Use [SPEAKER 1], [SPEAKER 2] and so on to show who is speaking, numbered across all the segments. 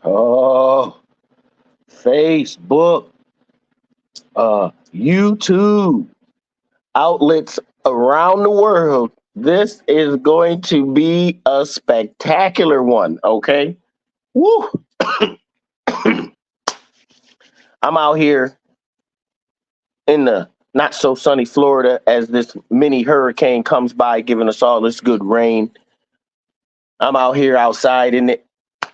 [SPEAKER 1] Oh, Facebook, YouTube, outlets around the world. This is going to be a spectacular one, okay? Woo! I'm out here in the not so sunny Florida as this mini hurricane comes by, giving us all this good rain. I'm out here outside in it,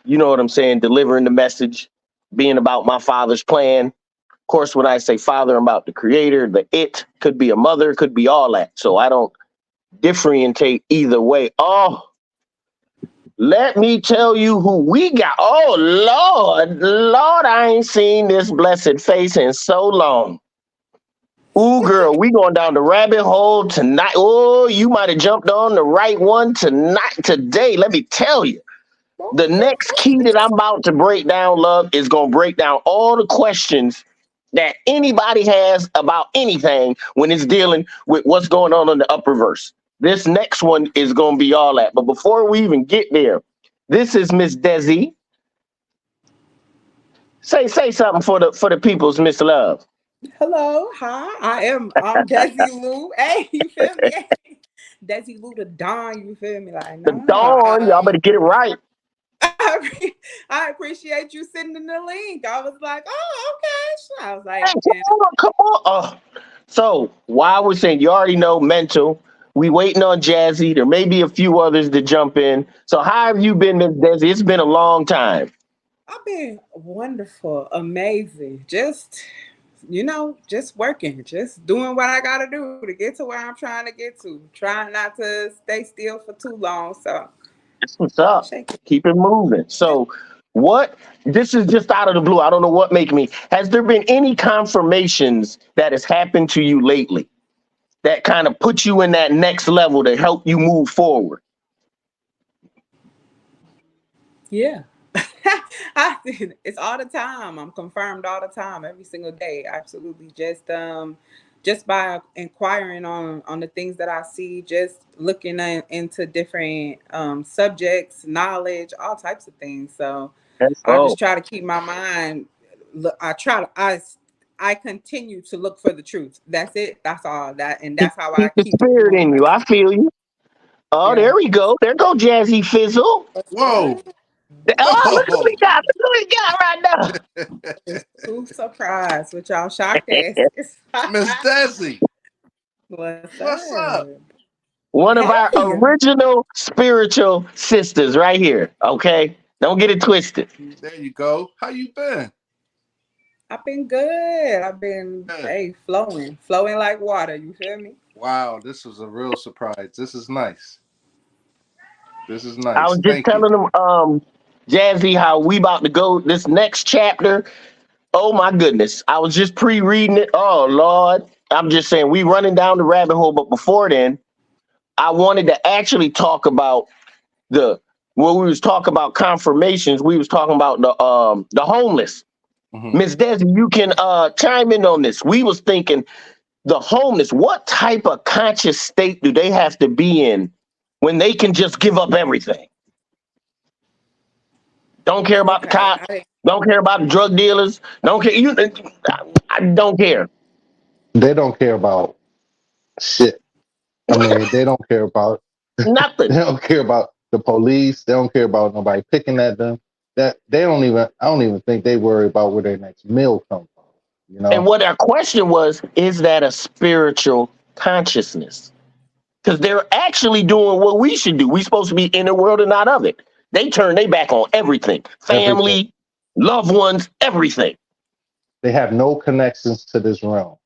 [SPEAKER 1] you know what I'm saying, delivering the message, being about my father's plan. Of course, when I say father, I'm about the creator, the it could be a mother, could be all that. So I don't differentiate either way. Oh, let me tell you who we got. Oh, Lord, I ain't seen this blessed face in so long. Ooh, girl, we going down the rabbit hole tonight. Oh, you might have jumped on the right one tonight, today. Let me tell you. The next key that I'm about to break down, love, is going to break down all the questions that anybody has about anything when it's dealing with what's going on in the upper verse. This next one is going to be all that. But before we even get there, this is Miss Desi. Say something for the people's Miss Love.
[SPEAKER 2] Hello, hi. I'm Desi Lou. Hey, you feel me? Hey, Desi Lou the Don, you feel me? Like,
[SPEAKER 1] The
[SPEAKER 2] no.
[SPEAKER 1] Dawn, y'all better get it right.
[SPEAKER 2] I appreciate you sending the link. I was like, oh, okay. So I was
[SPEAKER 1] Hey,
[SPEAKER 2] like,
[SPEAKER 1] come
[SPEAKER 2] and
[SPEAKER 1] on, come on. So while we're saying you already know mental, we waiting on Jazzy. There may be a few others to jump in. So how have you been, Miss Desi? It's been a long time.
[SPEAKER 2] I've been wonderful, amazing. Just working, just doing what I gotta do to get to where I'm trying to get to. Trying not to stay still for too long. So
[SPEAKER 1] That's what's up.
[SPEAKER 2] shake it.
[SPEAKER 1] Keep it moving. So what this is just out of the blue. I don't know what make me. Has there been any confirmations that has happened to you lately that kind of put you in that next level to help you move forward?
[SPEAKER 2] Yeah. It's all the time. I'm confirmed all the time, every single day. Absolutely. Just by inquiring on the things that I see, just looking into different subjects, knowledge, all types of things. So
[SPEAKER 1] That's
[SPEAKER 2] I just
[SPEAKER 1] all.
[SPEAKER 2] try to keep my mind. I continue to look for the truth. That's it. That's all. And
[SPEAKER 1] Keep,
[SPEAKER 2] that's how I
[SPEAKER 1] keep the
[SPEAKER 2] keep it
[SPEAKER 1] spirit in
[SPEAKER 2] moving.
[SPEAKER 1] you. I feel you. Oh,
[SPEAKER 2] Yeah.
[SPEAKER 1] there we go. There go Jazzy Fizzle.
[SPEAKER 2] What's
[SPEAKER 3] Whoa,
[SPEAKER 2] up?
[SPEAKER 1] Oh, look who we
[SPEAKER 3] whoa,
[SPEAKER 1] got. Look who we got right
[SPEAKER 2] Too surprised with y'all shocked
[SPEAKER 1] now.
[SPEAKER 2] asses.
[SPEAKER 3] Miss Desi,
[SPEAKER 2] What's
[SPEAKER 3] what's up?
[SPEAKER 2] up?
[SPEAKER 1] One of our
[SPEAKER 2] Hey,
[SPEAKER 1] original spiritual sisters right here. Okay. Don't get it twisted.
[SPEAKER 3] There you go. How you been?
[SPEAKER 2] I've been good. I've been
[SPEAKER 3] Good.
[SPEAKER 2] flowing like water. You feel me?
[SPEAKER 3] Wow, this was a real surprise. This is nice. This is
[SPEAKER 1] I
[SPEAKER 3] nice.
[SPEAKER 1] was just
[SPEAKER 3] Thank you.
[SPEAKER 1] telling them, Jazzy, how we about to go this next chapter. Oh my goodness. I was just pre-reading it. Oh Lord. I'm just saying we running down the rabbit hole, but before then, I wanted to actually talk about the when we was talking about confirmations, we was talking about the homeless.
[SPEAKER 3] Hmm.
[SPEAKER 1] Miss Desi, you can chime in on this. We was thinking the homeless, what type of conscious state do they have to be in when they can just give up everything? Don't care about the
[SPEAKER 2] Okay.
[SPEAKER 1] cops, don't care about the drug dealers, don't care. I don't care.
[SPEAKER 4] They don't care about shit. I mean, they don't care about they
[SPEAKER 1] Nothing.
[SPEAKER 4] don't care about the police. They don't care about nobody picking at them. That they don't even. I don't even think they worry about where their next meal comes from. You
[SPEAKER 1] And
[SPEAKER 4] know,
[SPEAKER 1] what our question was, is that a spiritual consciousness? Because they're actually doing what we should do. We supposed to be in the world and not of it. They turn their back on everything.
[SPEAKER 4] everything.
[SPEAKER 1] Family, loved ones, everything.
[SPEAKER 4] They have no connections to this realm.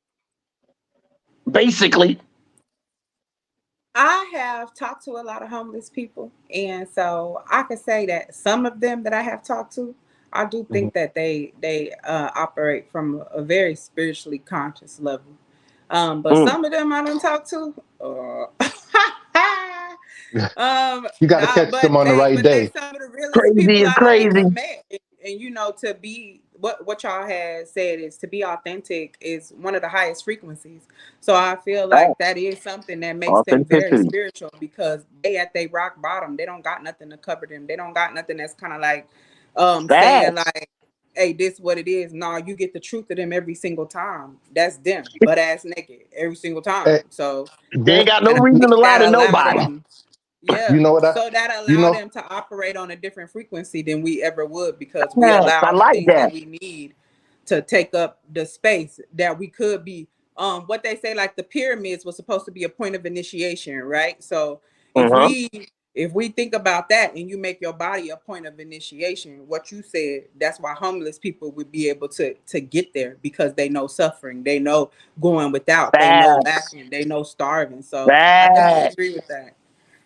[SPEAKER 1] Basically.
[SPEAKER 2] I have talked to a lot of homeless people, and so I could say that some of them that I have talked to, I do
[SPEAKER 4] Mhm.
[SPEAKER 2] think that they operate from a very spiritually conscious level. But
[SPEAKER 1] Mm.
[SPEAKER 2] some of them I don't talk to.
[SPEAKER 4] You got to
[SPEAKER 2] Nah,
[SPEAKER 4] catch them on the right
[SPEAKER 2] but they
[SPEAKER 4] day.
[SPEAKER 2] some of the realest
[SPEAKER 1] Crazy
[SPEAKER 2] people
[SPEAKER 1] is
[SPEAKER 2] I ever
[SPEAKER 1] crazy.
[SPEAKER 2] met. And to be what y'all had said is to be authentic is one of the highest frequencies. So I feel like that
[SPEAKER 1] Facts.
[SPEAKER 2] is something that makes them very
[SPEAKER 1] Authenticity.
[SPEAKER 2] spiritual because they at their rock bottom. They don't got nothing to cover them. They don't got nothing that's kind of like saying
[SPEAKER 1] Facts.
[SPEAKER 2] like, hey, this what it is. Nah, you get the truth of them every single time. That's them, butt ass naked every single
[SPEAKER 4] Eh,
[SPEAKER 2] time. So
[SPEAKER 1] They ain't
[SPEAKER 4] there,
[SPEAKER 1] got no
[SPEAKER 2] I
[SPEAKER 1] reason
[SPEAKER 2] think
[SPEAKER 1] to lie
[SPEAKER 2] that
[SPEAKER 1] to
[SPEAKER 2] allow
[SPEAKER 1] nobody.
[SPEAKER 2] them,
[SPEAKER 4] you
[SPEAKER 2] yeah.
[SPEAKER 4] know what
[SPEAKER 2] So that
[SPEAKER 4] you
[SPEAKER 2] allow
[SPEAKER 4] know,
[SPEAKER 2] them to operate on a different frequency than we ever would, because we
[SPEAKER 1] Yes,
[SPEAKER 2] allow
[SPEAKER 1] I
[SPEAKER 2] the
[SPEAKER 1] like
[SPEAKER 2] things
[SPEAKER 1] that.
[SPEAKER 2] that we need to take up the space that we could be. What they say, like the pyramids was supposed to be a point of initiation, right? So if
[SPEAKER 1] Uh-huh.
[SPEAKER 2] we think about that and you make your body a point of initiation, what you said, that's why homeless people would be able to get there, because they know suffering, they know going without, they know
[SPEAKER 1] Facts.
[SPEAKER 2] lacking, they know starving. So I definitely
[SPEAKER 1] Facts.
[SPEAKER 2] agree with that.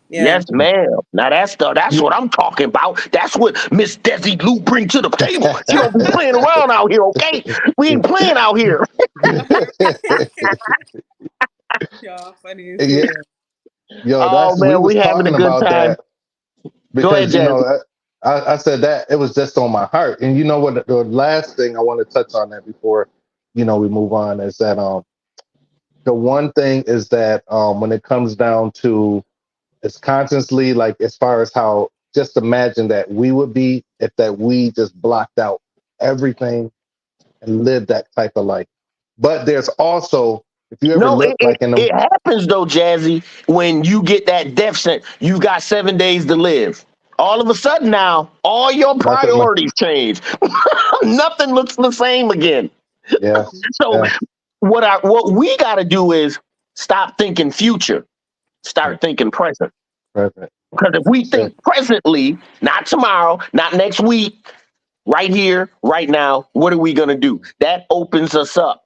[SPEAKER 2] Yeah.
[SPEAKER 1] Yes, ma'am. Now that's what I'm talking about. That's what Miss Desi Lou bring to the table. She don't be playing around out here, okay? We ain't playing out here.
[SPEAKER 2] Y'all funny as
[SPEAKER 4] yeah,
[SPEAKER 2] hell.
[SPEAKER 4] yo,
[SPEAKER 1] Oh
[SPEAKER 4] that's we
[SPEAKER 1] man,
[SPEAKER 4] was
[SPEAKER 1] we having a
[SPEAKER 4] talking
[SPEAKER 1] good
[SPEAKER 4] about
[SPEAKER 1] time.
[SPEAKER 4] that
[SPEAKER 1] Go ahead,
[SPEAKER 4] because
[SPEAKER 1] Jazzy.
[SPEAKER 4] I said that it was just on my heart, and you know what? The last thing I want to touch on that before we move on is that the one thing is that when it comes down to it's consciously like as far as how just imagine that we would be if that we just blocked out everything and lived that type of life. But there's also if you ever
[SPEAKER 1] No,
[SPEAKER 4] look like in them
[SPEAKER 1] it happens though, Jazzy, when you get that death sentence. You got 7 days to live. All of a sudden now, all your
[SPEAKER 4] nothing.
[SPEAKER 1] priorities change. Nothing looks the same again.
[SPEAKER 4] Yes,
[SPEAKER 1] So
[SPEAKER 4] yes,
[SPEAKER 1] what we got to do is stop thinking future, start thinking present.
[SPEAKER 4] present.
[SPEAKER 1] Because if we
[SPEAKER 4] That's it.
[SPEAKER 1] think presently, not tomorrow, not next week, right here, right now, what are we gonna do? That opens us up.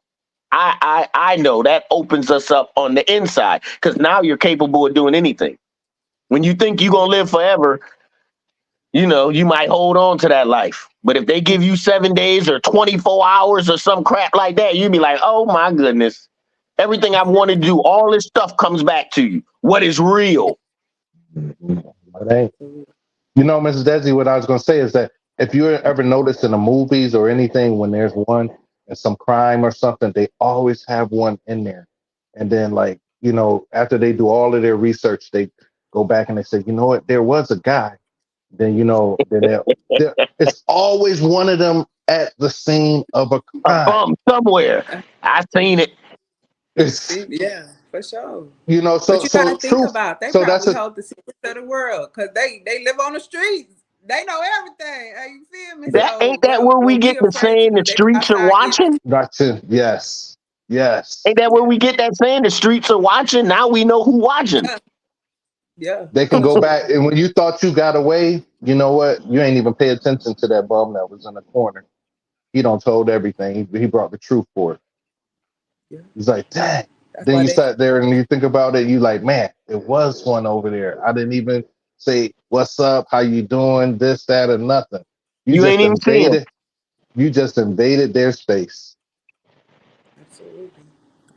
[SPEAKER 1] I know that opens us up on the inside because now you're capable of doing anything. When you think you're gonna live forever, you might hold on to that life. But if they give you 7 days or 24 hours or some crap like that, you'd be like, oh my goodness. Everything I've wanted to do, all this stuff comes back to you. What is real?
[SPEAKER 4] It ain't. Mrs. Desi, what I was going to say is that if you ever notice in the movies or anything, when there's one and some crime or something, they always have one in there. And then, like, after they do all of their research, they go back and they say, you know what, there was a guy. Then, it's always one of them at the scene of a
[SPEAKER 1] A
[SPEAKER 4] crime.
[SPEAKER 1] bum somewhere. I seen it.
[SPEAKER 4] It's,
[SPEAKER 2] Yeah, for sure. But
[SPEAKER 4] so,
[SPEAKER 2] you gotta
[SPEAKER 4] so
[SPEAKER 2] think
[SPEAKER 4] truth.
[SPEAKER 2] about, they
[SPEAKER 4] So that's
[SPEAKER 2] probably
[SPEAKER 4] a,
[SPEAKER 2] hold the secrets of the world because they live on the streets. They know everything. You feel me?
[SPEAKER 1] That
[SPEAKER 2] So
[SPEAKER 1] ain't that where we
[SPEAKER 2] what we
[SPEAKER 1] get the
[SPEAKER 2] afraid to
[SPEAKER 1] saying the
[SPEAKER 2] do, they go
[SPEAKER 1] streets are
[SPEAKER 2] outside get it.
[SPEAKER 1] watching?
[SPEAKER 4] that's it. Yes. Yes.
[SPEAKER 1] Ain't that where
[SPEAKER 2] Yeah.
[SPEAKER 1] we get that saying the streets are watching? Now we know who watching.
[SPEAKER 2] Yeah. Yeah.
[SPEAKER 4] They can go back,
[SPEAKER 2] Absolutely.
[SPEAKER 4] and when you thought you got away, you know what? You ain't even pay attention to that bum that was in the corner. He don't told everything. He brought the truth for it.
[SPEAKER 2] Yeah.
[SPEAKER 4] He's like, dang.
[SPEAKER 2] That's
[SPEAKER 4] Then
[SPEAKER 2] why
[SPEAKER 4] you
[SPEAKER 2] they
[SPEAKER 4] sat there and you think about it. You like, man, it was one over there. I didn't even say what's up, how you doing, this, that, or nothing. You
[SPEAKER 1] You ain't
[SPEAKER 4] just
[SPEAKER 1] even see him.
[SPEAKER 4] invaded. You just invaded their space.
[SPEAKER 2] absolutely.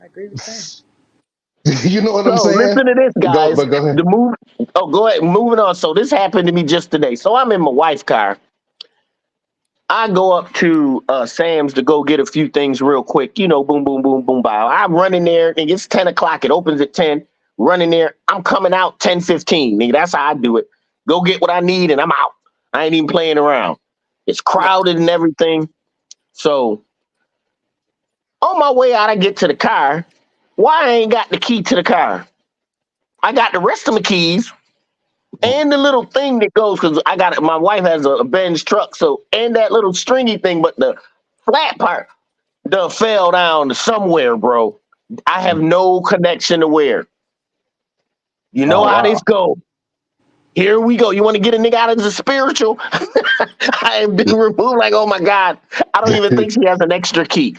[SPEAKER 2] I agree with that.
[SPEAKER 4] You know what I'm
[SPEAKER 1] So
[SPEAKER 4] saying?
[SPEAKER 1] listen to this,
[SPEAKER 4] But
[SPEAKER 1] guys.
[SPEAKER 4] go ahead.
[SPEAKER 1] The move. Oh, go ahead. Moving on. So this happened to me just today. So I'm in my wife's car. I go up to Sam's to go get a few things real quick. Boom, boom, boom, boom, bow. I run in there. And it's 10 o'clock. It opens at 10. Run in there. I'm coming out 10:15. Nigga, that's how I do it. Go get what I need and I'm out. I ain't even playing around. It's
[SPEAKER 2] Yeah.
[SPEAKER 1] crowded and everything. So on my way out, I get to the car. Why I ain't got the key to the car? I got the rest of my keys and the little thing that goes because I got it. My wife has a Benz truck, so and that little stringy thing, but the flat part done fell down to somewhere, bro. I have no connection to where. You know
[SPEAKER 4] Oh
[SPEAKER 1] how this
[SPEAKER 4] wow.
[SPEAKER 1] go. Here we go. You want to get a nigga out of the spiritual? I have been removed. Like, oh my God. I don't even think she has an extra key.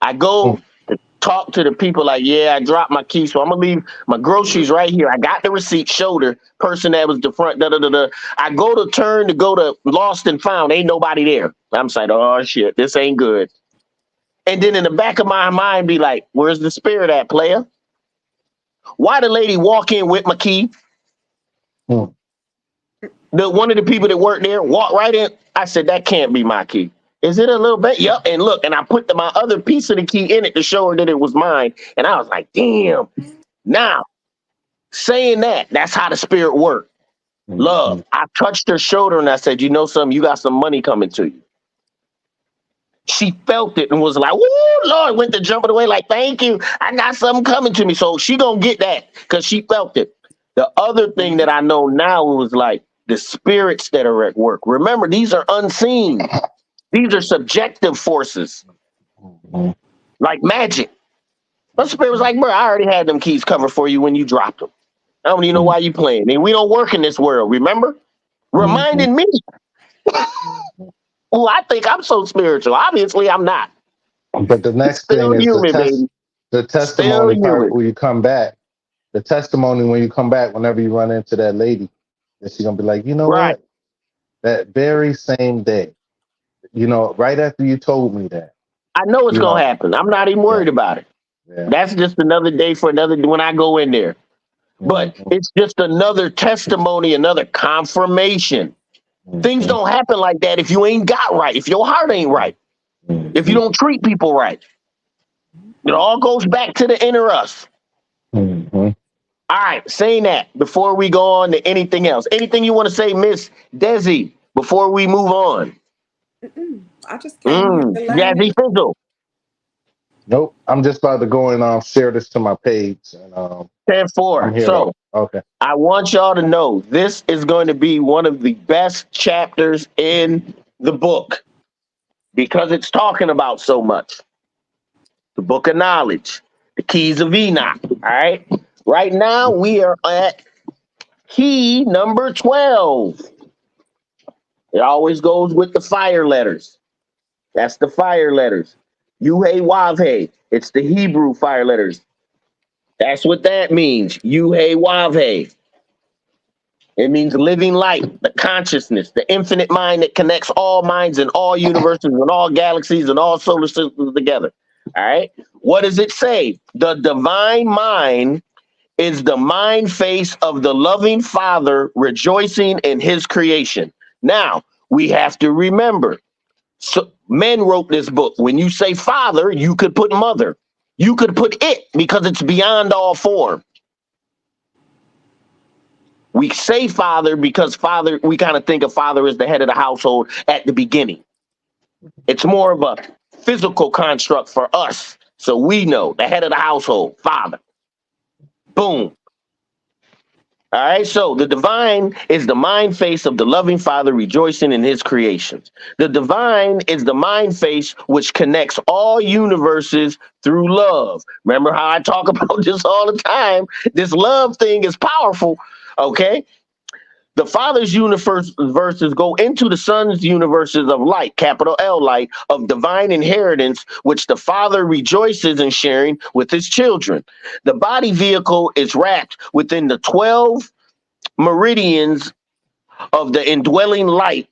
[SPEAKER 1] I go to talk to the people like, yeah, I dropped my key, so I'm gonna leave my groceries right here. I got the receipt, shoulder, person that was the front, da da da da. I go to turn to go to lost and found, ain't nobody there. I'm saying, oh shit, this ain't good. And then in the back of my mind be like, where's the spirit at, player? Why the lady walk in with my key?
[SPEAKER 4] Mm.
[SPEAKER 1] The one of the people that worked there walked right in. I said, that can't be my key. Is it a little bit? Yep. And look, and I put my other piece of the key in it to show her that it was mine. And I was like, damn. Now, saying that, that's how the spirit worked. Love. I touched her shoulder and I said, you know something, you got some money coming to you. She felt it and was like, "Woo, Lord," went to jumping away like, "Thank you. I got something coming to me." So she gonna get that because she felt it. The other thing that I know now was like the spirits that are at work. Remember, these are unseen. These are subjective forces, like magic. But spirit was like, "Bro, I already had them keys covered for you when you dropped them. I don't even know why you playing. And we don't work in this world. Remember, reminding me, oh, I think I'm so spiritual. Obviously, I'm not.
[SPEAKER 4] But the next thing
[SPEAKER 1] Still
[SPEAKER 4] is
[SPEAKER 1] human, baby.
[SPEAKER 4] the
[SPEAKER 1] Still
[SPEAKER 4] testimony part
[SPEAKER 1] human.
[SPEAKER 4] where you come back. The testimony when you come back, whenever you run into that lady, and she's gonna be like, you know
[SPEAKER 1] Right.
[SPEAKER 4] what? That very same day, right after you told me that,
[SPEAKER 1] I know it's
[SPEAKER 4] you
[SPEAKER 1] gonna
[SPEAKER 4] know,
[SPEAKER 1] happen. I'm not even
[SPEAKER 4] yeah,
[SPEAKER 1] worried about it.
[SPEAKER 4] yeah.
[SPEAKER 1] That's just another day for another when I go in there. But it's just another testimony, another confirmation. Things don't happen like that if you ain't got right, if your heart ain't right, if you don't treat people right. It all goes back to the inner us.
[SPEAKER 4] Mm-hmm.
[SPEAKER 1] All right, saying that before we go on to anything else. Anything you want to say, Miss Desi, before we move on?
[SPEAKER 2] I just came here to learn.
[SPEAKER 1] Desi Fizzle,
[SPEAKER 4] Nope. I'm just about to go and share this to my page, and I'm
[SPEAKER 1] 10-4.
[SPEAKER 4] here to.
[SPEAKER 1] So
[SPEAKER 4] Okay.
[SPEAKER 1] I want y'all to know this is going to be one of the best chapters in the book because it's talking about so much. The book of knowledge, the keys of Enoch. All right. Right now, we are at key number 12. It always goes with the fire letters. That's the fire letters. Yuhe Wavhe. It's the Hebrew fire letters. That's what that means. Yuhe Wavhe. It means living light, the consciousness, the infinite mind that connects all minds and all universes and all galaxies and all solar systems together. All right. What does it say? The divine mind is the mind face of the loving Father rejoicing in his creation. Now, we have to remember, so men wrote this book. When you say father, you could put mother. You could put it because it's beyond all form. We say father because father, we kind of think of father as the head of the household at the beginning. It's more of a physical construct for us. So we know the head of the household, father. Boom. All right, so the divine is the mind face of the loving Father rejoicing in his creations. The divine is the mind face which connects all universes through love. Remember how I talk about this all the time? This love thing is powerful, okay? The Father's universe verses go into the Son's universes of light, capital L light, of divine inheritance, which the Father rejoices in sharing with his children. The body vehicle is wrapped within the 12 meridians of the indwelling light,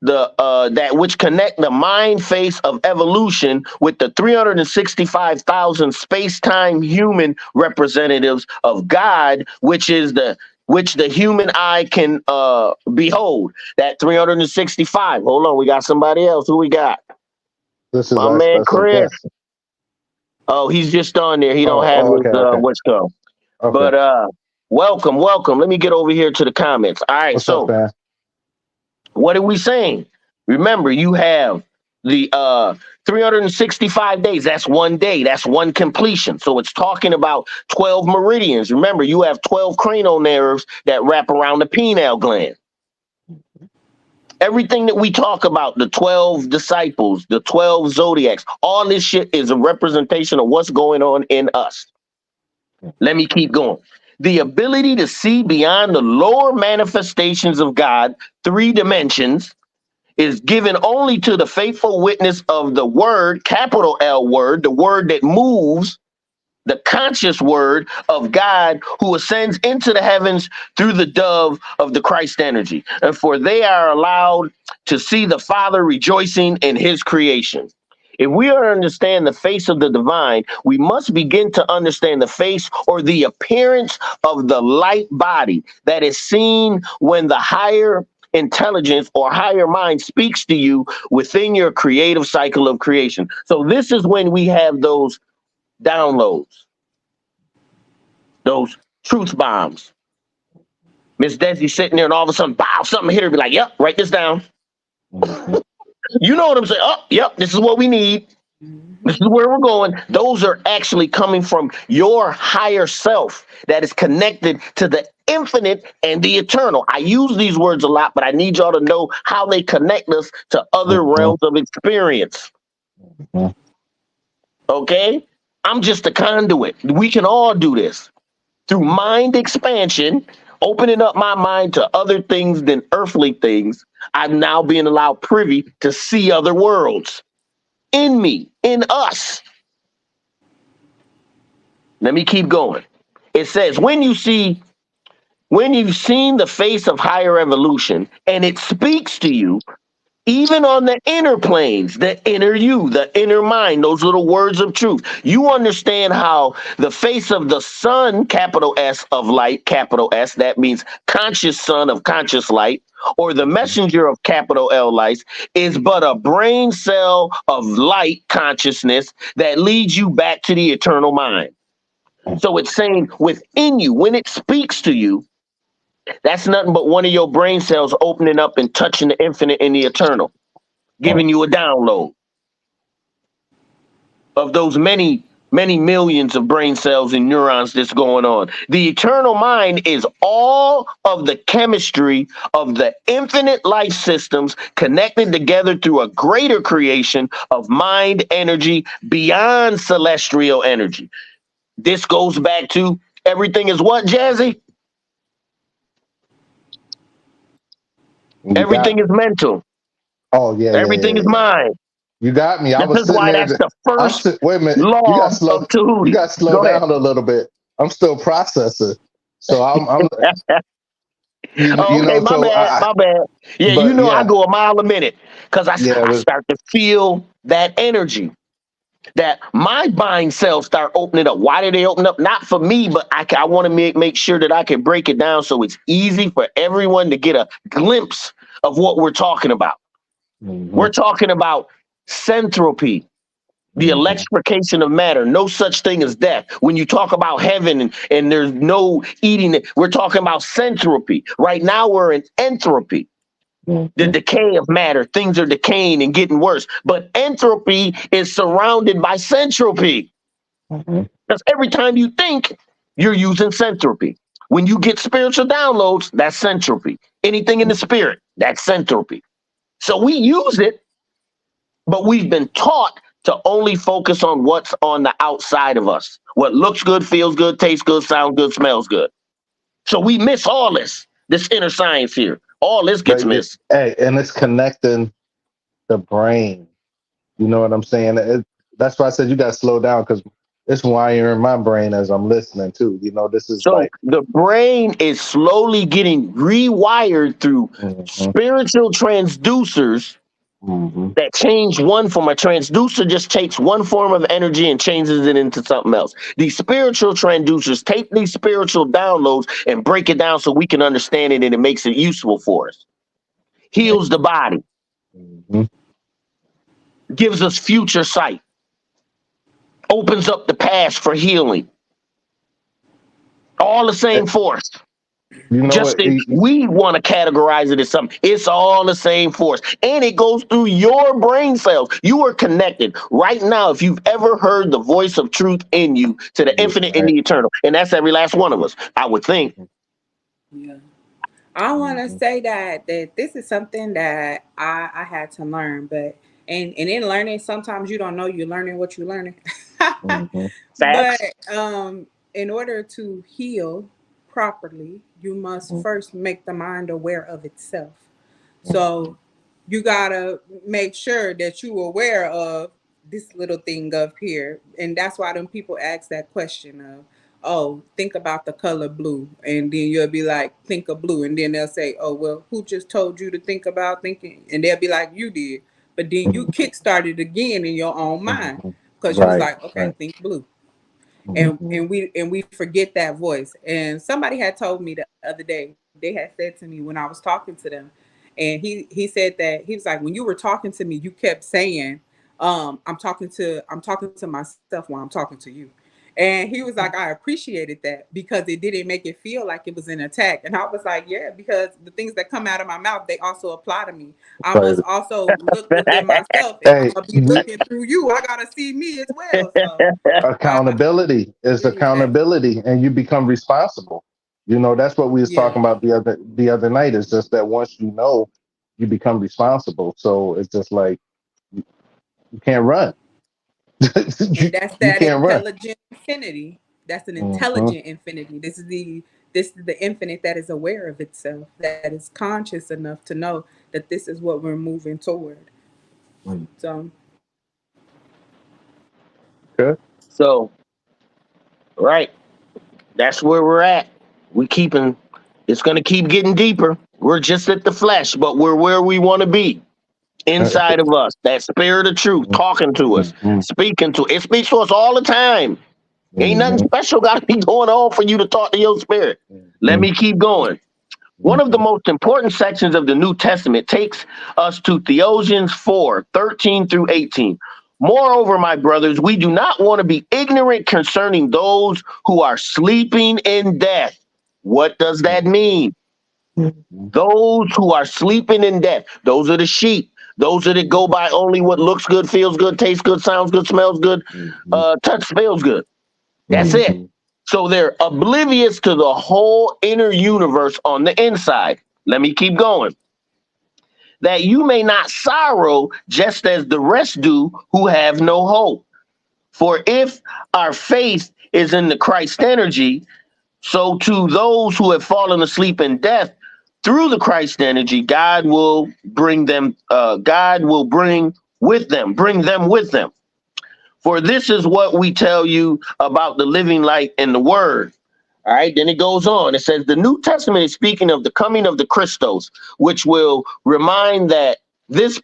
[SPEAKER 1] the that which connect the mind face of evolution with the 365,000 space-time human representatives of God, which the human eye can behold. That 365. Hold on, we got somebody else. Who we got?
[SPEAKER 4] This is
[SPEAKER 1] My
[SPEAKER 4] our
[SPEAKER 1] man
[SPEAKER 4] special
[SPEAKER 1] Chris.
[SPEAKER 4] guest.
[SPEAKER 1] Oh, he's just on there. He don't have
[SPEAKER 4] Oh,
[SPEAKER 1] his
[SPEAKER 4] okay, okay,
[SPEAKER 1] what's called.
[SPEAKER 4] okay.
[SPEAKER 1] But welcome, welcome. Let me get over here to the comments. All right,
[SPEAKER 4] What's up,
[SPEAKER 1] so
[SPEAKER 4] man?
[SPEAKER 1] what are we saying? Remember, you have the 365 days. That's one day. That's one completion. So it's talking about 12 meridians. Remember, you have 12 cranial nerves that wrap around the pineal gland. Everything that we talk about, the 12 disciples, the 12 zodiacs, all this shit is a representation of what's going on in us. Let me keep going. The ability to see beyond the lower manifestations of God, 3 dimensions, is given only to the faithful witness of the word, capital L word, the word that moves, the conscious word of God who ascends into the heavens through the dove of the Christ energy. And for they are allowed to see the Father rejoicing in his creation. If we are to understand the face of the divine, we must begin to understand the face or the appearance of the light body that is seen when the higher intelligence or higher mind speaks to you within your creative cycle of creation. So this is when we have those downloads, those truth bombs, Miss Desi sitting there and all of a sudden, bow, something hit her, be like, yep, write this down.
[SPEAKER 4] Mhm.
[SPEAKER 1] You know what I'm saying? Oh, yep, this is what we need. This is where we're going. Those are actually coming from your higher self that is connected to the infinite and the eternal. I use these words a lot, but I need y'all to know how they connect us to other
[SPEAKER 4] Mhm.
[SPEAKER 1] realms of experience.
[SPEAKER 4] Mhm.
[SPEAKER 1] Okay? I'm just a conduit. We can all do this through mind expansion, opening up my mind to other things than earthly things. I'm now being allowed privy to see other worlds in me, in us. Let me keep going. It says, when you've seen the face of higher evolution and it speaks to you, even on the inner planes, the inner you, the inner mind, those little words of truth, you understand how the face of the sun, capital S of light, capital S, that means conscious son of conscious light, or the messenger of capital L light, is but a brain cell of light consciousness that leads you back to the eternal mind. So it's saying within you, when it speaks to you, that's nothing but one of your brain cells opening up and touching the infinite and the eternal, giving you a download of those many, many millions of brain cells and neurons that's going on. The eternal mind is all of the chemistry of the infinite life systems connected together through a greater creation of mind energy beyond celestial energy. This goes back to everything is what, Jazzy?
[SPEAKER 4] You got
[SPEAKER 1] Everything
[SPEAKER 4] me.
[SPEAKER 1] is mental.
[SPEAKER 4] Oh yeah, yeah,
[SPEAKER 1] Everything
[SPEAKER 4] yeah,
[SPEAKER 1] is
[SPEAKER 4] yeah.
[SPEAKER 1] mind.
[SPEAKER 4] You got me. I
[SPEAKER 1] This
[SPEAKER 4] was
[SPEAKER 1] is
[SPEAKER 4] sitting
[SPEAKER 1] why
[SPEAKER 4] there.
[SPEAKER 1] that's the
[SPEAKER 4] I'm
[SPEAKER 1] first
[SPEAKER 4] sit. Wait a minute.
[SPEAKER 1] law of
[SPEAKER 4] You
[SPEAKER 1] Tahuti.
[SPEAKER 4] got to slow
[SPEAKER 1] Go ahead.
[SPEAKER 4] down a little bit. I'm still processing. So I'm you
[SPEAKER 1] Okay,
[SPEAKER 4] know.
[SPEAKER 1] my
[SPEAKER 4] So
[SPEAKER 1] bad, my bad. Yeah, you
[SPEAKER 4] but
[SPEAKER 1] know I
[SPEAKER 4] yeah,
[SPEAKER 1] go a mile a minute because
[SPEAKER 4] yeah.
[SPEAKER 1] I
[SPEAKER 4] But
[SPEAKER 1] start to feel that energy. That my mind cells start opening up. Why do they open up? Not for me, but I want to make sure that I can break it down so it's easy for everyone to get a glimpse of what we're talking about.
[SPEAKER 4] hmm
[SPEAKER 1] We're talking about centropy, the
[SPEAKER 4] hmm
[SPEAKER 1] electrification of matter. No such thing as death. When you talk about heaven and there's no eating it, we're talking about centropy. Right now we're in entropy, the
[SPEAKER 4] hmm
[SPEAKER 1] decay of matter. Things are decaying and getting worse. But entropy is surrounded by centropy.
[SPEAKER 4] hmm
[SPEAKER 1] Because every time you think, you're using centropy. When you get spiritual downloads, that's centropy. Anything in the spirit, that's centropy. So we use it, but we've been taught to only focus on what's on the outside of us. What looks good, feels good, tastes good, sounds good, smells good. So we miss all this inner science here. All this gets missed.
[SPEAKER 4] Hey, and it's connecting the brain. You know what I'm saying? That's why I said you got to slow down because it's wiring my brain as I'm listening too. You know, this is
[SPEAKER 1] So
[SPEAKER 4] like.
[SPEAKER 1] the brain is slowly getting rewired through
[SPEAKER 4] hmm
[SPEAKER 1] spiritual transducers
[SPEAKER 4] hmm
[SPEAKER 1] that change one form. A transducer just takes one form of energy and changes it into something else. These spiritual transducers take these spiritual downloads and break it down so we can understand it and it makes it useful for us. Heals the body,
[SPEAKER 4] hmm
[SPEAKER 1] gives us future sight, opens up the past for healing. All the same force.
[SPEAKER 4] You know
[SPEAKER 1] Just
[SPEAKER 4] what?
[SPEAKER 1] if we want to categorize it as something, it's all the same force. And it goes through your brain cells. You are connected right now. If you've ever heard the voice of truth in you to the
[SPEAKER 4] Yeah,
[SPEAKER 1] infinite and
[SPEAKER 4] right.
[SPEAKER 1] the eternal, and that's every last one of us, I would think.
[SPEAKER 2] Yeah. I want to
[SPEAKER 4] hmm
[SPEAKER 2] say that this is something that I had to learn, but and in learning, sometimes you don't know you're learning what you're learning.
[SPEAKER 4] hmm
[SPEAKER 2] But
[SPEAKER 1] Facts.
[SPEAKER 2] in order to heal properly, you must first make the mind aware of itself. So you gotta make sure that you're aware of this little thing up here, and that's why them people ask that question of, "Oh, think about the color blue," and then you'll be like, "Think of blue," and then they'll say, "Oh, well, who just told you to think about thinking?" And they'll be like, "You did," but then you kick started again in your own mind
[SPEAKER 4] hmm
[SPEAKER 2] because you was
[SPEAKER 4] Right,
[SPEAKER 2] like, "Okay,
[SPEAKER 4] right.
[SPEAKER 2] think blue." and
[SPEAKER 4] hmm
[SPEAKER 2] and we forget that voice. And somebody had told me the other day, they had said to me when I was talking to them, and he said that he was like, when you were talking to me, you kept saying, I'm talking to myself while I'm talking to you. And he was like, I appreciated that because it didn't make it feel like it was an attack. And I was like, yeah, because the things that come out of my mouth, they also apply to me. I
[SPEAKER 4] Right.
[SPEAKER 2] must also look within myself. If I'm
[SPEAKER 4] Hey,
[SPEAKER 2] gonna be looking through you, I gotta see me as well. So I
[SPEAKER 4] accountability is
[SPEAKER 2] agree with that.
[SPEAKER 4] accountability, and you become responsible. You know, that's what we was
[SPEAKER 2] Yeah.
[SPEAKER 4] talking about the other night. Is just that once you know, you become responsible. So it's just like you can't run. you,
[SPEAKER 2] And that's
[SPEAKER 4] you
[SPEAKER 2] that
[SPEAKER 4] can't run.
[SPEAKER 2] intelligent infinity. That's an
[SPEAKER 4] Hmm.
[SPEAKER 2] intelligent infinity. This is the infinite that is aware of itself, that is conscious enough to know that this is what we're moving toward. So
[SPEAKER 4] Okay.
[SPEAKER 1] So, right, that's where we're at. We keeping. It's gonna keep getting deeper. We're just at the flesh, but we're where we want to be. Inside of us, that spirit of truth talking to us,
[SPEAKER 4] Mhm.
[SPEAKER 1] speaking to it speaks to us all the time. Ain't nothing
[SPEAKER 4] Mhm.
[SPEAKER 1] special got to be going on for you to talk to your spirit. Let
[SPEAKER 4] Mhm.
[SPEAKER 1] me keep going. One of the
[SPEAKER 4] Mhm.
[SPEAKER 1] most important sections of the New Testament takes us to Theophilus 4:13 through 18. Moreover, my brothers, we do not want to be ignorant concerning those who are sleeping in death. What does that mean?
[SPEAKER 4] Mhm.
[SPEAKER 1] Those who are sleeping in death, those are the sheep. Those are that go by only what looks good, feels good, tastes good, sounds good, smells good,
[SPEAKER 4] Mhm.
[SPEAKER 1] touch feels good. That's it.
[SPEAKER 4] Mhm.
[SPEAKER 1] So they're oblivious to the whole inner universe on the inside. Let me keep going. That you may not sorrow just as the rest do who have no hope. For if our faith is in the Christ energy, so to those who have fallen asleep in death, through the Christ energy, God will bring them. God will bring them with them. For this is what we tell you about the living light and the Word. All right, then it goes on. It says the New Testament is speaking of the coming of the Christos, which will remind that this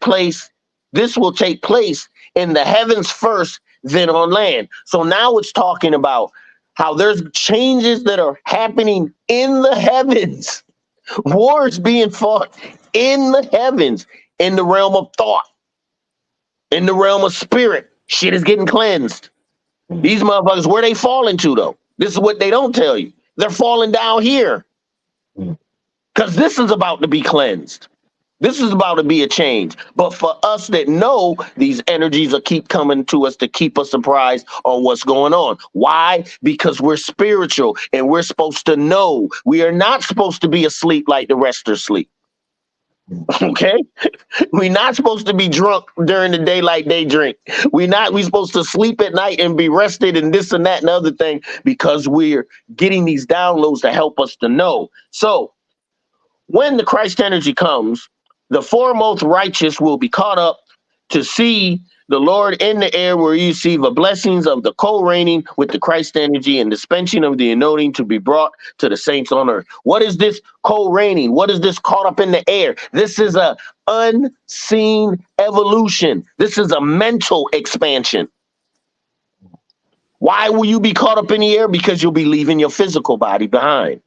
[SPEAKER 1] will take place in the heavens first, then on land. So now it's talking about how there's changes that are happening in the heavens, wars being fought in the heavens, in the realm of thought, in the realm of spirit. Shit is getting cleansed. These motherfuckers, where they falling to though? This is what they don't tell you. They're falling down here because this is about to be cleansed. This is about to be a change. But for us that know these energies will keep coming to us to keep us surprised on what's going on. Why? Because we're spiritual and we're supposed to know. We are not supposed to be asleep like the rest are asleep. Okay? We're not supposed to be drunk during the day like they drink. We supposed to sleep at night and be rested and this and that and other thing because we're getting these downloads to help us to know. So when the Christ energy comes, the foremost righteous will be caught up to see the Lord in the air where you receive the blessings of the co-reigning with the Christ energy and dispensing of the anointing to be brought to the saints on earth. What is this co-reigning? What is this caught up in the air? This is a unseen evolution. This is a mental expansion. Why will you be caught up in the air? Because you'll be leaving your physical body behind.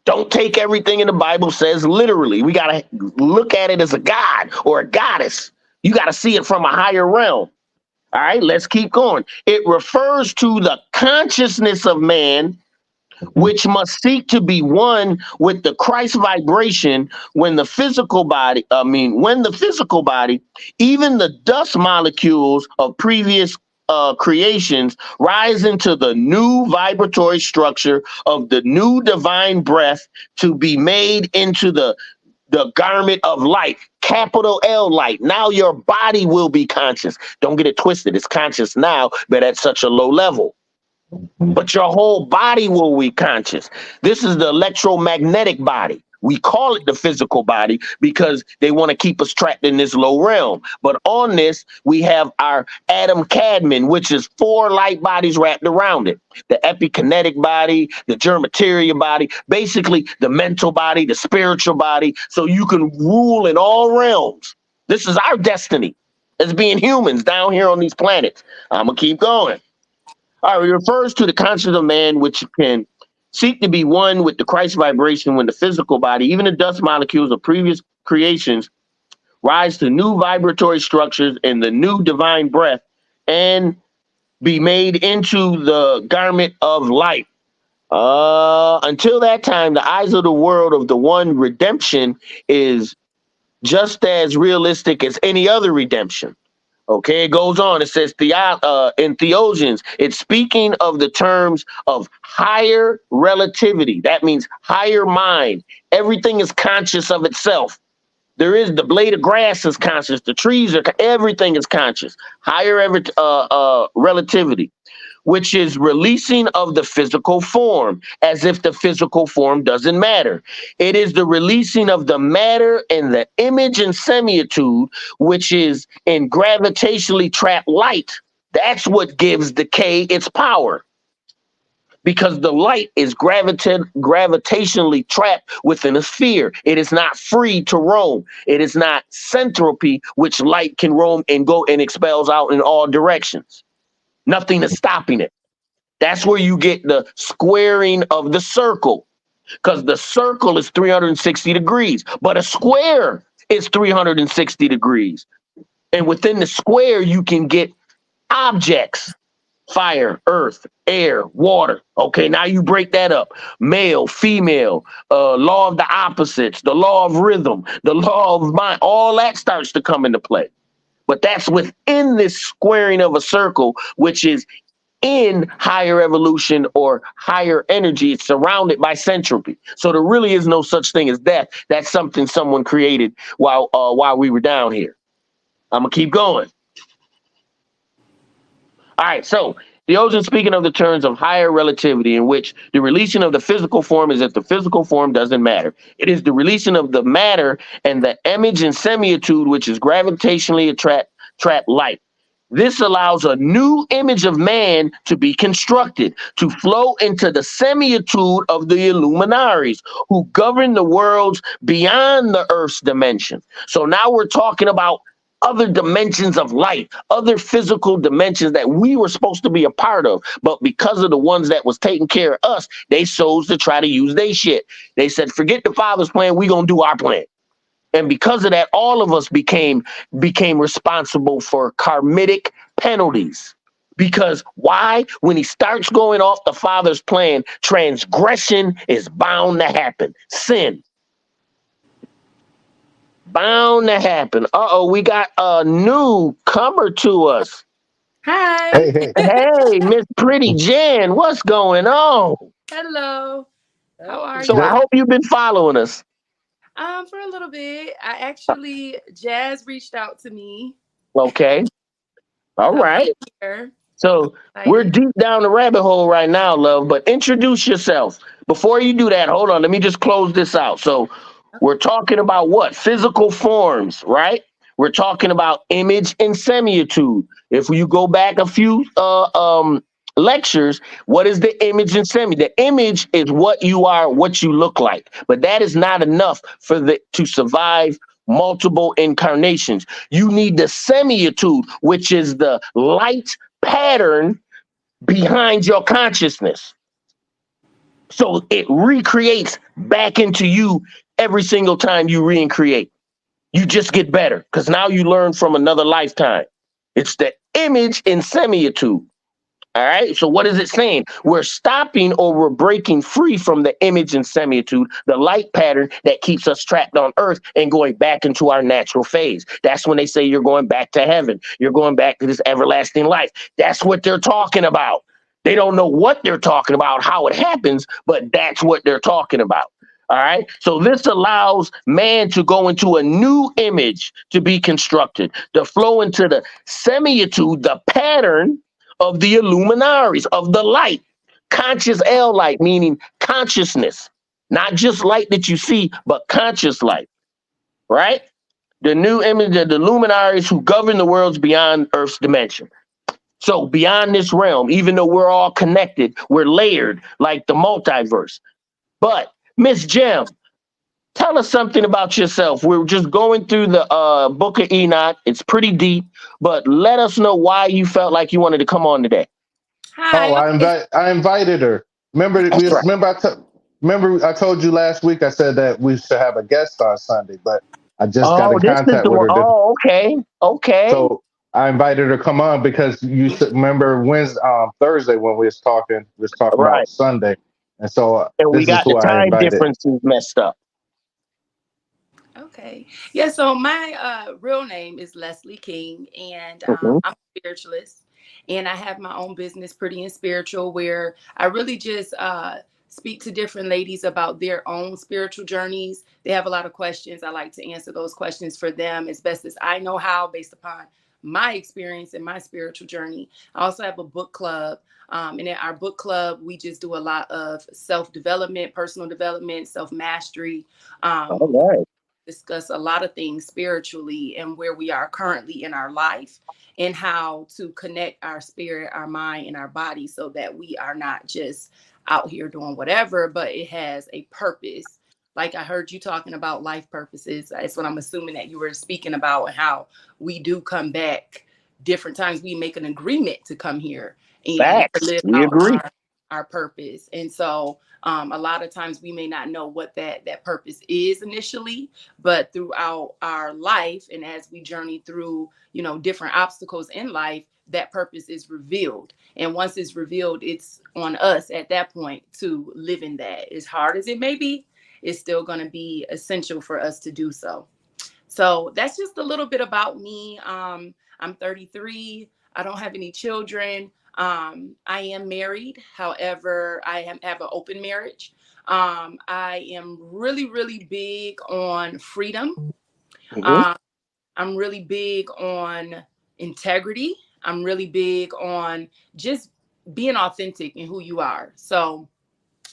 [SPEAKER 1] Don't take everything in the Bible says literally. We got to look at it as a god or a goddess. You got to see it from a higher realm. All right, let's keep going. It refers to the consciousness of man, which must seek to be one with the Christ vibration when the physical body, even the dust molecules of previous creations rise into the new vibratory structure of the new divine breath to be made into the garment of light, capital L light. Now your body will be conscious. Don't get it twisted. It's conscious now, but at such a low level. But your whole body will be conscious. This is the electromagnetic body. We call it the physical body because they want to keep us trapped in this low realm. But on this, we have our atom cadmium, which is four light bodies wrapped around it. The epikinetic body, the germateria body, basically the mental body, the spiritual body, so you can rule in all realms. This is our destiny as being humans down here on these planets. I'm going to keep going. All right, it refers to the conscience of man, which can seek to be one with the Christ vibration when the physical body, even the dust molecules of previous creations, rise to new vibratory structures in the new divine breath and be made into the garment of light. Until that time, the eyes of the world of the one redemption is just as realistic as any other redemption. Okay, it goes on. It says in Theologians, it's speaking of the terms of higher relativity. That means higher mind. Everything is conscious of itself. The blade of grass is conscious. The trees are, everything is conscious. Higher relativity, which is releasing of the physical form, as if the physical form doesn't matter. It is the releasing of the matter and the image and semitude, which is in gravitationally trapped light. That's what gives decay its power. Because the light is gravitationally trapped within a sphere. It is not free to roam. It is not centropy, which light can roam and go and expels out in all directions. Nothing is stopping it. That's where you get the squaring of the circle, because the circle is 360 degrees, but a square is 360 degrees. And within the square, you can get objects: fire, earth, air, water. Okay, now you break that up. Male, female, law of the opposites, the law of rhythm, the law of mind, all that starts to come into play. But that's within this squaring of a circle, which is in higher evolution or higher energy. It's surrounded by centropy. So there really is no such thing as death. That's something someone created while we were down here. I'm gonna keep going. All right, so Theogen speaking of the terms of higher relativity, in which the releasing of the physical form is that the physical form doesn't matter. It is the releasing of the matter and the image and semitude, which is gravitationally trapped light. This allows a new image of man to be constructed, to flow into the semitude of the illuminaries who govern the worlds beyond the earth's dimension. So now we're talking about other dimensions of light, other physical dimensions that we were supposed to be a part of. But because of the ones that was taking care of us, they chose to try to use their shit. They said, forget the Father's plan, we gonna do our plan. And because of that, all of us became responsible for karmic penalties. Because why? When he starts going off the Father's plan, transgression is bound to happen. Sin. Bound to happen. Uh-oh, we got a newcomer to us.
[SPEAKER 5] Hi.
[SPEAKER 4] Hey.
[SPEAKER 1] Hey, Miss Pretty Jen, what's going on?
[SPEAKER 5] Hello. How are
[SPEAKER 1] So
[SPEAKER 5] you?
[SPEAKER 1] I hope you've been following us.
[SPEAKER 5] For a little bit. I actually, Jazz reached out to me.
[SPEAKER 1] Okay. All right.
[SPEAKER 5] Here.
[SPEAKER 1] So we're deep down the rabbit hole right now, love, but introduce yourself. Before you do that, hold on, let me just close this out. So we're talking about what? Physical forms, right? We're talking about image and semitude. If you go back a few lectures, what is the image and semi? The image is what you are, what you look like, but that is not enough to survive multiple incarnations. You need the semitude, which is the light pattern behind your consciousness. So it recreates back into you every single time you recreate. You just get better because now you learn from another lifetime. It's the image in semitude. All right. So what is it saying? We're stopping or we're breaking free from the image and semitude, the light pattern that keeps us trapped on earth and going back into our natural phase. That's when they say you're going back to heaven. You're going back to this everlasting life. That's what they're talking about. They don't know what they're talking about, how it happens, but that's what they're talking about. All right. So this allows man to go into a new image to be constructed, to flow into the semitude, the pattern of the illuminaries, of the light. Conscious L light, meaning consciousness, not just light that you see, but conscious light, right? The new image of the luminaries who govern the worlds beyond Earth's dimension. So beyond this realm, even though we're all connected, we're layered like the multiverse. But Miss Gem, tell us something about yourself. We're just going through the book of Enoch. It's pretty deep, but let us know why you felt like you wanted to come on today.
[SPEAKER 5] Hi.
[SPEAKER 4] Oh, I invited her. Remember I told you last week I said that we should have a guest on Sunday, but I just got in
[SPEAKER 1] This is
[SPEAKER 4] contact
[SPEAKER 1] the
[SPEAKER 4] with
[SPEAKER 1] one.
[SPEAKER 4] her.
[SPEAKER 1] Oh, okay. Okay.
[SPEAKER 4] So I invited her to come on because remember Wednesday, Thursday when we was talking
[SPEAKER 1] Right.
[SPEAKER 4] about Sunday, and so
[SPEAKER 1] And we
[SPEAKER 4] this is
[SPEAKER 1] got the
[SPEAKER 4] who I
[SPEAKER 1] time
[SPEAKER 4] invited.
[SPEAKER 1] differences messed up.
[SPEAKER 5] Okay. Yeah, so my real name is Leslie King, and
[SPEAKER 1] Hmm.
[SPEAKER 5] I'm a spiritualist, and I have my own business, Pretty and Spiritual, where I really just speak to different ladies about their own spiritual journeys. They have a lot of questions. I like to answer those questions for them as best as I know how, based upon my experience and my spiritual journey. I also have a book club. And in our book club, we just do a lot of self-development, personal development, self-mastery.
[SPEAKER 1] All
[SPEAKER 5] Um,
[SPEAKER 1] right.
[SPEAKER 5] discuss a lot of things spiritually and where we are currently in our life and how to connect our spirit, our mind, and our body so that we are not just out here doing whatever, but it has a purpose. Like I heard you talking about life purposes. That's what I'm assuming that you were speaking about, and how we do come back different times. We make an agreement to come here and to
[SPEAKER 1] Facts.
[SPEAKER 5] live
[SPEAKER 1] We
[SPEAKER 5] out
[SPEAKER 1] agree.
[SPEAKER 5] our purpose. And so a lot of times we may not know what that purpose is initially, but throughout our life and as we journey through, different obstacles in life, that purpose is revealed. And once it's revealed, it's on us at that point to live in that. As hard as it may be, it's still going to be essential for us to do so. So that's just a little bit about me. I'm 33. I don't have any children. I am married. However, have an open marriage. I am really, really big on freedom.
[SPEAKER 1] Hmm.
[SPEAKER 5] Um, I'm really big on integrity. I'm really big on just being authentic in who you are. So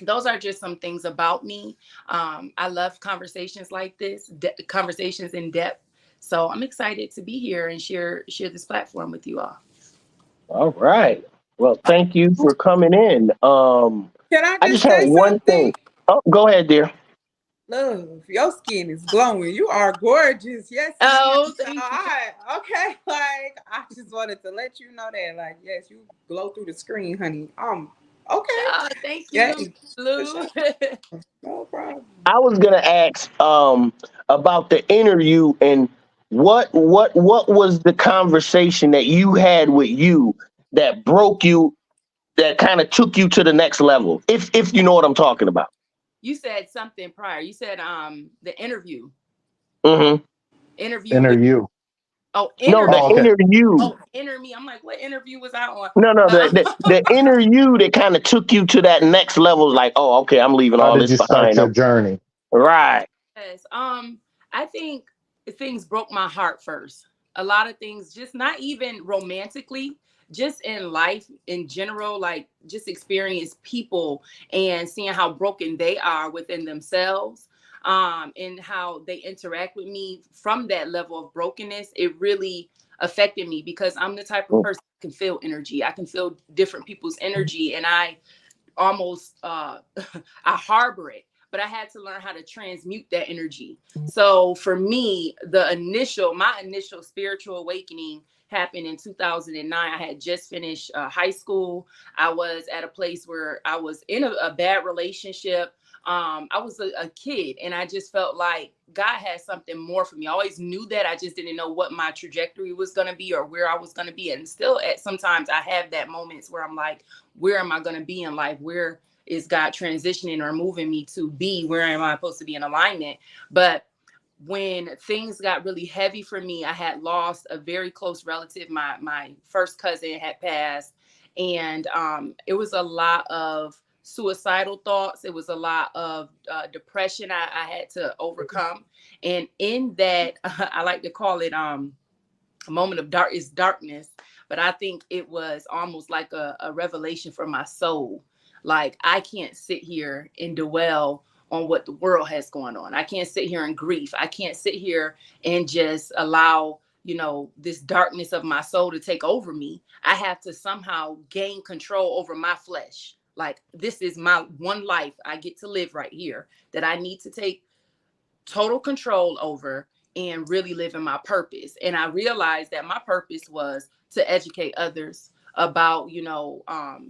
[SPEAKER 5] those are just some things about me. I love conversations like this, conversations in depth. So I'm excited to be here and share this platform with you all.
[SPEAKER 1] All right. Well, thank you for coming in.
[SPEAKER 2] Can I
[SPEAKER 1] I just
[SPEAKER 2] just
[SPEAKER 1] had
[SPEAKER 2] say
[SPEAKER 1] one thing.
[SPEAKER 2] something?
[SPEAKER 1] Oh, go ahead, dear.
[SPEAKER 2] Love, your skin is glowing. You are gorgeous. Yes, ma'am.
[SPEAKER 5] Oh,
[SPEAKER 2] So
[SPEAKER 5] thank you.
[SPEAKER 2] okay, like I just wanted to let you know that, like, yes, you glow through the screen, honey. Okay.
[SPEAKER 5] Thank
[SPEAKER 2] Yeah,
[SPEAKER 5] you,
[SPEAKER 2] for
[SPEAKER 5] Lou.
[SPEAKER 2] sure. No problem.
[SPEAKER 1] I was gonna ask about the interview and what was the conversation that you had with you that broke you, that kind of took you to the next level, if you know what I'm talking about.
[SPEAKER 5] You said something prior. You said the
[SPEAKER 1] Hmm.
[SPEAKER 5] interview
[SPEAKER 4] Enter
[SPEAKER 5] with
[SPEAKER 4] you.
[SPEAKER 1] No, the
[SPEAKER 4] Oh,
[SPEAKER 5] interview.
[SPEAKER 4] okay.
[SPEAKER 1] interview.
[SPEAKER 5] Oh, enter me. I'm like, what interview was I on?
[SPEAKER 1] No, no, the
[SPEAKER 5] Uh,
[SPEAKER 1] the, the interview that kind of took you to that next level. Like, oh, okay, I'm leaving
[SPEAKER 4] How
[SPEAKER 1] all
[SPEAKER 4] did
[SPEAKER 1] this
[SPEAKER 4] you start
[SPEAKER 1] behind.
[SPEAKER 4] your journey?
[SPEAKER 1] Right.
[SPEAKER 5] Yes. I think things broke my heart first. A lot of things, just not even romantically, just in life in general, like just experience people and seeing how broken they are within themselves, and how they interact with me from that level of brokenness. It really affected me because I'm the type of person who can feel energy. I can feel different people's energy, and I almost I harbor it, but I had to learn how to transmute that energy. So for me, my initial spiritual awakening happened in 2009. I had just finished high school. I was at a place where I was in a bad relationship. I was a kid, and I just felt like God had something more for me. I always knew that. I just didn't know what my trajectory was going to be or where I was going to be. And still, at sometimes I have that moments where I'm like, where am I going to be in life? Where is God transitioning or moving me to be? Where am I supposed to be in alignment? But when things got really heavy for me, I had lost a very close relative. My first cousin had passed, and it was a lot of suicidal thoughts. It was a lot of depression I had to overcome, and in that, I like to call it a moment of darkness, but I think it was almost like a revelation for my soul. Like, I can't sit here and dwell on what the world has going on. I can't sit here in grief. I can't sit here and just allow, this darkness of my soul to take over me. I have to somehow gain control over my flesh. Like, this is my one life I get to live right here, that I need to take total control over and really live in my purpose. And I realized that my purpose was to educate others about,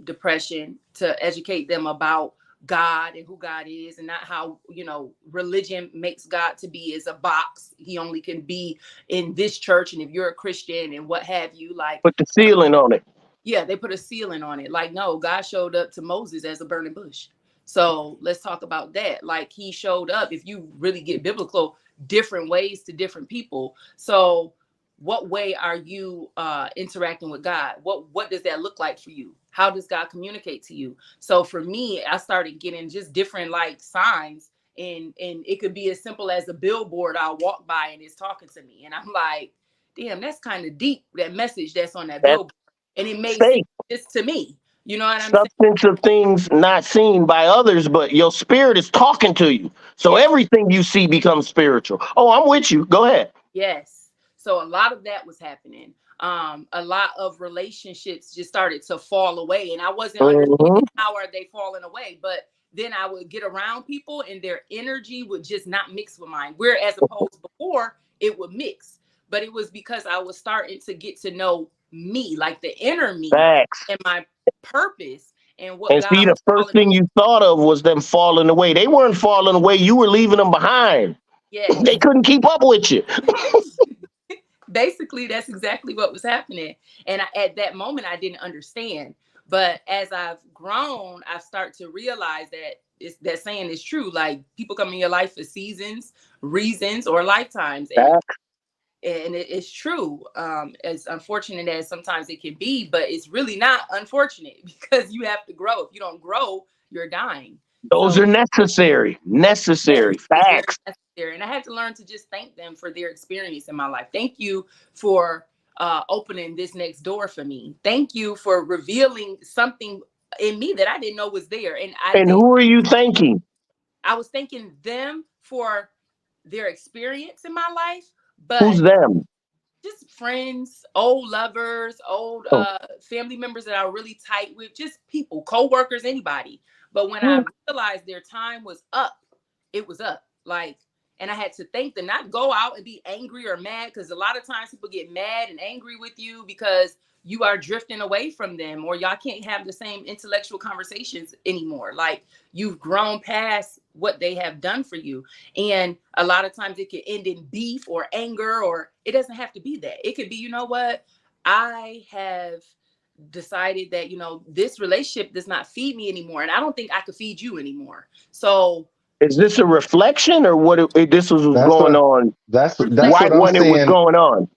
[SPEAKER 5] depression, to educate them about God and who God is, and not how, you know, religion makes God to be as a box. He only can be in this church, and if you're a Christian and what have you, like,
[SPEAKER 1] Put the ceiling on it.
[SPEAKER 5] yeah, they put a ceiling on it. Like, no, God showed up to Moses as a burning bush. So let's talk about that. Like, he showed up, if you really get biblical, different ways to different people. So what way are you interacting with God? What does that look like for you? How does God communicate to you? So for me, I started getting just different like signs, and it could be as simple as a billboard I'll walk by and it's talking to me. And I'm like, damn, that's kind of deep, that message that's on that
[SPEAKER 1] That's
[SPEAKER 5] billboard. And it made sense
[SPEAKER 1] faith.
[SPEAKER 5] just to me. You know what I'm saying?
[SPEAKER 1] Substance of things not seen by others, but your spirit is talking to you. So
[SPEAKER 5] Yes.
[SPEAKER 1] everything you see becomes spiritual. Oh, I'm with you. Go ahead.
[SPEAKER 5] Yes. So a lot of that was happening. A lot of relationships just started to fall away, and I wasn't
[SPEAKER 1] Mhm.
[SPEAKER 5] understanding how are they falling away. But then I would get around people, and their energy would just not mix with mine. Whereas opposed before, it would mix. But it was because I was starting to get to know me, like the inner me,
[SPEAKER 1] Facts.
[SPEAKER 5] and my purpose, and what
[SPEAKER 1] And
[SPEAKER 5] God
[SPEAKER 1] see, the
[SPEAKER 5] was
[SPEAKER 1] first
[SPEAKER 5] calling me.
[SPEAKER 1] thing you thought of was them falling away. They weren't falling away. You were leaving them behind.
[SPEAKER 5] Yes.
[SPEAKER 1] They couldn't keep up with you.
[SPEAKER 5] Basically, that's exactly what was happening. And at that moment, I didn't understand. But as I've grown, I've started to realize that that saying is true. Like, people come in your life for seasons, reasons, or lifetimes. And it's true. As unfortunate as sometimes it can be, but it's really not unfortunate because you have to grow. If you don't grow, you're dying.
[SPEAKER 1] Those
[SPEAKER 5] So
[SPEAKER 1] are necessary.
[SPEAKER 5] yes,
[SPEAKER 1] Necessary.
[SPEAKER 5] it's very
[SPEAKER 1] Facts.
[SPEAKER 5] necessary. And I had to learn to just thank them for their experience in my life. Thank you for opening this next door for me. Thank you for revealing something in me that I didn't know was there. And
[SPEAKER 1] And who are you thanking?
[SPEAKER 5] I was thanking them for their experience in my life,
[SPEAKER 1] Who's
[SPEAKER 5] but
[SPEAKER 1] them?
[SPEAKER 5] just friends, old lovers, old
[SPEAKER 1] Oh.
[SPEAKER 5] family members that I was really tight with, just people, co-workers, anybody. But when I realized their time was up, it was up. Like, and I had to thank them, not go out and be angry or mad, because a lot of times people get mad and angry with you because you are drifting away from them, or y'all can't have the same intellectual conversations anymore. Like, you've grown past what they have done for you. And a lot of times it could end in beef or anger, or it doesn't have to be that. It could be, you know what? I have decided that, you know, this relationship does not feed me anymore. And I don't think I could feed you anymore. So
[SPEAKER 1] Is this a reflection or what? This was
[SPEAKER 4] That's
[SPEAKER 1] going
[SPEAKER 4] what
[SPEAKER 1] on
[SPEAKER 4] that's
[SPEAKER 1] right
[SPEAKER 4] what I'm
[SPEAKER 1] when it was
[SPEAKER 4] seeing.
[SPEAKER 1] going on?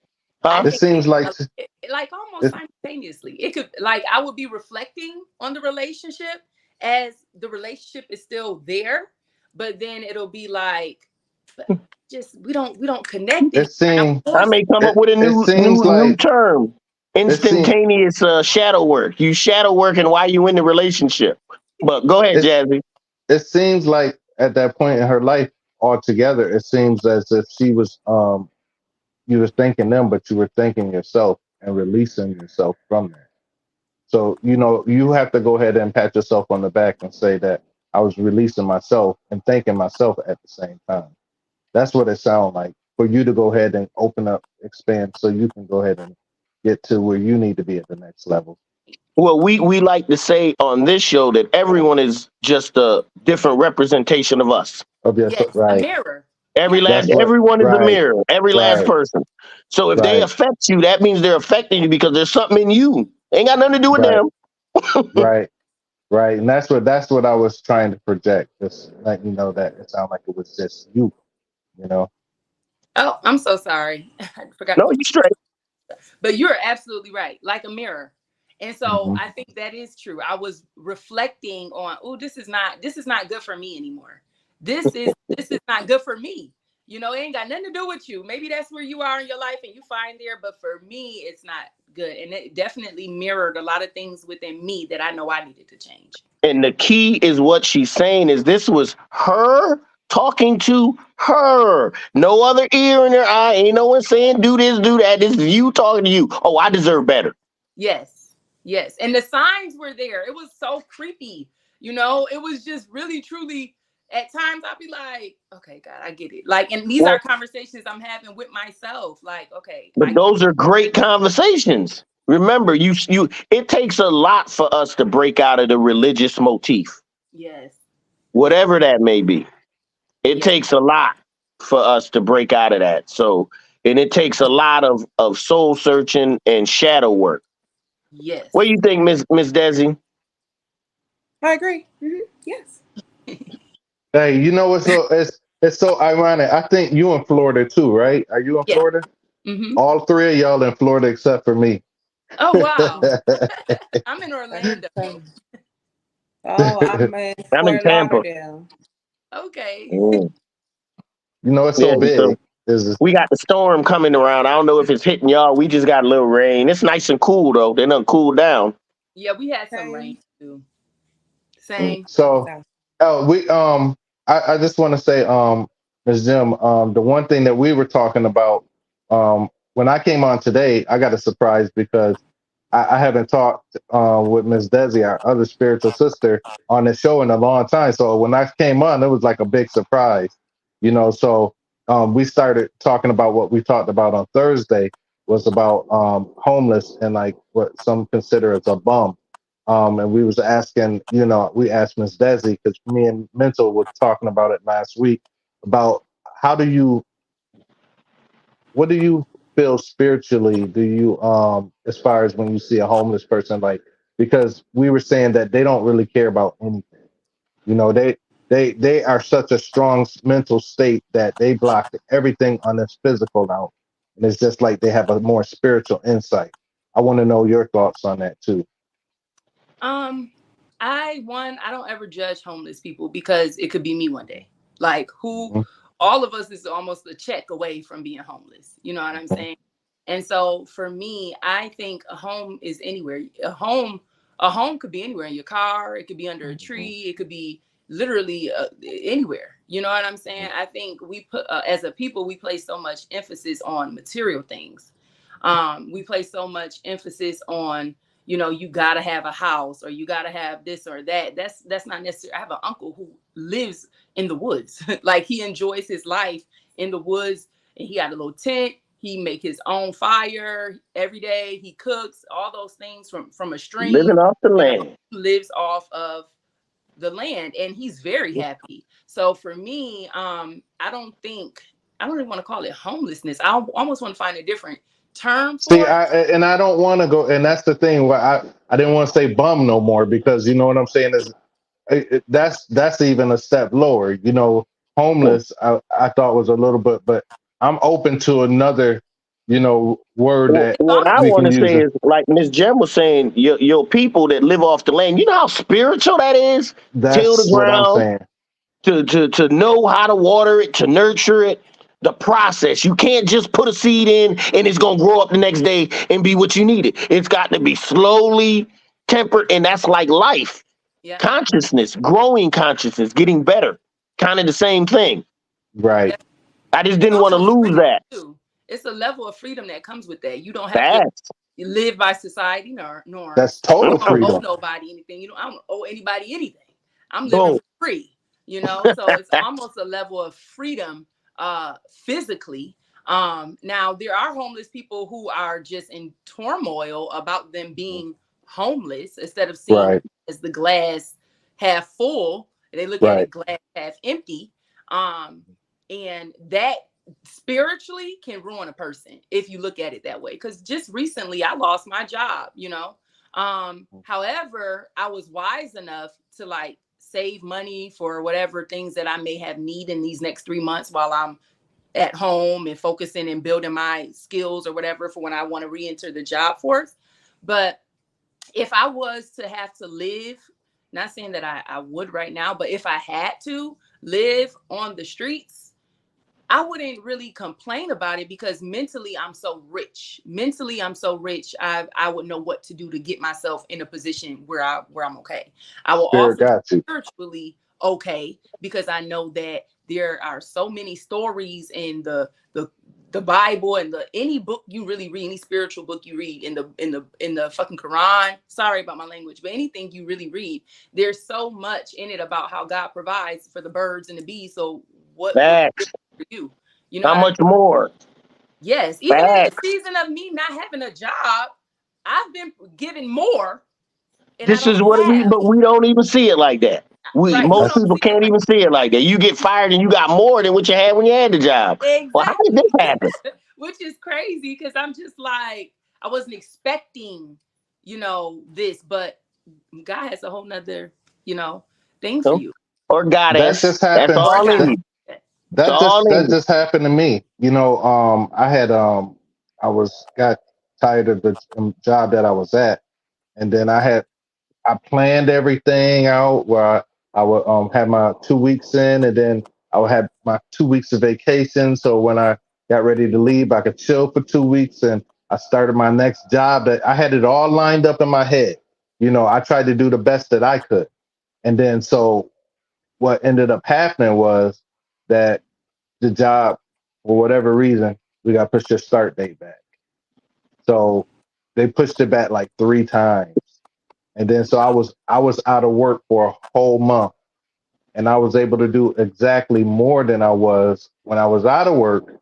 [SPEAKER 5] I
[SPEAKER 1] Huh?
[SPEAKER 4] It
[SPEAKER 5] think
[SPEAKER 4] seems
[SPEAKER 5] like almost
[SPEAKER 4] it,
[SPEAKER 5] simultaneously. It could, like, I would be reflecting on the relationship as the relationship is still there, but then it'll be like, but just we don't connect
[SPEAKER 4] it
[SPEAKER 5] anymore. And I'm
[SPEAKER 4] seems
[SPEAKER 1] I
[SPEAKER 5] forced.
[SPEAKER 1] may come up
[SPEAKER 4] it,
[SPEAKER 1] with a
[SPEAKER 4] it
[SPEAKER 1] new
[SPEAKER 4] seems like
[SPEAKER 1] term.
[SPEAKER 4] it seems
[SPEAKER 1] Instantaneous shadow work. You shadow working while you in the relationship. But go ahead,
[SPEAKER 4] it,
[SPEAKER 1] Jazzy.
[SPEAKER 4] it seems like at that point in her life altogether, it seems as if she was you were thanking them, but you were thanking yourself and releasing yourself from that. So, you know, you have to go ahead and pat yourself on the back and say that I was releasing myself and thanking myself at the same time. That's what it sounds like for you to go ahead and open up, expand, so you can go ahead and get to where you need to be at the next level
[SPEAKER 1] Well, we like to say on this show that everyone is just a different representation of us.
[SPEAKER 4] of yourself.
[SPEAKER 5] Yes, a
[SPEAKER 4] Right.
[SPEAKER 5] mirror.
[SPEAKER 1] Every
[SPEAKER 5] Yeah.
[SPEAKER 1] last
[SPEAKER 4] That's what,
[SPEAKER 1] everyone is a
[SPEAKER 4] right,
[SPEAKER 1] mirror. Every last
[SPEAKER 4] right,
[SPEAKER 1] person. So if they
[SPEAKER 4] right,
[SPEAKER 1] affect you, that means they're affecting you because there's something in you. Ain't got nothing to do with
[SPEAKER 4] right,
[SPEAKER 1] them.
[SPEAKER 4] right, right. And that's what I was trying to project. Just let you know that it sounded like it was just you, you know.
[SPEAKER 5] Oh, I'm so sorry. I forgot
[SPEAKER 1] No,
[SPEAKER 5] what.
[SPEAKER 1] you straight.
[SPEAKER 5] But you're absolutely right, like a mirror. And so
[SPEAKER 4] Hmm.
[SPEAKER 5] I think that is true. I was reflecting on, oh, this is not good for me anymore. This is not good for me. You know, it ain't got nothing to do with you. Maybe that's where you are in your life and you find there, but for me, it's not good. And it definitely mirrored a lot of things within me that I know I needed to change.
[SPEAKER 1] And the key is what she's saying is this was her talking to her. No other ear in her eye. Ain't no one saying do this, do that. This is you talking to you. Oh, I deserve better.
[SPEAKER 5] Yes. Yes. And the signs were there. It was so creepy. You know, it was just really, truly, at times I'd be like, okay, God, I get it. Like, and these
[SPEAKER 1] Well,
[SPEAKER 5] are conversations I'm having with myself. Like, okay,
[SPEAKER 1] but
[SPEAKER 5] I get
[SPEAKER 1] those are great conversations. Remember, you it takes a lot for us to break out of the religious motif.
[SPEAKER 5] yes.
[SPEAKER 1] whatever that may be. It
[SPEAKER 5] Yeah.
[SPEAKER 1] takes a lot for us to break out of that. So, and it takes a lot of soul searching and shadow work. What do
[SPEAKER 5] Yes.
[SPEAKER 1] you think, Miss Desi?
[SPEAKER 2] I agree. Yes.
[SPEAKER 4] Hey, you know what's so it's so ironic. I think you in Florida too, right? Are you in
[SPEAKER 5] Yeah.
[SPEAKER 4] Florida?
[SPEAKER 5] Hmm.
[SPEAKER 4] All three of y'all in Florida except for me.
[SPEAKER 5] Oh wow.
[SPEAKER 2] Oh,
[SPEAKER 5] I'm in
[SPEAKER 2] that's
[SPEAKER 5] Orlando.
[SPEAKER 2] funny. Oh, I'm in
[SPEAKER 1] I'm in
[SPEAKER 2] Fort
[SPEAKER 1] Tampa.
[SPEAKER 2] Lauderdale.
[SPEAKER 5] Okay.
[SPEAKER 1] Mm.
[SPEAKER 4] You know it's
[SPEAKER 1] Yeah,
[SPEAKER 4] so
[SPEAKER 1] so
[SPEAKER 4] big. Is
[SPEAKER 1] we got the storm coming around. I don't know if it's hitting y'all. We just got a little rain. It's nice and cool though. They done cooled down.
[SPEAKER 5] Yeah, we had some rain
[SPEAKER 2] Okay.
[SPEAKER 5] too. Same.
[SPEAKER 4] so
[SPEAKER 2] That's
[SPEAKER 4] we I just want to say Ms. Jim, the one thing that we were talking about when I came on today, I got a surprise because I haven't talked with Miss Desi, our other spiritual sister, on the show in a long time. So when I came on, it was like a big surprise, you know. So we started talking about what we talked about on Thursday was about homeless and like what some consider as a bum. And we was asking, you know, we asked Miss Desi because me and Mental were talking about it last week about how do you what do you feel spiritually? Do you as far as when you see a homeless person, like because we were saying that they don't really care about anything. You know, they are such a strong mental state that they block everything on this physical out. And it's just like they have a more spiritual insight. I want to know your thoughts on that too.
[SPEAKER 5] Um, I don't ever judge homeless people because it could be me one day. Like who,
[SPEAKER 4] Mhm,
[SPEAKER 5] all of us is almost a check away from being homeless. You know what I'm
[SPEAKER 4] mhm,
[SPEAKER 5] saying? And so for me, I think a home is anywhere. A home could be anywhere in your car. It could be under a
[SPEAKER 4] mhm,
[SPEAKER 5] tree. It could be literally anywhere. You know what I'm saying? I think we put as a people we place so much emphasis on material things. We place so much emphasis on you got to have a house or you got to have this or that. That's not necessary. I have an uncle who lives in the woods. Like he enjoys his life in the woods and he got a little tent. He make his own fire every day. He cooks all those things from a
[SPEAKER 1] Living
[SPEAKER 5] stream.
[SPEAKER 1] off the
[SPEAKER 5] You know,
[SPEAKER 1] land.
[SPEAKER 5] he lives off of the land and he's very happy. So for me, I don't even want to call it homelessness. I almost want to find a different term
[SPEAKER 4] See,
[SPEAKER 5] for it.
[SPEAKER 4] I don't want to go, and that's the thing. Where I didn't want to say bum no more because you know what I'm saying is that's even a step lower. You know, homeless. I thought was a little bit, but I'm open to another, you know, word that
[SPEAKER 1] What I
[SPEAKER 5] Homeless
[SPEAKER 4] we
[SPEAKER 1] want
[SPEAKER 4] can
[SPEAKER 1] to
[SPEAKER 4] use.
[SPEAKER 1] say is, like Miss Jem was saying, your people that live off the land. You know how spiritual that is. Till the
[SPEAKER 4] That's what I'm
[SPEAKER 1] ground,
[SPEAKER 4] saying.
[SPEAKER 1] to know how to water it, to nurture it. The process. You can't just put a seed in and it's gonna grow up the next day and be what you needed. It's got to be slowly tempered, and that's like life.
[SPEAKER 5] Yeah.
[SPEAKER 1] Consciousness, growing consciousness, getting better. Kind of the same thing.
[SPEAKER 4] Right.
[SPEAKER 5] Yeah.
[SPEAKER 1] I just
[SPEAKER 5] It's
[SPEAKER 1] didn't want to
[SPEAKER 5] also
[SPEAKER 1] lose
[SPEAKER 5] freedom
[SPEAKER 1] that.
[SPEAKER 5] too. It's a level of freedom that comes with that. You don't have to
[SPEAKER 1] Fast.
[SPEAKER 5] live by society
[SPEAKER 4] That's
[SPEAKER 5] norms.
[SPEAKER 4] total
[SPEAKER 5] You don't owe
[SPEAKER 4] freedom.
[SPEAKER 5] nobody anything. I don't owe anybody anything. I'm living
[SPEAKER 1] Boom.
[SPEAKER 5] for free, So it's almost a level of freedom physically. Now there are homeless people who are just in turmoil about them being homeless instead of seeing
[SPEAKER 4] Right.
[SPEAKER 5] as the glass half full, they look at
[SPEAKER 4] Right.
[SPEAKER 5] it glass half empty. And that spiritually can ruin a person if you look at it that way, because just recently I lost my job. However, I was wise enough to like save money for whatever things that I may have need in these next 3 months while I'm at home and focusing and building my skills or whatever for when I want to re-enter the job force. But if I was to have to live, not saying that I would right now, but if I had to live on the streets, I wouldn't really complain about it because mentally I'm so rich. Mentally I'm so rich. I would know what to do to get myself in a position where I'm okay. I will
[SPEAKER 4] Spirit
[SPEAKER 5] also be
[SPEAKER 4] got you.
[SPEAKER 5] spiritually okay because I know that there are so many stories in the Bible and any book you really read, any spiritual book you read in the fucking Quran. Sorry about my language, but anything you really read, there's so much in it about how God provides for the birds and the bees. So what would
[SPEAKER 1] Facts.
[SPEAKER 5] for you? You know
[SPEAKER 1] How
[SPEAKER 5] what I mean?
[SPEAKER 1] much more?
[SPEAKER 5] Yes. Even in the
[SPEAKER 1] Facts.
[SPEAKER 5] season of me not having a job, I've been given more and I
[SPEAKER 1] This is
[SPEAKER 5] don't
[SPEAKER 1] what we,
[SPEAKER 5] have.
[SPEAKER 1] but we don't even see it like that.
[SPEAKER 5] Right. You
[SPEAKER 1] Most
[SPEAKER 5] don't
[SPEAKER 1] people
[SPEAKER 5] see it
[SPEAKER 1] can't
[SPEAKER 5] like
[SPEAKER 1] even see it like that. You get fired and you got more than what you had when you had the job. Well, how did this
[SPEAKER 5] exactly,
[SPEAKER 1] happen?
[SPEAKER 5] which is crazy because I'm just like, I wasn't expecting, this, but God has a whole nother, thing for
[SPEAKER 1] So,
[SPEAKER 5] you.
[SPEAKER 1] or
[SPEAKER 4] That
[SPEAKER 1] goddess.
[SPEAKER 4] just
[SPEAKER 1] That's
[SPEAKER 4] happened.
[SPEAKER 5] Or
[SPEAKER 1] all in
[SPEAKER 5] God.
[SPEAKER 1] you. That's all in
[SPEAKER 4] That
[SPEAKER 1] you.
[SPEAKER 4] just happened to me. I had I was got tired of the job that I was at, and then I planned everything out where I would have my 2 weeks in, and then I would have my 2 weeks of vacation. So when I got ready to leave, I could chill for 2 weeks, and I started my next job. That I had it all lined up in my head. I tried to do the best that I could, and then so what ended up happening was that the job, for whatever reason, we got pushed your start date back. So they pushed it back like 3 times. And then so I was out of work for a whole month, and I was able to do exactly more than I was when I was out of work.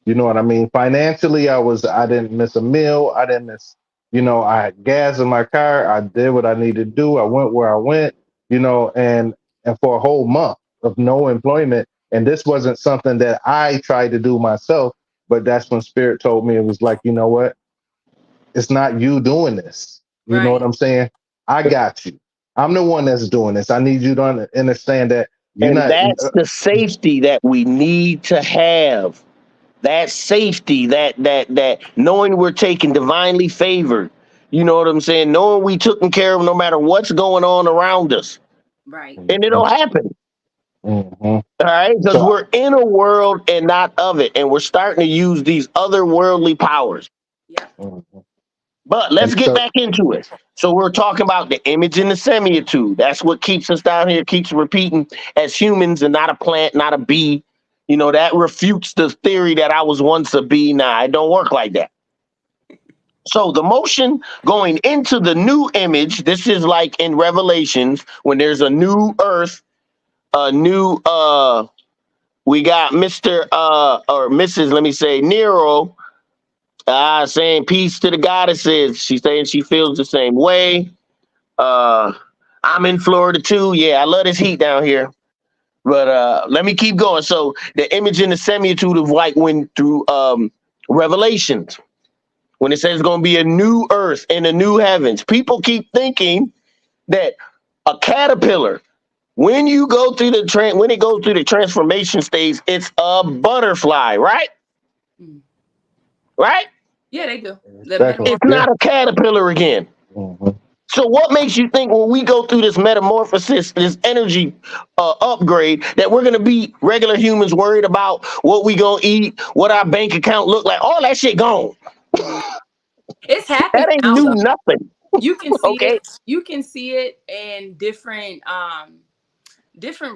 [SPEAKER 4] You know what I mean? Financially, I didn't miss a meal. I didn't miss, I had gas in my car. I did what I needed to do. I went where I went, and for a whole month of no employment. And this wasn't something that I tried to do myself, but that's when Spirit told me, it was like, you know what? It's not you doing this. You know what
[SPEAKER 5] Right.
[SPEAKER 4] I'm saying? I got you. I'm the one that's doing this. I need you to understand that you're
[SPEAKER 1] And
[SPEAKER 4] not.
[SPEAKER 1] that's the safety that we need to have. That safety, that knowing we're taken divinely favored. You know what I'm saying? Knowing we taken care of no matter what's going on around us.
[SPEAKER 5] Right.
[SPEAKER 1] And it'll happen.
[SPEAKER 4] Mhm.
[SPEAKER 1] All right. Because
[SPEAKER 4] So,
[SPEAKER 1] we're in a world and not of it. And we're starting to use these other worldly powers.
[SPEAKER 5] Yep.
[SPEAKER 4] mhm.
[SPEAKER 1] But let's
[SPEAKER 4] And
[SPEAKER 1] get
[SPEAKER 4] so
[SPEAKER 1] back into it. So we're talking about the image and the semitude. That's what keeps us down here, keeps repeating as humans and not a plant, not a bee. That refutes the theory that I was once a bee. Nah, it don't work like that. So the motion going into the new image, this is like in Revelations when there's a new earth, a new we got Mr. Or Mrs. Let me say Nero saying peace to the goddesses. She's saying she feels the same way. Uh, I'm in Florida too. Yeah, I love this heat down here. But let me keep going. So the image in the semitude of like went through Revelations when it says it's going to be a new earth and a new heavens. People keep thinking that a caterpillar, when you go through when it goes through the transformation stage, it's a butterfly, right?
[SPEAKER 5] Mm.
[SPEAKER 1] Right?
[SPEAKER 5] Yeah, they do. The
[SPEAKER 4] exactly,
[SPEAKER 1] It's
[SPEAKER 5] metamorphosis.
[SPEAKER 4] yeah.
[SPEAKER 1] not a caterpillar again.
[SPEAKER 4] Mhm.
[SPEAKER 1] So what makes you think when we go through this metamorphosis, this energy upgrade, that we're gonna be regular humans worried about what we gonna eat, what our bank account look like? All that shit gone.
[SPEAKER 5] Mhm. It's happening
[SPEAKER 1] That ain't
[SPEAKER 5] now,
[SPEAKER 1] new
[SPEAKER 5] though.
[SPEAKER 1] nothing.
[SPEAKER 5] You can see
[SPEAKER 1] Okay.
[SPEAKER 5] it. You can see it in different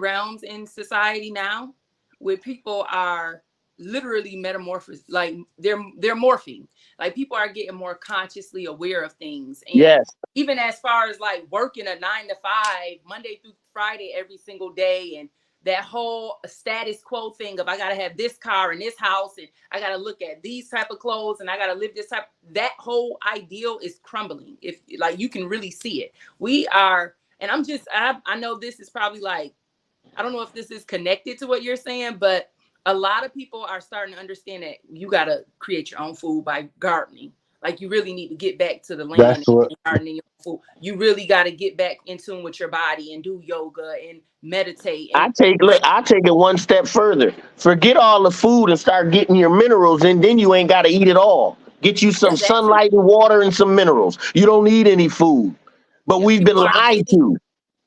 [SPEAKER 5] realms in society now, where people are literally metamorphosed, like they're morphing. Like people are getting more consciously aware of things, and
[SPEAKER 1] Yes.
[SPEAKER 5] even as far as like working a 9 to 5, Monday through Friday, every single day, and that whole status quo thing of I gotta have this car and this house, and I gotta look at these type of clothes, and I gotta live this type. That whole ideal is crumbling. If like you can really see it, we are. And I know this is probably like, I don't know if this is connected to what you're saying, but a lot of people are starting to understand that you got to create your own food by gardening. Like you really need to get back to the land
[SPEAKER 4] That's what.
[SPEAKER 5] and gardening your own food. You really got to get back in tune with your body and do yoga and meditate and pray.
[SPEAKER 1] I take it one step further. Forget all the food and start getting your minerals, and then you ain't got to eat it all. Get you some
[SPEAKER 5] Yeah, that too.
[SPEAKER 1] sunlight and water and some minerals. You don't need any food. But
[SPEAKER 5] Yeah,
[SPEAKER 1] we've been
[SPEAKER 5] people are
[SPEAKER 1] lied
[SPEAKER 5] getting,
[SPEAKER 1] to.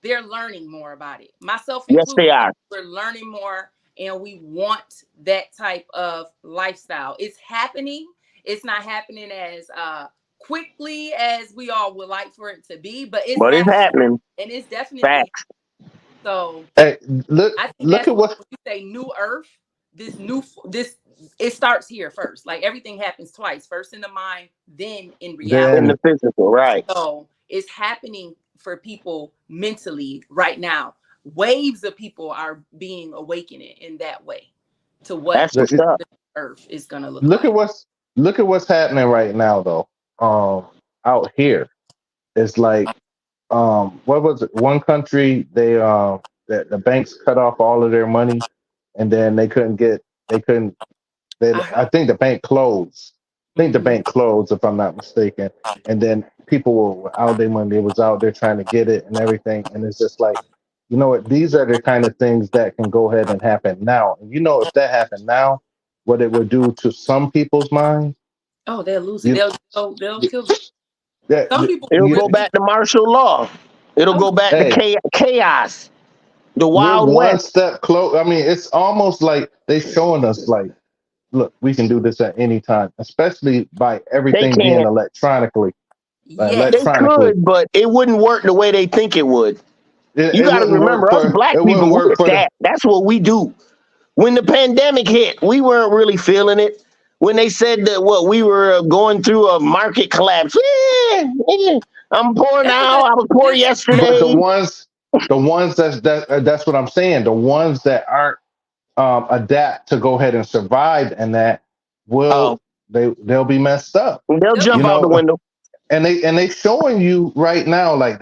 [SPEAKER 5] they're learning more about it, myself
[SPEAKER 1] Yes,
[SPEAKER 5] included.
[SPEAKER 1] they
[SPEAKER 5] Like
[SPEAKER 1] are.
[SPEAKER 5] we're learning more, and we want that type of lifestyle. It's happening. It's not happening as quickly as we all would like for it to be, but it's
[SPEAKER 1] But it's
[SPEAKER 5] happening,
[SPEAKER 1] happening.
[SPEAKER 5] and it's definitely
[SPEAKER 1] Facts.
[SPEAKER 5] so.
[SPEAKER 4] Hey,
[SPEAKER 5] I think
[SPEAKER 4] look
[SPEAKER 5] that's
[SPEAKER 4] at
[SPEAKER 5] what
[SPEAKER 4] what.
[SPEAKER 5] when you say new earth, this it starts here first. Like everything happens twice, first in the mind, then in reality.
[SPEAKER 1] In
[SPEAKER 4] Then
[SPEAKER 1] the physical, right.
[SPEAKER 5] So it's happening for people mentally right now. Waves of people are being awakened in that way to what
[SPEAKER 1] That's what's up.
[SPEAKER 5] the earth is going to look
[SPEAKER 4] look at
[SPEAKER 5] like.
[SPEAKER 4] what's happening right now, though. Out here, it's like what was it? One country, the banks cut off all of their money, and then they couldn't
[SPEAKER 5] I
[SPEAKER 4] I
[SPEAKER 5] heard.
[SPEAKER 4] think the bank closed. I think the
[SPEAKER 5] Mhm.
[SPEAKER 4] bank closed, if I'm not mistaken. And then people were out their money. They was out there trying to get it and everything. And it's just like, you know what? These are the kind of things that can go ahead and happen now. And you know, if that happened now, what it would do to some people's mind,
[SPEAKER 5] Oh, they'll lose it.
[SPEAKER 4] you,
[SPEAKER 5] They'll kill them. Some
[SPEAKER 4] that,
[SPEAKER 5] people
[SPEAKER 1] It'll
[SPEAKER 5] will
[SPEAKER 4] you,
[SPEAKER 1] go
[SPEAKER 5] really.
[SPEAKER 1] back to martial law. It'll
[SPEAKER 5] Oh,
[SPEAKER 1] go back to
[SPEAKER 4] hey,
[SPEAKER 1] chaos, the
[SPEAKER 4] we're
[SPEAKER 1] Wild
[SPEAKER 4] one
[SPEAKER 1] West.
[SPEAKER 4] step close. I mean, it's almost like they showing us like, look, we can do this at any time, especially by
[SPEAKER 1] They
[SPEAKER 4] everything being
[SPEAKER 1] can't.
[SPEAKER 4] electronically.
[SPEAKER 5] yes.
[SPEAKER 1] They
[SPEAKER 4] Electronically.
[SPEAKER 1] could, but it wouldn't work the way they think it would.
[SPEAKER 4] It,
[SPEAKER 1] You
[SPEAKER 4] it
[SPEAKER 1] got to
[SPEAKER 4] wouldn't work
[SPEAKER 1] remember, us
[SPEAKER 4] for
[SPEAKER 1] black
[SPEAKER 4] it
[SPEAKER 1] people,
[SPEAKER 4] wouldn't
[SPEAKER 1] we're
[SPEAKER 4] work for the
[SPEAKER 1] that. That's what we do. When the pandemic hit, we weren't really feeling it. When they said that what we were going through a market collapse, I'm poor
[SPEAKER 5] That's
[SPEAKER 1] now.
[SPEAKER 5] because
[SPEAKER 1] I was poor
[SPEAKER 5] this.
[SPEAKER 4] but
[SPEAKER 1] yesterday.
[SPEAKER 4] the ones that's what I'm saying. The ones that aren't adapt to go ahead and survive, and that
[SPEAKER 1] Oh,
[SPEAKER 4] will they'll be messed up.
[SPEAKER 1] they'll
[SPEAKER 5] They'll be.
[SPEAKER 4] You
[SPEAKER 1] jump out the
[SPEAKER 4] know,
[SPEAKER 1] window.
[SPEAKER 4] and they showing you right now like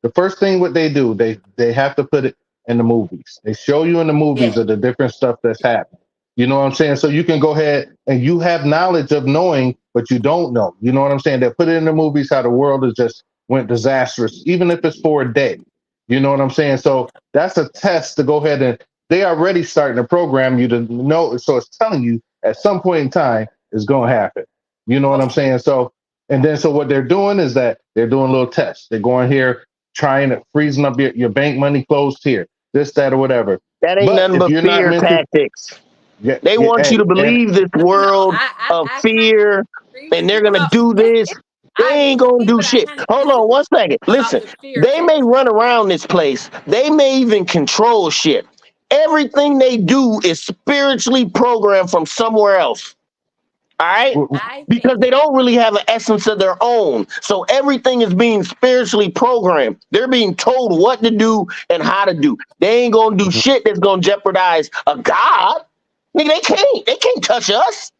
[SPEAKER 4] the first thing what they do they have to put it in the movies. They show you in the movies
[SPEAKER 5] Yeah.
[SPEAKER 4] of the different stuff that's happening. You know what I'm saying? So you can go ahead and you have knowledge of knowing, but you don't know. You know what I'm saying? They put it in the movies how the world has just went disastrous, even if it's for a day. You know what I'm saying? So that's a test to go ahead and they already starting to program you to know. So it's telling you at some point in time it's going to happen. You know what
[SPEAKER 5] Oh,
[SPEAKER 4] I'm saying? So and then so what they're doing is that they're doing little tests. They're going here, trying to freezing up your bank money closed here, this, that, or whatever.
[SPEAKER 1] That ain't
[SPEAKER 4] But
[SPEAKER 1] nothing
[SPEAKER 4] if
[SPEAKER 1] but
[SPEAKER 4] you're not
[SPEAKER 1] fear
[SPEAKER 4] meant to,
[SPEAKER 1] tactics.
[SPEAKER 4] yeah,
[SPEAKER 1] They
[SPEAKER 4] yeah,
[SPEAKER 1] want you
[SPEAKER 4] hey,
[SPEAKER 1] to
[SPEAKER 4] and
[SPEAKER 1] believe this
[SPEAKER 5] no,
[SPEAKER 1] world of
[SPEAKER 5] I kind of
[SPEAKER 1] fear,
[SPEAKER 5] agree with
[SPEAKER 1] and they're
[SPEAKER 5] you.
[SPEAKER 1] gonna
[SPEAKER 5] Well,
[SPEAKER 1] do this. They
[SPEAKER 5] I
[SPEAKER 1] ain't gonna
[SPEAKER 5] agree,
[SPEAKER 1] do
[SPEAKER 5] but I
[SPEAKER 1] shit.
[SPEAKER 5] kind of
[SPEAKER 1] Hold on
[SPEAKER 5] disagree
[SPEAKER 1] one second.
[SPEAKER 5] about
[SPEAKER 1] Listen,
[SPEAKER 5] the fear
[SPEAKER 1] they may
[SPEAKER 5] tactic.
[SPEAKER 1] run around this place. They may even control shit. Everything they do is spiritually programmed from somewhere else. All right?
[SPEAKER 5] I
[SPEAKER 1] Because
[SPEAKER 5] think.
[SPEAKER 1] they don't really have an essence of their own. So everything is being spiritually programmed. They're being told what to do and how to do. They ain't gonna do shit that's gonna jeopardize a God. Nigga, they can't. They can't touch us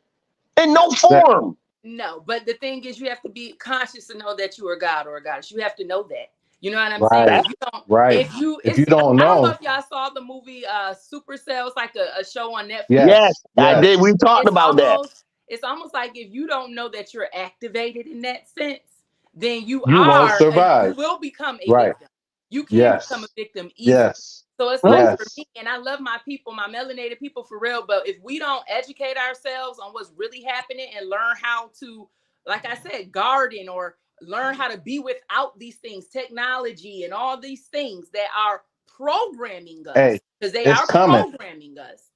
[SPEAKER 1] in
[SPEAKER 5] No,
[SPEAKER 1] no
[SPEAKER 4] that
[SPEAKER 1] form.
[SPEAKER 5] no, but the thing is, you have to be conscious to know that you are God or a goddess. You have to know that. You know what I'm saying?
[SPEAKER 4] right,
[SPEAKER 5] If you don't,
[SPEAKER 4] right.
[SPEAKER 5] if you,
[SPEAKER 4] If you
[SPEAKER 5] it's,
[SPEAKER 4] don't
[SPEAKER 5] I don't know
[SPEAKER 4] know,
[SPEAKER 5] if y'all saw the movie Supercell. It's like a show on Netflix.
[SPEAKER 1] Yes,
[SPEAKER 4] yes,
[SPEAKER 1] I did. We
[SPEAKER 4] yes,
[SPEAKER 1] talked
[SPEAKER 5] It's
[SPEAKER 1] about that.
[SPEAKER 5] almost, it's almost like if you don't know that you're activated in that sense, then
[SPEAKER 4] you won't
[SPEAKER 5] you
[SPEAKER 4] survive.
[SPEAKER 5] will become a
[SPEAKER 4] Right.
[SPEAKER 5] victim. You can become a
[SPEAKER 4] Yes.
[SPEAKER 5] victim easily.
[SPEAKER 4] Yes.
[SPEAKER 5] So it's like
[SPEAKER 1] Right?
[SPEAKER 5] for
[SPEAKER 4] Yes.
[SPEAKER 5] me, and I love my people, my melanated people for real. But if we don't educate ourselves on what's really happening and learn how to, like I said, garden or learn how to be without these things, technology and all these things that are programming
[SPEAKER 4] Hey,
[SPEAKER 5] us, because they
[SPEAKER 4] it's
[SPEAKER 5] are
[SPEAKER 4] coming.
[SPEAKER 5] programming us.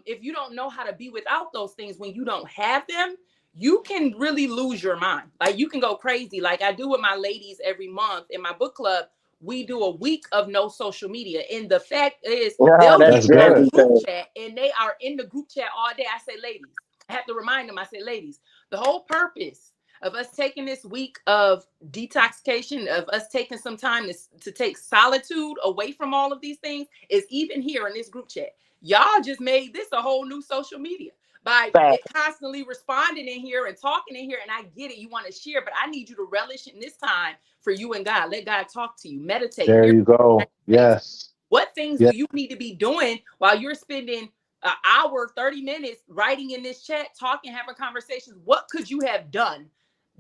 [SPEAKER 5] If you don't know how to be without those things when you don't have them, you can really lose your mind. Like you can go crazy. Like I do with my ladies every month in my book club. We do a week of no social media. And the fact is,
[SPEAKER 1] Yeah,
[SPEAKER 5] they'll
[SPEAKER 1] that's
[SPEAKER 5] get
[SPEAKER 4] That's
[SPEAKER 5] in the
[SPEAKER 4] good.
[SPEAKER 5] group
[SPEAKER 1] everything.
[SPEAKER 5] chat and they are in the group chat all day. I say, ladies, I have to remind them, I say, ladies, the whole purpose of us taking this week of detoxification, of us taking some time to take solitude away from all of these things, is even here in this group chat. Y'all just made this a whole new social media by
[SPEAKER 1] Fact.
[SPEAKER 5] it constantly responding in here and talking in here. And I get it, you want to share, but I need you to relish in this time for you and God. Let God talk to you, meditate,
[SPEAKER 4] There
[SPEAKER 5] hear
[SPEAKER 4] you go.
[SPEAKER 5] things.
[SPEAKER 4] Yes.
[SPEAKER 5] What things
[SPEAKER 4] Yeah.
[SPEAKER 5] do you need to be doing while you're spending an hour, 30 minutes writing in this chat, talking, having conversations? What could you have done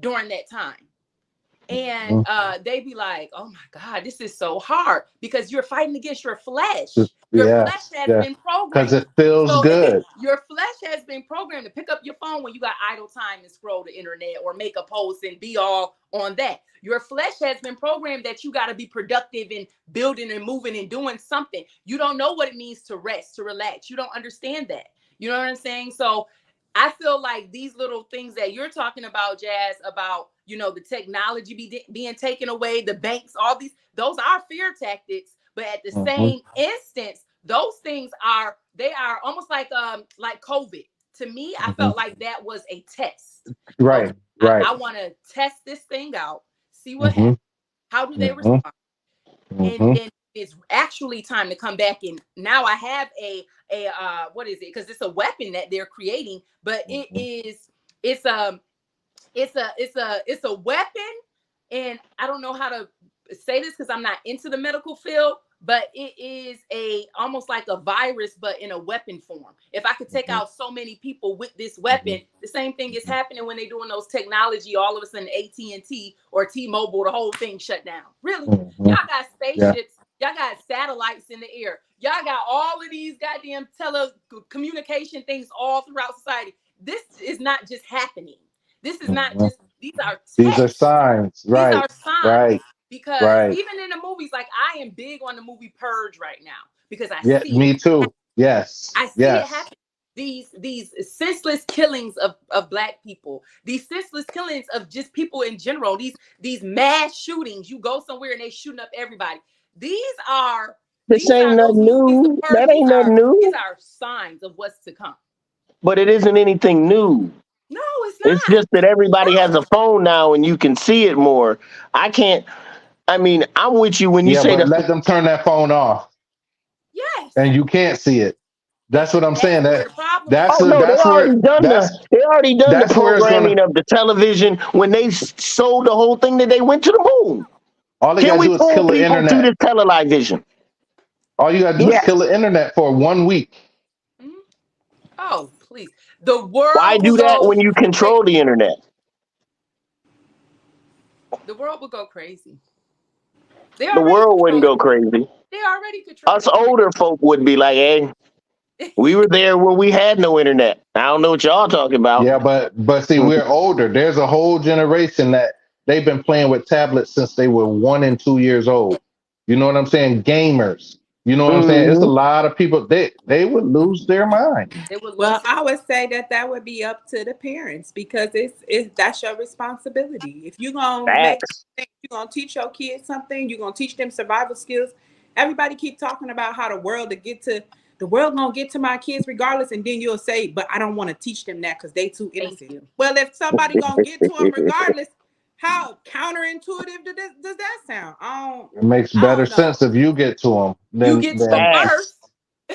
[SPEAKER 5] during that time? And
[SPEAKER 4] Mhm.
[SPEAKER 5] they be like, oh my God, this is so hard because you're fighting against your flesh. Your flesh
[SPEAKER 4] Yes.
[SPEAKER 5] has
[SPEAKER 4] Yes.
[SPEAKER 5] been
[SPEAKER 4] Because
[SPEAKER 5] programmed.
[SPEAKER 4] it feels
[SPEAKER 5] So
[SPEAKER 4] good.
[SPEAKER 5] your flesh has been programmed to pick up your phone when you got idle time and scroll the internet or make a post and be all on that. Your flesh has been programmed that you got to be productive and building and moving and doing something. You don't know what it means to rest, to relax. You don't understand that. You know what I'm saying? So I feel like these little things that you're talking about, Jazz, about, you know, the technology being taken away, the banks, all these, those are fear tactics. But at the
[SPEAKER 4] Hmm.
[SPEAKER 5] same instance, those things they are almost like COVID. To me, I
[SPEAKER 4] Hmm.
[SPEAKER 5] felt like that was a test. Okay,
[SPEAKER 4] Right. Right.
[SPEAKER 5] I want to test this thing out, see what
[SPEAKER 4] Hmm.
[SPEAKER 5] happens. How do they
[SPEAKER 4] Hmm.
[SPEAKER 5] respond? And
[SPEAKER 4] Hmm.
[SPEAKER 5] then it's actually time to come back. And now I have a what is it? Because it's a weapon that they're creating, but it's a weapon, and I don't know how to say this because I'm not into the medical field, but it is almost like a virus, but in a weapon form. If I could take out so many people with this weapon, the same thing is happening when they're doing those technology. All of a sudden, AT&T or T-Mobile, the whole thing shut down. Really, y'all got spaceships, y'all got satellites in the air, y'all got all of these goddamn telecommunication things all throughout society. This is not just happening. This is not just. These are
[SPEAKER 4] These are
[SPEAKER 5] tests.
[SPEAKER 4] signs,
[SPEAKER 5] These
[SPEAKER 4] right?
[SPEAKER 5] are signs.
[SPEAKER 4] Right.
[SPEAKER 5] Because
[SPEAKER 4] Right.
[SPEAKER 5] even in the movies, like I am big on the movie Purge right now because I
[SPEAKER 4] Yeah.
[SPEAKER 5] see
[SPEAKER 4] Me
[SPEAKER 5] it.
[SPEAKER 4] too. Yes.
[SPEAKER 5] I see it
[SPEAKER 4] Yes.
[SPEAKER 5] happen. These senseless killings of Black people, these senseless killings of just people in general, these mass shootings. You go somewhere and they shooting up everybody. These are
[SPEAKER 1] This ain't
[SPEAKER 5] those
[SPEAKER 1] nothing
[SPEAKER 5] movies of
[SPEAKER 1] new.
[SPEAKER 5] Purge.
[SPEAKER 1] That ain't nothing
[SPEAKER 5] These
[SPEAKER 1] new.
[SPEAKER 5] are signs of what's to come.
[SPEAKER 1] But it isn't anything new.
[SPEAKER 5] No, it's
[SPEAKER 1] It's
[SPEAKER 5] not.
[SPEAKER 1] just that everybody has a
[SPEAKER 5] No.
[SPEAKER 1] phone now and you can see it more. I can't. I mean, I'm with you when you
[SPEAKER 4] Yeah,
[SPEAKER 1] say
[SPEAKER 4] but
[SPEAKER 1] the.
[SPEAKER 4] let them turn that phone off,
[SPEAKER 5] Yes.
[SPEAKER 4] and you can't see it. That's what I'm
[SPEAKER 5] That's
[SPEAKER 4] saying.
[SPEAKER 5] where the problem
[SPEAKER 1] Oh
[SPEAKER 5] is.
[SPEAKER 1] no,
[SPEAKER 4] That's
[SPEAKER 1] they already done the
[SPEAKER 4] that's where it's gonna.
[SPEAKER 1] programming of the television when they sold the whole thing that they went to the moon.
[SPEAKER 4] All they
[SPEAKER 1] Can
[SPEAKER 4] gotta
[SPEAKER 1] we
[SPEAKER 4] do is
[SPEAKER 1] fool
[SPEAKER 4] kill the
[SPEAKER 1] people through
[SPEAKER 4] internet.
[SPEAKER 1] this television?
[SPEAKER 4] All you gotta do is
[SPEAKER 1] Yes.
[SPEAKER 4] kill the internet for 1 week.
[SPEAKER 5] Mhm. Oh, please. The
[SPEAKER 1] Why
[SPEAKER 5] world will
[SPEAKER 1] do that
[SPEAKER 5] go
[SPEAKER 1] when you
[SPEAKER 5] crazy.
[SPEAKER 1] control the internet?
[SPEAKER 5] The world will go crazy. They
[SPEAKER 1] The
[SPEAKER 5] already
[SPEAKER 1] world wouldn't
[SPEAKER 5] control it.
[SPEAKER 1] go crazy.
[SPEAKER 5] They already control
[SPEAKER 1] Us
[SPEAKER 5] it.
[SPEAKER 1] older folk would be like, hey, we were there when we had no internet. I don't know what y'all talking about.
[SPEAKER 4] Yeah, but see, we're older. There's a whole generation that they've been playing with tablets since they were 1 and 2 years old. You know what I'm saying? Gamers. You know what I'm saying? It's a
[SPEAKER 1] Hmm.
[SPEAKER 4] lot of people. They would lose their mind.
[SPEAKER 5] They would
[SPEAKER 2] Well,
[SPEAKER 5] lose
[SPEAKER 2] I would say that would be up to the parents because it's that's your responsibility. If you're gonna make
[SPEAKER 1] Facts.
[SPEAKER 2] you're gonna teach your kids something, you're gonna teach them survival skills. Everybody keep talking about how the world gonna get to my kids regardless, and then you'll say, but I don't want to teach them that because they too
[SPEAKER 5] Thank
[SPEAKER 2] innocent.
[SPEAKER 5] you.
[SPEAKER 2] Well, if somebody gonna get to them regardless, how counterintuitive does that sound?
[SPEAKER 4] It makes
[SPEAKER 2] I
[SPEAKER 4] better
[SPEAKER 2] don't know.
[SPEAKER 4] sense if you get to them
[SPEAKER 5] You
[SPEAKER 4] than
[SPEAKER 5] get to them
[SPEAKER 4] than
[SPEAKER 1] Facts.
[SPEAKER 5] first.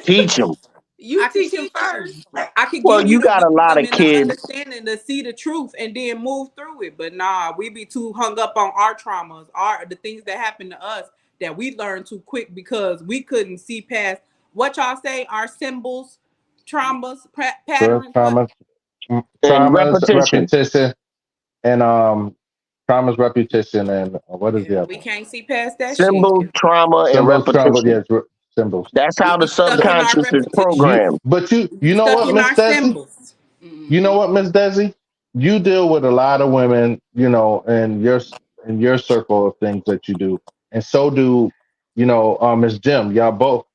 [SPEAKER 1] Teach them.
[SPEAKER 5] You
[SPEAKER 2] I can
[SPEAKER 5] teach
[SPEAKER 2] teach
[SPEAKER 5] them
[SPEAKER 2] them.
[SPEAKER 5] first.
[SPEAKER 2] I could
[SPEAKER 1] Well,
[SPEAKER 2] give you
[SPEAKER 1] you
[SPEAKER 2] the
[SPEAKER 1] got a lot
[SPEAKER 2] wisdom
[SPEAKER 1] of
[SPEAKER 2] and the
[SPEAKER 1] kids.
[SPEAKER 2] understanding to see the truth and then move through it. But nah, we be too hung up on our traumas, the things that happened to us that we learned too quick because we couldn't see past what y'all say our symbols, traumas, patterns. What?
[SPEAKER 4] traumas,
[SPEAKER 1] And
[SPEAKER 4] traumas,
[SPEAKER 1] repetition.
[SPEAKER 4] repetition, and traumas, repetition, and what is the
[SPEAKER 2] Yeah,
[SPEAKER 4] other
[SPEAKER 2] we
[SPEAKER 4] one?
[SPEAKER 2] can't see past that shit.
[SPEAKER 1] Symbol, trauma, and
[SPEAKER 4] Symbols, trauma,
[SPEAKER 1] repetition.
[SPEAKER 4] yes, symbols.
[SPEAKER 1] That's
[SPEAKER 2] We
[SPEAKER 1] how the
[SPEAKER 2] be stuck in our
[SPEAKER 1] subconscious is
[SPEAKER 2] repetition.
[SPEAKER 1] programmed.
[SPEAKER 2] We
[SPEAKER 4] You
[SPEAKER 2] be
[SPEAKER 4] know
[SPEAKER 2] stuck
[SPEAKER 4] what,
[SPEAKER 2] in
[SPEAKER 4] Miss
[SPEAKER 2] our
[SPEAKER 4] Desi?
[SPEAKER 2] symbols.
[SPEAKER 4] You know
[SPEAKER 5] Mm-hmm.
[SPEAKER 4] what, Miss Desi? You deal with a lot of women, in your circle of things that you do, and so do Miss Jim. Y'all both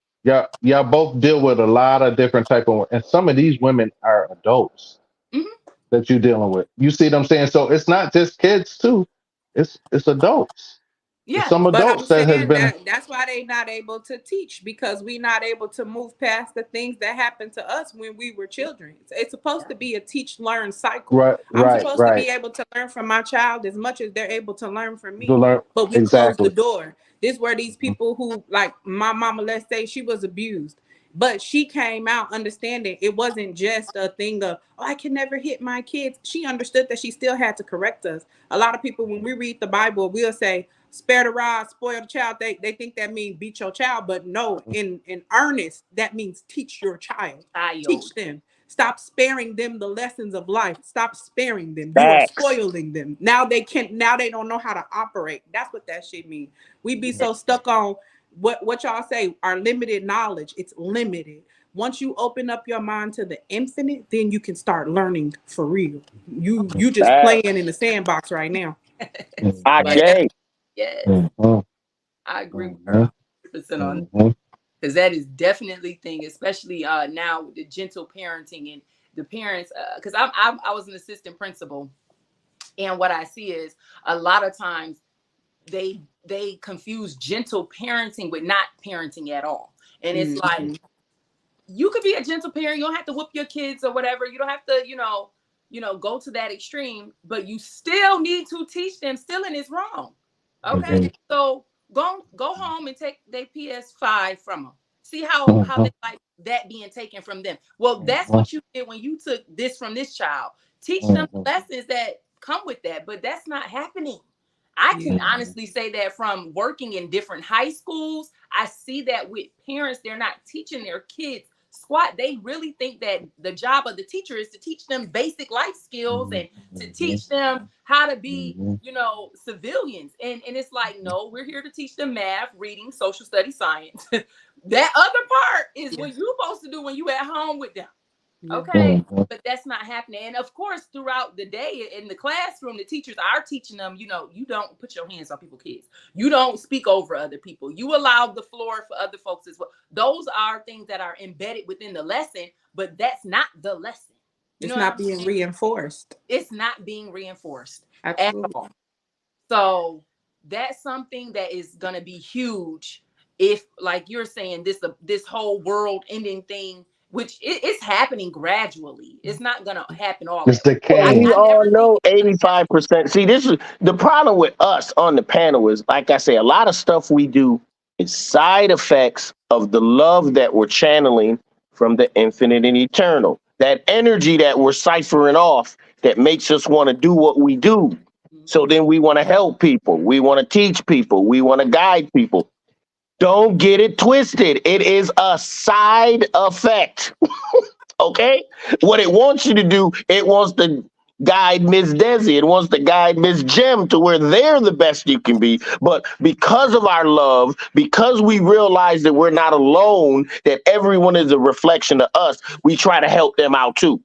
[SPEAKER 4] deal with a lot of different type of, and some of these women are adults
[SPEAKER 5] Mm-hmm.
[SPEAKER 4] that you're dealing with. You see what I'm saying? So it's not just kids too; it's adults. It's
[SPEAKER 5] Yeah.
[SPEAKER 4] some
[SPEAKER 2] But I'm
[SPEAKER 4] adults that has
[SPEAKER 2] saying
[SPEAKER 4] been
[SPEAKER 2] that's why they not able to teach because we not able to move past the things that happened to us when we were children. It's supposed to be a teach learn cycle.
[SPEAKER 4] right,
[SPEAKER 2] I'm
[SPEAKER 4] right,
[SPEAKER 2] supposed to
[SPEAKER 4] right
[SPEAKER 2] be able to learn from my child as much as they're able to learn from
[SPEAKER 4] to
[SPEAKER 2] me.
[SPEAKER 4] learn
[SPEAKER 2] But we close the
[SPEAKER 4] exactly.
[SPEAKER 2] door. This where these people who like my mama, let's say she was abused. But she came out understanding it wasn't just a thing of, oh, I can never hit my kids. She understood that she still had to correct us. A lot of people, when we read the Bible, we'll say, spare the rod, spoil the child. They think that means beat your child, but no, in earnest, that means teach your child. Teach
[SPEAKER 5] Child.
[SPEAKER 2] them. Stop sparing them the lessons of life. Stop sparing them. You are
[SPEAKER 1] Facts.
[SPEAKER 2] spoiling them. Now they can't. Now they don't know how to operate. That's what that shit means. We be
[SPEAKER 5] Yes.
[SPEAKER 2] so stuck on what y'all say. Our limited knowledge. It's limited. Once you open up your mind to the infinite, then you can start learning for real. You just playing
[SPEAKER 1] Facts.
[SPEAKER 2] in the sandbox right now.
[SPEAKER 5] Yes.
[SPEAKER 1] Ajay.
[SPEAKER 5] Yes.
[SPEAKER 4] Mhm,
[SPEAKER 5] I agree with her
[SPEAKER 4] mhm,
[SPEAKER 5] 100% on that.
[SPEAKER 4] mhm.
[SPEAKER 5] Because that is definitely thing, especially now with the gentle parenting and the parents. Because I was an assistant principal, and what I see is a lot of times they confuse gentle parenting with not parenting at all, and it's like
[SPEAKER 2] Mm-hmm.
[SPEAKER 5] you could be a gentle parent. You don't have to whoop your kids or whatever. You don't have to, go to that extreme, but you still need to teach them stealing is wrong. Okay.
[SPEAKER 4] Mhm,
[SPEAKER 5] So go home and take their PS5 from them. See how they
[SPEAKER 4] mhm,
[SPEAKER 5] like that being taken from them. Well, that's
[SPEAKER 4] mhm,
[SPEAKER 5] what you did when you took this from this child. Teach them
[SPEAKER 4] mhm.
[SPEAKER 5] lessons that come with that, but that's not happening. I
[SPEAKER 2] Yeah.
[SPEAKER 5] can honestly say that from working in different high schools, I see that with parents, they're not teaching their kids squat. They really think that the job of the teacher is to teach them basic life skills and to teach them how to be, civilians. And it's like, no, we're here to teach them math, reading, social studies, science. That other part is
[SPEAKER 2] Yeah.
[SPEAKER 5] what you're supposed to do when you at home with them.
[SPEAKER 2] Yeah.
[SPEAKER 5] Okay. But that's not happening. And of course, throughout the day in the classroom, the teachers are teaching them, you don't put your hands on people's kids. You don't speak over other people. You allow the floor for other folks as well. Those are things that are embedded within the lesson, but that's not the lesson. You
[SPEAKER 2] It's
[SPEAKER 5] know what
[SPEAKER 2] not
[SPEAKER 5] I'm
[SPEAKER 2] being
[SPEAKER 5] saying?
[SPEAKER 2] reinforced.
[SPEAKER 5] It's not being reinforced at
[SPEAKER 2] Absolutely.
[SPEAKER 5] all. So that's something that is going to be huge if, like you're saying, this whole world ending thing, which it's happening gradually. It's not going to happen all
[SPEAKER 4] It's
[SPEAKER 5] at once.
[SPEAKER 1] Well,
[SPEAKER 4] decaying.
[SPEAKER 1] we
[SPEAKER 5] I
[SPEAKER 1] all
[SPEAKER 5] never think
[SPEAKER 1] know
[SPEAKER 5] it's going to happen.
[SPEAKER 1] 85%. See, this is the problem with us on the panel is, like I say, a lot of stuff we do is side effects of the love that we're channeling from the infinite and eternal. That energy that we're ciphering off that makes us want to do what we do. So then we want to help people. We want to teach people. We want to guide people. Don't get it twisted. It is a side effect. Okay? What it wants you to do, it wants to guide Miss Desi. It wants to guide Miss Jem to where they're the best you can be. But because of our love, because we realize that we're not alone, that everyone is a reflection of us, we try to help them out too.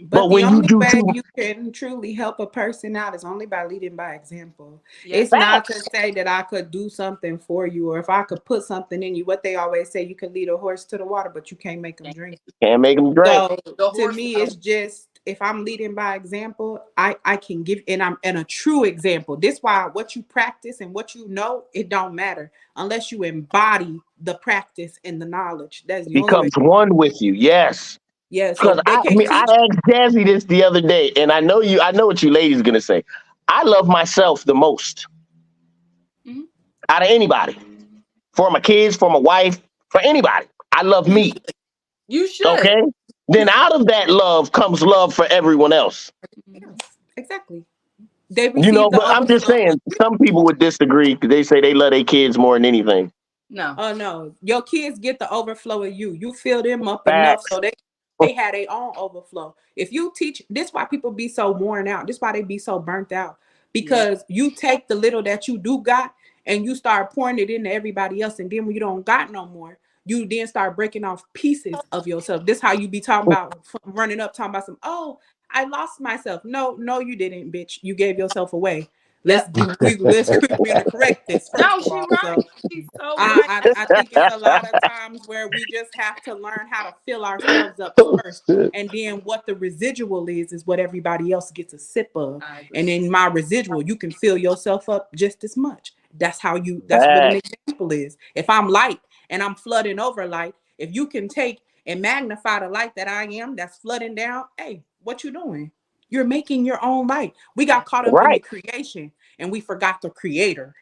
[SPEAKER 2] But
[SPEAKER 1] But
[SPEAKER 2] the
[SPEAKER 1] when you
[SPEAKER 2] only
[SPEAKER 1] do
[SPEAKER 2] way
[SPEAKER 1] too
[SPEAKER 2] you can truly help a person out is only by leading by example.
[SPEAKER 5] Yep.
[SPEAKER 2] It's not to say that I could do something for you or if I could put something in you. What they always say, you can lead a horse to the water, but you can't make them drink.
[SPEAKER 1] can't make them drink.
[SPEAKER 2] So
[SPEAKER 5] The
[SPEAKER 2] to
[SPEAKER 5] horse
[SPEAKER 2] me,
[SPEAKER 5] without
[SPEAKER 2] it's just if I'm leading by example, I can give and I'm in a true example. This why what you practice and what you know, it don't matter unless you embody the practice and the knowledge. That's the only way.
[SPEAKER 1] Becomes one with you. Yes.
[SPEAKER 2] Yeah.
[SPEAKER 1] Because
[SPEAKER 2] So they can
[SPEAKER 1] I
[SPEAKER 2] teach.
[SPEAKER 1] asked Jazzy this the other day, and I know what you ladies gonna say. I love myself the most
[SPEAKER 5] Mhm.
[SPEAKER 1] out of anybody. For my kids, for my wife, for anybody. I love
[SPEAKER 5] You
[SPEAKER 1] me.
[SPEAKER 5] should. You should.
[SPEAKER 1] Okay. Then out of that love comes love for everyone else.
[SPEAKER 2] Yes, exactly. They
[SPEAKER 1] You know,
[SPEAKER 2] receive the
[SPEAKER 1] but I'm just
[SPEAKER 2] overflow.
[SPEAKER 1] saying some people would disagree because they say they love their kids more than anything.
[SPEAKER 5] No.
[SPEAKER 2] Oh no, your kids get the overflow of you. You fill them up enough
[SPEAKER 1] Facts.
[SPEAKER 2] so they had their own overflow. If you teach, this why people be so worn out. This why they be so burnt out
[SPEAKER 5] Yeah.
[SPEAKER 2] because you take the little that you do got and you start pouring it into everybody else, and then when you don't got no more, you then start breaking off pieces of yourself. This how you be talking about running up, talking about some. Oh, I lost myself. No, no, you didn't, bitch. You gave yourself away. Let's
[SPEAKER 5] Yep.
[SPEAKER 2] do. We're gonna correct this first
[SPEAKER 5] No,
[SPEAKER 2] of
[SPEAKER 5] she
[SPEAKER 2] all.
[SPEAKER 5] right.
[SPEAKER 2] So
[SPEAKER 5] She's so right.
[SPEAKER 2] I think it's a lot of times where we just have to learn how to fill ourselves up
[SPEAKER 4] Oh,
[SPEAKER 2] first.
[SPEAKER 4] shit.
[SPEAKER 2] And then what the residual is what everybody else gets a sip of.
[SPEAKER 5] I agree.
[SPEAKER 2] And in my residual, you can fill yourself up just as much. That's what an
[SPEAKER 1] Facts.
[SPEAKER 2] example is. If I'm light and I'm flooding over light, if you can take and magnify the light that I am that's flooding down, hey, what you doing? You're making your own light. We got caught up in the
[SPEAKER 1] Right.
[SPEAKER 2] creation and we forgot the creator.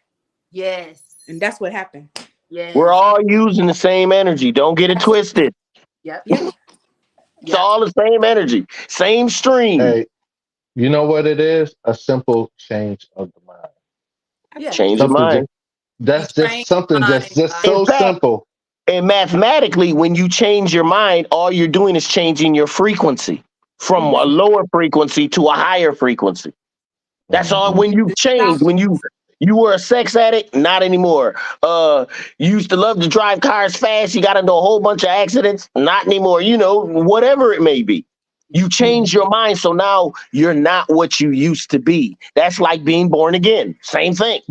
[SPEAKER 5] Yes.
[SPEAKER 2] And that's what happened.
[SPEAKER 1] We're
[SPEAKER 5] Yes.
[SPEAKER 1] all using the same energy. Don't get it twisted.
[SPEAKER 5] Yep.
[SPEAKER 2] Yeah.
[SPEAKER 1] It's
[SPEAKER 5] Yep.
[SPEAKER 1] all the same energy, same stream.
[SPEAKER 4] Hey, you know what it is? A simple change of the mind.
[SPEAKER 5] Yeah.
[SPEAKER 1] Change your
[SPEAKER 2] Absolutely.
[SPEAKER 4] Something
[SPEAKER 1] mind.
[SPEAKER 5] You
[SPEAKER 4] that's
[SPEAKER 5] train
[SPEAKER 4] just something
[SPEAKER 5] your
[SPEAKER 4] that's
[SPEAKER 5] mind
[SPEAKER 4] just
[SPEAKER 5] by
[SPEAKER 1] In
[SPEAKER 4] so
[SPEAKER 1] fact,
[SPEAKER 4] simple.
[SPEAKER 1] and mathematically, when you change your mind, all you're doing is changing your frequency from a
[SPEAKER 5] Mhm.
[SPEAKER 1] lower frequency to a higher frequency. That's all.
[SPEAKER 4] Mhm.
[SPEAKER 1] When you change, when you were a sex addict, not anymore. You used to love to drive cars fast. You got into a whole bunch of accidents, not anymore. You know, whatever it may be. You change your mind, so now you're not what you used to be. That's like being born again. Same thing.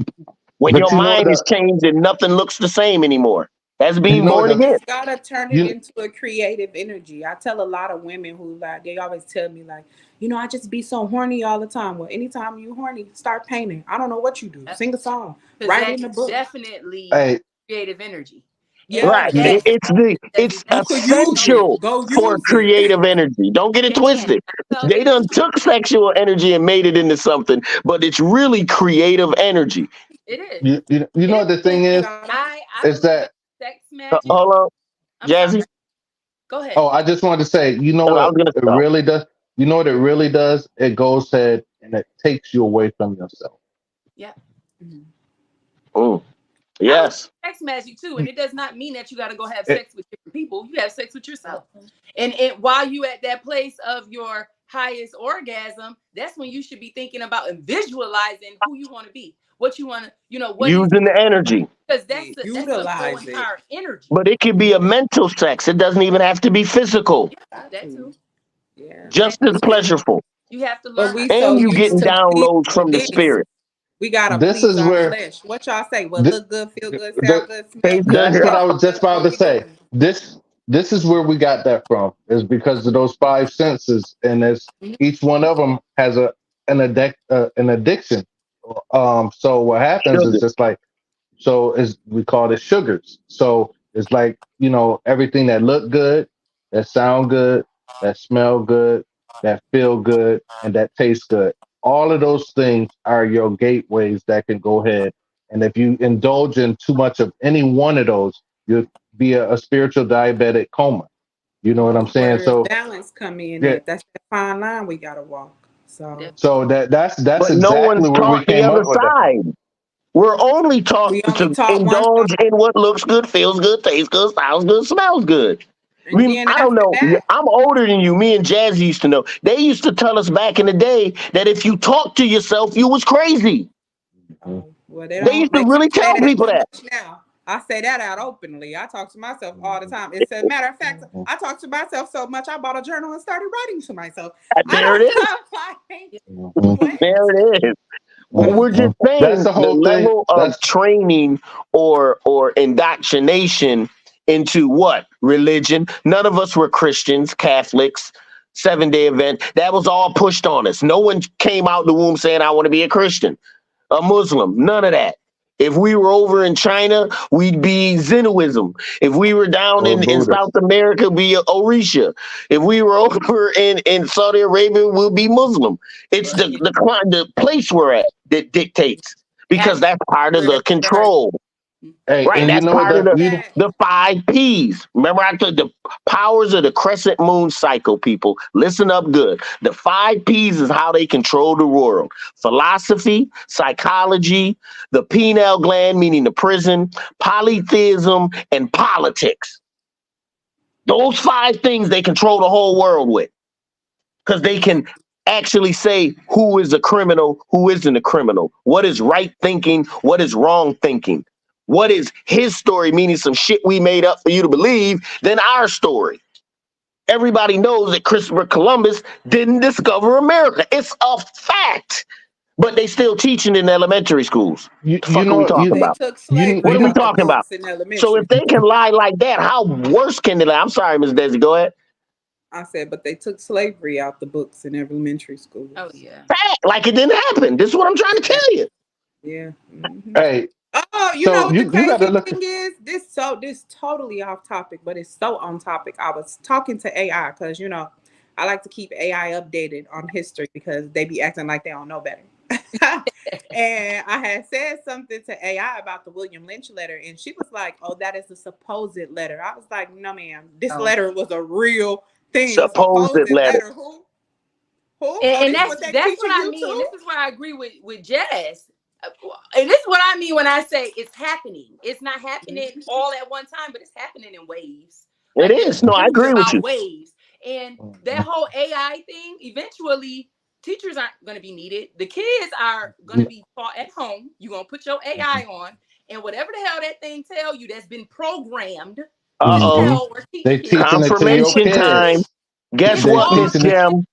[SPEAKER 1] When
[SPEAKER 4] But
[SPEAKER 1] your mind is changed and nothing looks the same anymore. That's
[SPEAKER 4] you
[SPEAKER 1] being
[SPEAKER 4] know what
[SPEAKER 1] born
[SPEAKER 4] the
[SPEAKER 1] again.
[SPEAKER 2] Just gotta turn it
[SPEAKER 4] you
[SPEAKER 2] into a creative energy. I tell a lot of women who like they always tell me like, I just be so horny all the time. Well, anytime you horny, start painting. I don't know what you do. Sing a song,
[SPEAKER 5] Because
[SPEAKER 2] write
[SPEAKER 5] that
[SPEAKER 2] in a
[SPEAKER 5] is
[SPEAKER 2] book.
[SPEAKER 5] definitely
[SPEAKER 4] hey
[SPEAKER 5] creative energy. And
[SPEAKER 2] Yeah,
[SPEAKER 1] Right.
[SPEAKER 4] you,
[SPEAKER 5] yes, that's
[SPEAKER 1] It's
[SPEAKER 2] you
[SPEAKER 5] exactly
[SPEAKER 2] could
[SPEAKER 5] what I
[SPEAKER 2] use
[SPEAKER 5] tell them.
[SPEAKER 2] it.
[SPEAKER 1] essential
[SPEAKER 2] Go
[SPEAKER 1] for
[SPEAKER 2] use it.
[SPEAKER 1] creative energy. Don't get it
[SPEAKER 5] Man,
[SPEAKER 1] twisted.
[SPEAKER 5] I tell
[SPEAKER 1] They
[SPEAKER 5] them
[SPEAKER 1] done took sexual energy and made it into something, but it's really creative energy.
[SPEAKER 5] it is.
[SPEAKER 4] you
[SPEAKER 5] It
[SPEAKER 4] know
[SPEAKER 5] is.
[SPEAKER 4] what the thing
[SPEAKER 2] Absolutely
[SPEAKER 4] is
[SPEAKER 2] gotta.
[SPEAKER 5] I
[SPEAKER 4] is
[SPEAKER 5] believe
[SPEAKER 4] that
[SPEAKER 5] sex magic.
[SPEAKER 1] Hold on,
[SPEAKER 5] I'm sorry.
[SPEAKER 1] Jazzy.
[SPEAKER 5] Go ahead.
[SPEAKER 4] oh, I just wanted to say, you know
[SPEAKER 1] No, I
[SPEAKER 4] what
[SPEAKER 1] was gonna
[SPEAKER 4] it
[SPEAKER 1] stop.
[SPEAKER 4] really does? You know what it really does? It goes ahead and it takes you away from yourself.
[SPEAKER 5] Yeah.
[SPEAKER 1] Yes.
[SPEAKER 5] Sex magic too, and it does not mean that you got to go have sex with different people. You have sex with yourself, and while you at that place of your highest orgasm, that's when you should be thinking about and visualizing who you want to be, what you want to, what
[SPEAKER 1] using the energy,
[SPEAKER 5] because that's the whole
[SPEAKER 2] Utilize it.
[SPEAKER 5] entire energy.
[SPEAKER 1] but it can be a mental sex. It doesn't even have to be physical.
[SPEAKER 5] Yeah, that too.
[SPEAKER 2] Yeah.
[SPEAKER 1] Just as pleasureful,
[SPEAKER 5] You have to
[SPEAKER 2] But
[SPEAKER 5] learn.
[SPEAKER 2] we so
[SPEAKER 1] and you
[SPEAKER 2] used
[SPEAKER 1] getting
[SPEAKER 2] to
[SPEAKER 1] downloads from the
[SPEAKER 2] please.
[SPEAKER 1] spirit.
[SPEAKER 2] We gotta
[SPEAKER 4] This
[SPEAKER 2] please
[SPEAKER 4] is
[SPEAKER 2] our
[SPEAKER 4] where
[SPEAKER 2] flesh. What y'all say? Well,
[SPEAKER 4] th-
[SPEAKER 2] look good, feel good,
[SPEAKER 4] the,
[SPEAKER 2] sound good, smell
[SPEAKER 1] Tastes
[SPEAKER 2] good.
[SPEAKER 1] good.
[SPEAKER 4] that's what
[SPEAKER 1] Yeah.
[SPEAKER 4] I was just about
[SPEAKER 2] What
[SPEAKER 4] to
[SPEAKER 2] we
[SPEAKER 4] say.
[SPEAKER 2] doing?
[SPEAKER 4] This is where we got that from, is because of those five senses, and it's each one of them has an addiction. So what happens is
[SPEAKER 1] Sugar.
[SPEAKER 4] just like, so is we call it sugars. So it's like, everything that look good, that sound good, that smell good, that feel good, and that tastes good. All of those things are your gateways that can go ahead. And if you indulge in too much of any one of those, you'll be a spiritual diabetic coma. You know what I'm saying?
[SPEAKER 2] Where
[SPEAKER 4] So
[SPEAKER 2] balance come in
[SPEAKER 4] yeah,
[SPEAKER 2] at? That's that fine line we gotta walk. So
[SPEAKER 4] so that's
[SPEAKER 1] But no one's
[SPEAKER 4] exactly where we
[SPEAKER 1] taught the
[SPEAKER 4] came
[SPEAKER 1] other
[SPEAKER 4] up with that from.
[SPEAKER 1] side. We're only taught
[SPEAKER 2] we only
[SPEAKER 1] to
[SPEAKER 2] taught one
[SPEAKER 1] indulge
[SPEAKER 2] side,
[SPEAKER 1] in what looks good, feels good, tastes good, sounds good, smells good.
[SPEAKER 2] and then
[SPEAKER 1] I don't
[SPEAKER 2] after
[SPEAKER 1] know.
[SPEAKER 2] that,
[SPEAKER 1] I'm older than you. Me and Jazz used to know. They used to tell us back in the day that if you talk to yourself, you was crazy.
[SPEAKER 2] well,
[SPEAKER 1] They used to
[SPEAKER 2] they
[SPEAKER 1] really
[SPEAKER 2] can't say
[SPEAKER 1] tell
[SPEAKER 2] that
[SPEAKER 1] people
[SPEAKER 2] so
[SPEAKER 1] that.
[SPEAKER 2] much now. I say that out openly. I talk to myself all the time. It's a matter of fact, I talk to myself so much. I bought a journal and started writing to myself. I
[SPEAKER 1] There it is.
[SPEAKER 2] don't like
[SPEAKER 1] There it is. We're
[SPEAKER 4] Mhm.
[SPEAKER 1] just
[SPEAKER 4] That's
[SPEAKER 1] saying
[SPEAKER 4] the
[SPEAKER 1] the
[SPEAKER 4] whole thing.
[SPEAKER 1] level of training or indoctrination into what religion. None of us were Christians, Catholics, 7 day event. That was all pushed on us. No one came out the womb saying, I want to be a Christian, a Muslim, none of that. If we were over in China, we'd be Zennism. If we were down
[SPEAKER 4] or
[SPEAKER 1] in South
[SPEAKER 4] Buddhist.
[SPEAKER 1] America, be Orisha. If we were over in Saudi Arabia, we'll be Muslim. It's the place we're at that dictates because that's part of the
[SPEAKER 2] right.
[SPEAKER 1] control.
[SPEAKER 4] Hey,
[SPEAKER 1] Right,
[SPEAKER 4] and you
[SPEAKER 1] that's
[SPEAKER 4] know
[SPEAKER 1] part of
[SPEAKER 4] that
[SPEAKER 2] That
[SPEAKER 1] the 5 P's. Remember, I told the powers of the crescent moon cycle, people. Listen up good. The 5 P's is how they control the world: philosophy, psychology, the pineal gland, meaning the prison, polytheism, and politics. Those 5 things they control the whole world with because they can actually say who is a criminal, who isn't a criminal, what is right thinking, what is wrong thinking, what is his story, meaning some shit we made up for you to believe, than our story. Everybody knows that Christopher Columbus didn't discover America. It's a fact. But they still teaching in elementary schools.
[SPEAKER 4] you
[SPEAKER 1] The
[SPEAKER 4] you
[SPEAKER 1] fuck are we
[SPEAKER 4] know
[SPEAKER 1] talking
[SPEAKER 4] you
[SPEAKER 2] they
[SPEAKER 1] about?
[SPEAKER 2] took
[SPEAKER 4] you
[SPEAKER 1] What
[SPEAKER 2] slavery
[SPEAKER 1] are
[SPEAKER 4] you
[SPEAKER 1] we
[SPEAKER 4] know
[SPEAKER 2] out the
[SPEAKER 1] talking about?
[SPEAKER 2] books in
[SPEAKER 1] So if
[SPEAKER 2] elementary.
[SPEAKER 1] they can lie like that, how worse can they lie? I'm sorry, Ms. Desi, go ahead.
[SPEAKER 2] I said, but they took slavery out the books in elementary
[SPEAKER 5] Oh
[SPEAKER 2] schools.
[SPEAKER 5] yeah.
[SPEAKER 1] Fact, like it didn't happen. This is what I'm trying to tell you.
[SPEAKER 2] Yeah.
[SPEAKER 4] hey,
[SPEAKER 2] Oh, you know
[SPEAKER 4] so
[SPEAKER 2] what the
[SPEAKER 4] you got to
[SPEAKER 2] crazy
[SPEAKER 4] look.
[SPEAKER 2] thing is? This totally off topic, but it's so on topic. I was talking to AI because I like to keep AI updated on history because they be acting like they don't know better. And I had said something to AI about the William Lynch letter, and she was like, "Oh, that is a supposed letter." I was like, "No, ma'am. This
[SPEAKER 5] Oh.
[SPEAKER 2] letter was a real thing. A
[SPEAKER 1] Supposed
[SPEAKER 2] supposed
[SPEAKER 1] letter.
[SPEAKER 2] letter. Who? Oh,
[SPEAKER 5] And
[SPEAKER 2] this
[SPEAKER 5] that's
[SPEAKER 2] what they
[SPEAKER 5] that's what
[SPEAKER 2] teaching
[SPEAKER 5] I
[SPEAKER 2] you
[SPEAKER 5] mean.
[SPEAKER 2] too?"
[SPEAKER 5] This is where I agree with Jazz. And this is what I mean when I say it's happening. It's not happening all at one time, but it's happening in waves.
[SPEAKER 1] It
[SPEAKER 5] Like there's
[SPEAKER 1] is. No, I
[SPEAKER 5] news
[SPEAKER 1] agree with
[SPEAKER 5] about
[SPEAKER 1] you.
[SPEAKER 5] waves. And that whole AI thing, eventually teachers aren't going to be needed. The kids are going to be taught at home. You're going to put your AI on, and whatever the hell that thing tell you that's been programmed to
[SPEAKER 1] Uh-oh.
[SPEAKER 4] Mhm.
[SPEAKER 5] tell or teach
[SPEAKER 4] They
[SPEAKER 5] kids.
[SPEAKER 4] teaching it to your
[SPEAKER 1] Confirmation time.
[SPEAKER 4] kids.
[SPEAKER 1] Guess
[SPEAKER 5] It's
[SPEAKER 4] They
[SPEAKER 1] what,
[SPEAKER 5] all
[SPEAKER 1] Miss
[SPEAKER 4] teaching it.
[SPEAKER 1] Jim?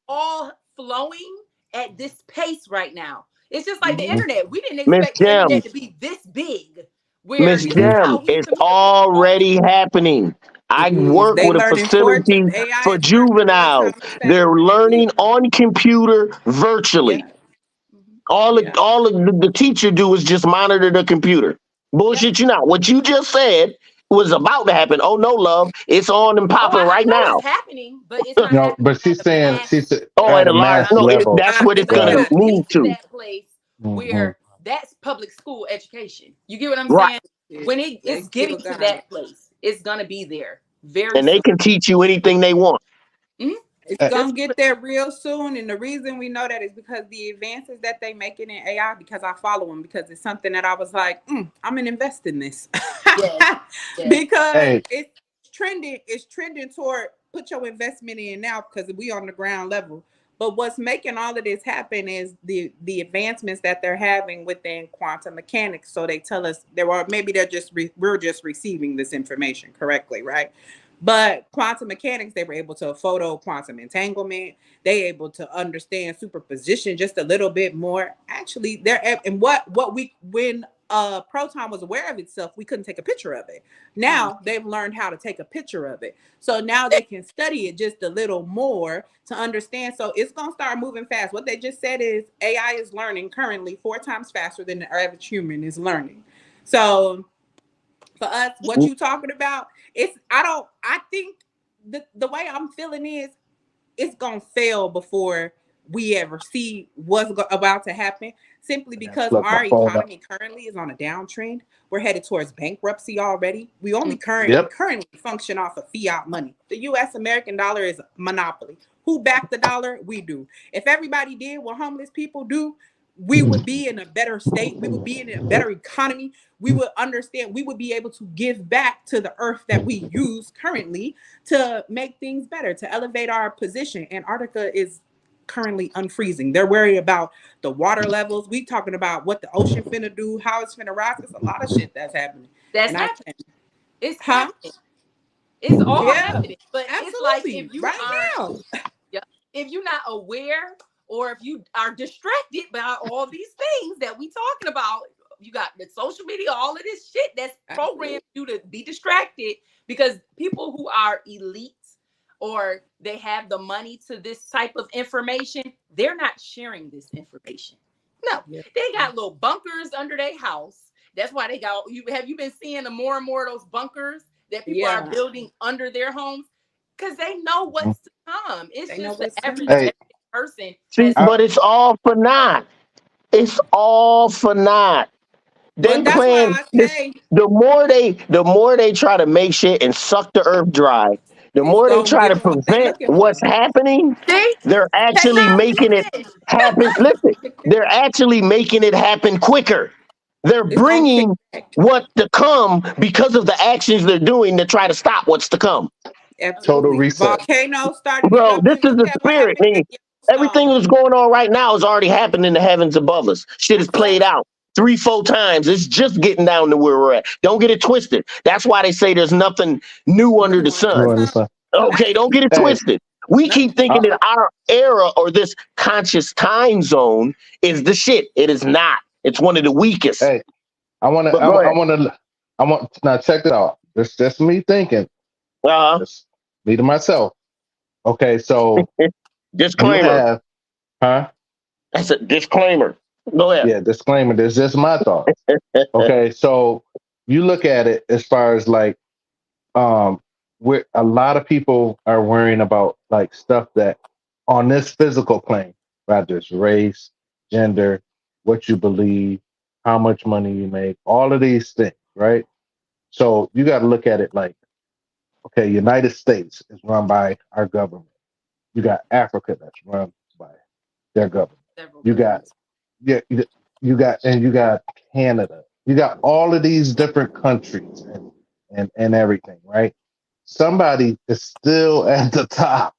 [SPEAKER 5] flowing at this pace right now. It's just like the
[SPEAKER 2] Mhm.
[SPEAKER 5] internet. We didn't
[SPEAKER 1] Miss
[SPEAKER 5] expect the
[SPEAKER 1] Jim.
[SPEAKER 5] internet to be this big, where
[SPEAKER 1] Miss
[SPEAKER 5] this is
[SPEAKER 1] Jim,
[SPEAKER 5] how we
[SPEAKER 1] it's
[SPEAKER 5] communicate all the
[SPEAKER 1] already happening.
[SPEAKER 2] It
[SPEAKER 1] I
[SPEAKER 2] is.
[SPEAKER 1] work
[SPEAKER 2] They
[SPEAKER 1] with a
[SPEAKER 2] learning torture.
[SPEAKER 1] facility
[SPEAKER 2] AI
[SPEAKER 1] for
[SPEAKER 2] is learning real
[SPEAKER 1] juveniles.
[SPEAKER 2] time
[SPEAKER 1] They're
[SPEAKER 2] sound. It is.
[SPEAKER 1] learning on computer virtually.
[SPEAKER 2] Yeah.
[SPEAKER 5] time.
[SPEAKER 2] Yeah.
[SPEAKER 1] All of the teacher do is just monitor the computer.
[SPEAKER 5] Yeah.
[SPEAKER 1] Bullshit you not. What you just said was about to happen. Oh no, love. It's on and
[SPEAKER 5] Oh,
[SPEAKER 1] popping
[SPEAKER 5] I
[SPEAKER 1] right
[SPEAKER 5] know it's
[SPEAKER 1] now.
[SPEAKER 5] happening, but it's not
[SPEAKER 4] No,
[SPEAKER 5] happening
[SPEAKER 4] but
[SPEAKER 5] at
[SPEAKER 4] she's
[SPEAKER 5] a
[SPEAKER 4] saying
[SPEAKER 5] mass
[SPEAKER 4] she's
[SPEAKER 1] Oh,
[SPEAKER 4] at
[SPEAKER 1] at
[SPEAKER 4] a
[SPEAKER 1] a large
[SPEAKER 4] mass
[SPEAKER 5] amount.
[SPEAKER 1] no,
[SPEAKER 4] level.
[SPEAKER 1] that's what it's
[SPEAKER 2] It's
[SPEAKER 5] But
[SPEAKER 1] gonna
[SPEAKER 5] we're
[SPEAKER 4] Right.
[SPEAKER 2] not.
[SPEAKER 1] move
[SPEAKER 5] getting to
[SPEAKER 1] to.
[SPEAKER 5] that place
[SPEAKER 4] Mhm.
[SPEAKER 5] where that's public school education. You get what I'm
[SPEAKER 1] Right.
[SPEAKER 5] saying?
[SPEAKER 2] Yeah.
[SPEAKER 5] When
[SPEAKER 2] They
[SPEAKER 5] it's getting
[SPEAKER 2] still
[SPEAKER 5] to
[SPEAKER 2] got it.
[SPEAKER 5] that place, it's gonna be there very
[SPEAKER 1] And they
[SPEAKER 5] soon.
[SPEAKER 1] can teach you anything they want.
[SPEAKER 5] Mhm.
[SPEAKER 2] It's
[SPEAKER 5] Just
[SPEAKER 2] gonna get there real soon, and the reason we know that is because the advances that they making in AI. Because I follow them, because it's something that I was like, I'm gonna invest in this,
[SPEAKER 5] yes, yes.
[SPEAKER 2] because
[SPEAKER 4] Hey,
[SPEAKER 2] it's trending. It's trending toward put your investment in now because we on the ground level. But what's making all of this happen is the advancements that they're having within quantum mechanics. So they tell us there are maybe we're just receiving this information correctly, right? But quantum mechanics, they were able to photo quantum entanglement. They able to understand superposition just a little bit more. Actually, and what we when proton was aware of itself, we couldn't take a picture of it. Now they've learned how to take a picture of it. So now they can study it just a little more to understand. So it's gonna start moving fast. What they just said is AI is learning currently 4 times faster than the average human is learning. So for us, what you talking about, I think the way I'm feeling is it's gonna fail before we ever see what's about to happen. Simply
[SPEAKER 4] I gotta
[SPEAKER 2] because
[SPEAKER 4] plug my
[SPEAKER 2] our
[SPEAKER 4] phone up.
[SPEAKER 2] economy currently is on a downtrend. We're headed towards bankruptcy already. We
[SPEAKER 4] Yep.
[SPEAKER 2] currently function off of fiat money. The U.S. American dollar is monopoly. Who backed the dollar? We do. If everybody did what homeless people do, we would be in a better state. We would be in a better economy. We would understand. We would be able to give back to the earth that we use currently to make things better, to elevate our position. Antarctica is currently unfreezing. They're worried about the water levels. We talking about what the ocean finna do, how it's finna rise. It's a lot of shit that's happening.
[SPEAKER 5] That's
[SPEAKER 2] And I
[SPEAKER 5] happening.
[SPEAKER 2] can,
[SPEAKER 5] It's
[SPEAKER 2] huh?
[SPEAKER 5] happening. It's all
[SPEAKER 2] Yeah,
[SPEAKER 5] happening. But it's like
[SPEAKER 2] absolutely.
[SPEAKER 5] if you
[SPEAKER 2] Right
[SPEAKER 5] aren't,
[SPEAKER 2] now.
[SPEAKER 5] yeah, if you're not aware, or if you are distracted by all these things that we talking about, you got the social media, all of this shit that's programmed
[SPEAKER 2] Absolutely.
[SPEAKER 5] you to be distracted, because people who are elite or they have the money to this type of information, they're not sharing this information. No,
[SPEAKER 2] Yeah.
[SPEAKER 5] they got little bunkers under their house. That's why they got you. Have you been seeing the more and more of those bunkers that people are
[SPEAKER 2] Yeah.
[SPEAKER 5] building under their homes? Because they know what's to come. It's
[SPEAKER 2] They know
[SPEAKER 5] just the
[SPEAKER 2] what's
[SPEAKER 5] average
[SPEAKER 2] coming.
[SPEAKER 4] Hey,
[SPEAKER 5] person
[SPEAKER 1] See,
[SPEAKER 5] has
[SPEAKER 4] I,
[SPEAKER 1] but it's all for naught. It's all for naught. They
[SPEAKER 2] But that's
[SPEAKER 1] plan
[SPEAKER 2] why I
[SPEAKER 1] this.
[SPEAKER 2] say
[SPEAKER 1] The more they try to make shit and suck the earth dry, the
[SPEAKER 2] it's
[SPEAKER 1] more they
[SPEAKER 2] gonna
[SPEAKER 1] try
[SPEAKER 2] give
[SPEAKER 1] to
[SPEAKER 2] them what they
[SPEAKER 1] prevent
[SPEAKER 2] looking
[SPEAKER 1] what's
[SPEAKER 2] for.
[SPEAKER 1] happening.
[SPEAKER 5] see
[SPEAKER 1] They're actually making it
[SPEAKER 5] technology.
[SPEAKER 1] happen. Listen, they're actually making it happen quicker. They're
[SPEAKER 2] It's gonna kick
[SPEAKER 1] bringing
[SPEAKER 2] back.
[SPEAKER 1] what's to come because of the actions they're doing to try to stop what's to come.
[SPEAKER 4] total
[SPEAKER 2] Absolutely.
[SPEAKER 4] reset.
[SPEAKER 2] Volcanoes started
[SPEAKER 1] Bro, this
[SPEAKER 2] erupting.
[SPEAKER 1] is
[SPEAKER 2] Look
[SPEAKER 1] the
[SPEAKER 2] at what
[SPEAKER 1] spirit,
[SPEAKER 2] happened in
[SPEAKER 1] man. Everything
[SPEAKER 2] Yellowstone.
[SPEAKER 1] that's going on right now is already happening in the heavens above us. Shit is
[SPEAKER 2] That's
[SPEAKER 1] played
[SPEAKER 2] right.
[SPEAKER 1] out 3, 4 times. It's just getting down to where we're at. Don't get it twisted. That's why they say there's nothing new under the
[SPEAKER 2] New under the
[SPEAKER 4] New
[SPEAKER 1] sun.
[SPEAKER 4] under
[SPEAKER 2] sun.
[SPEAKER 4] sun.
[SPEAKER 1] Okay,
[SPEAKER 2] Facts.
[SPEAKER 1] don't get it
[SPEAKER 4] Hey,
[SPEAKER 1] twisted. We keep
[SPEAKER 2] Nothing.
[SPEAKER 1] thinking that our era or this conscious time zone is the shit. It is not. It's one of the weakest.
[SPEAKER 4] hey, I want to.
[SPEAKER 1] But go
[SPEAKER 4] I
[SPEAKER 1] ahead.
[SPEAKER 4] want to. I want now. Check this out. This just me thinking.
[SPEAKER 1] Uh
[SPEAKER 4] Just me to myself. Okay, so
[SPEAKER 1] huh.
[SPEAKER 4] you
[SPEAKER 1] Disclaimer.
[SPEAKER 4] have, huh?
[SPEAKER 1] That's a disclaimer. Go ahead.
[SPEAKER 4] Yeah. Disclaimer. This is just my thoughts. Okay, so you look at it as far as like, where a lot of people are worrying about like stuff that on this physical plane, whether it's race, gender, what you believe, how much money you make, all of these things, right? So you got to look at it like, okay, United States is run by our government. You got Africa that's run by their government.
[SPEAKER 5] Several
[SPEAKER 4] You got
[SPEAKER 5] governments.
[SPEAKER 4] yeah, you got Canada. You got all of these different countries and everything, right? Somebody is still at the top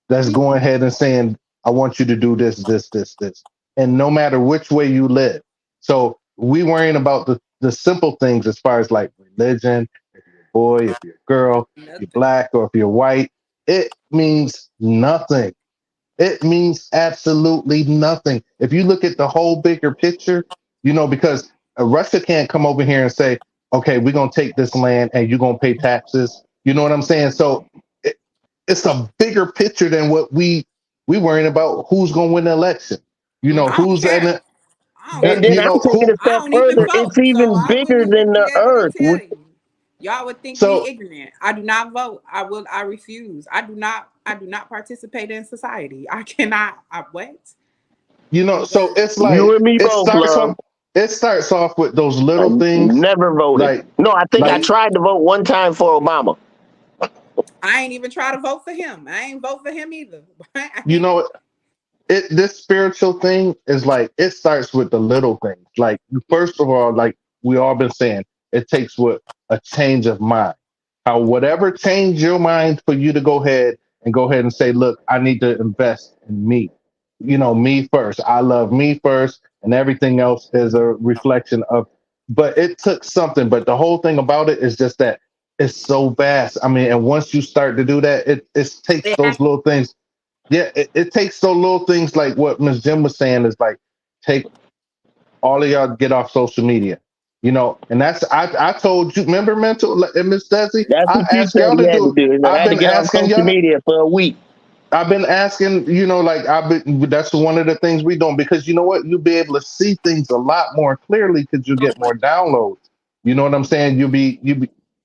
[SPEAKER 4] that's going ahead and saying, I want you to do this, this, this, this. And no matter which way you live. So we worrying about the simple things as far as like religion, if you're a boy, if you're a girl, if you're
[SPEAKER 2] Nothing.
[SPEAKER 4] black or if you're white, it means nothing. It means absolutely nothing. If you look at the whole bigger picture, because Russia can't come over here and say, okay, we're going to take this land and you're going to pay taxes. You know what I'm saying? So it, it's a bigger picture than what we worrying about who's going to win the election.
[SPEAKER 2] I don't
[SPEAKER 4] Who's in
[SPEAKER 2] care.
[SPEAKER 4] it,
[SPEAKER 2] I don't
[SPEAKER 1] And then
[SPEAKER 2] even
[SPEAKER 1] I'm taking
[SPEAKER 4] who.
[SPEAKER 1] it a
[SPEAKER 2] I
[SPEAKER 1] step
[SPEAKER 2] don't even
[SPEAKER 1] further.
[SPEAKER 2] vote.
[SPEAKER 1] It's
[SPEAKER 2] So
[SPEAKER 1] even
[SPEAKER 2] I
[SPEAKER 1] bigger
[SPEAKER 2] wouldn't even
[SPEAKER 1] than
[SPEAKER 2] be
[SPEAKER 1] the
[SPEAKER 2] able to
[SPEAKER 1] earth.
[SPEAKER 2] tell you. Y'all would think me
[SPEAKER 4] So,
[SPEAKER 2] ignorant. I do not vote. I refuse. I do not participate in society. I cannot I what?
[SPEAKER 4] so
[SPEAKER 2] Because
[SPEAKER 4] it's
[SPEAKER 1] You
[SPEAKER 4] like,
[SPEAKER 1] and me both, love.
[SPEAKER 4] it starts off with those
[SPEAKER 1] I
[SPEAKER 4] little things
[SPEAKER 1] never voted.
[SPEAKER 4] like,
[SPEAKER 1] No, I think I
[SPEAKER 4] like,
[SPEAKER 2] see,
[SPEAKER 1] tried to vote one time for Obama.
[SPEAKER 2] I ain't even try to vote for him. I ain't vote for him either.
[SPEAKER 4] You know, this spiritual thing is like it starts with the little things. Like first of all, like we all been saying, it takes what a change of mind. How whatever changed your mind for you to go ahead and say, look, I need to invest in me. You know, me first. I love me first, and everything else is a reflection of. But it took something. But the whole thing about it is just that it's so vast. I mean, and once you start to do that, it takes
[SPEAKER 5] It has
[SPEAKER 4] those little things. Yeah, it takes those little things like what Miss Jim was saying is like take all of y'all get off social media, you know, and that's I told you, remember mental and Miss Desi,
[SPEAKER 1] That's
[SPEAKER 4] I
[SPEAKER 1] what you
[SPEAKER 4] asked
[SPEAKER 1] said
[SPEAKER 4] y'all
[SPEAKER 1] he
[SPEAKER 4] to
[SPEAKER 1] had
[SPEAKER 4] do
[SPEAKER 1] to
[SPEAKER 4] it.
[SPEAKER 1] do. I
[SPEAKER 4] I've
[SPEAKER 1] had to
[SPEAKER 4] been
[SPEAKER 1] get off
[SPEAKER 4] asking
[SPEAKER 1] social
[SPEAKER 4] y'all.
[SPEAKER 1] media for a week.
[SPEAKER 4] I've been asking, you know, like that's one of the things we doing because you know what, you'll be able to see things a lot more clearly because you get more downloads. You know what I'm saying? You be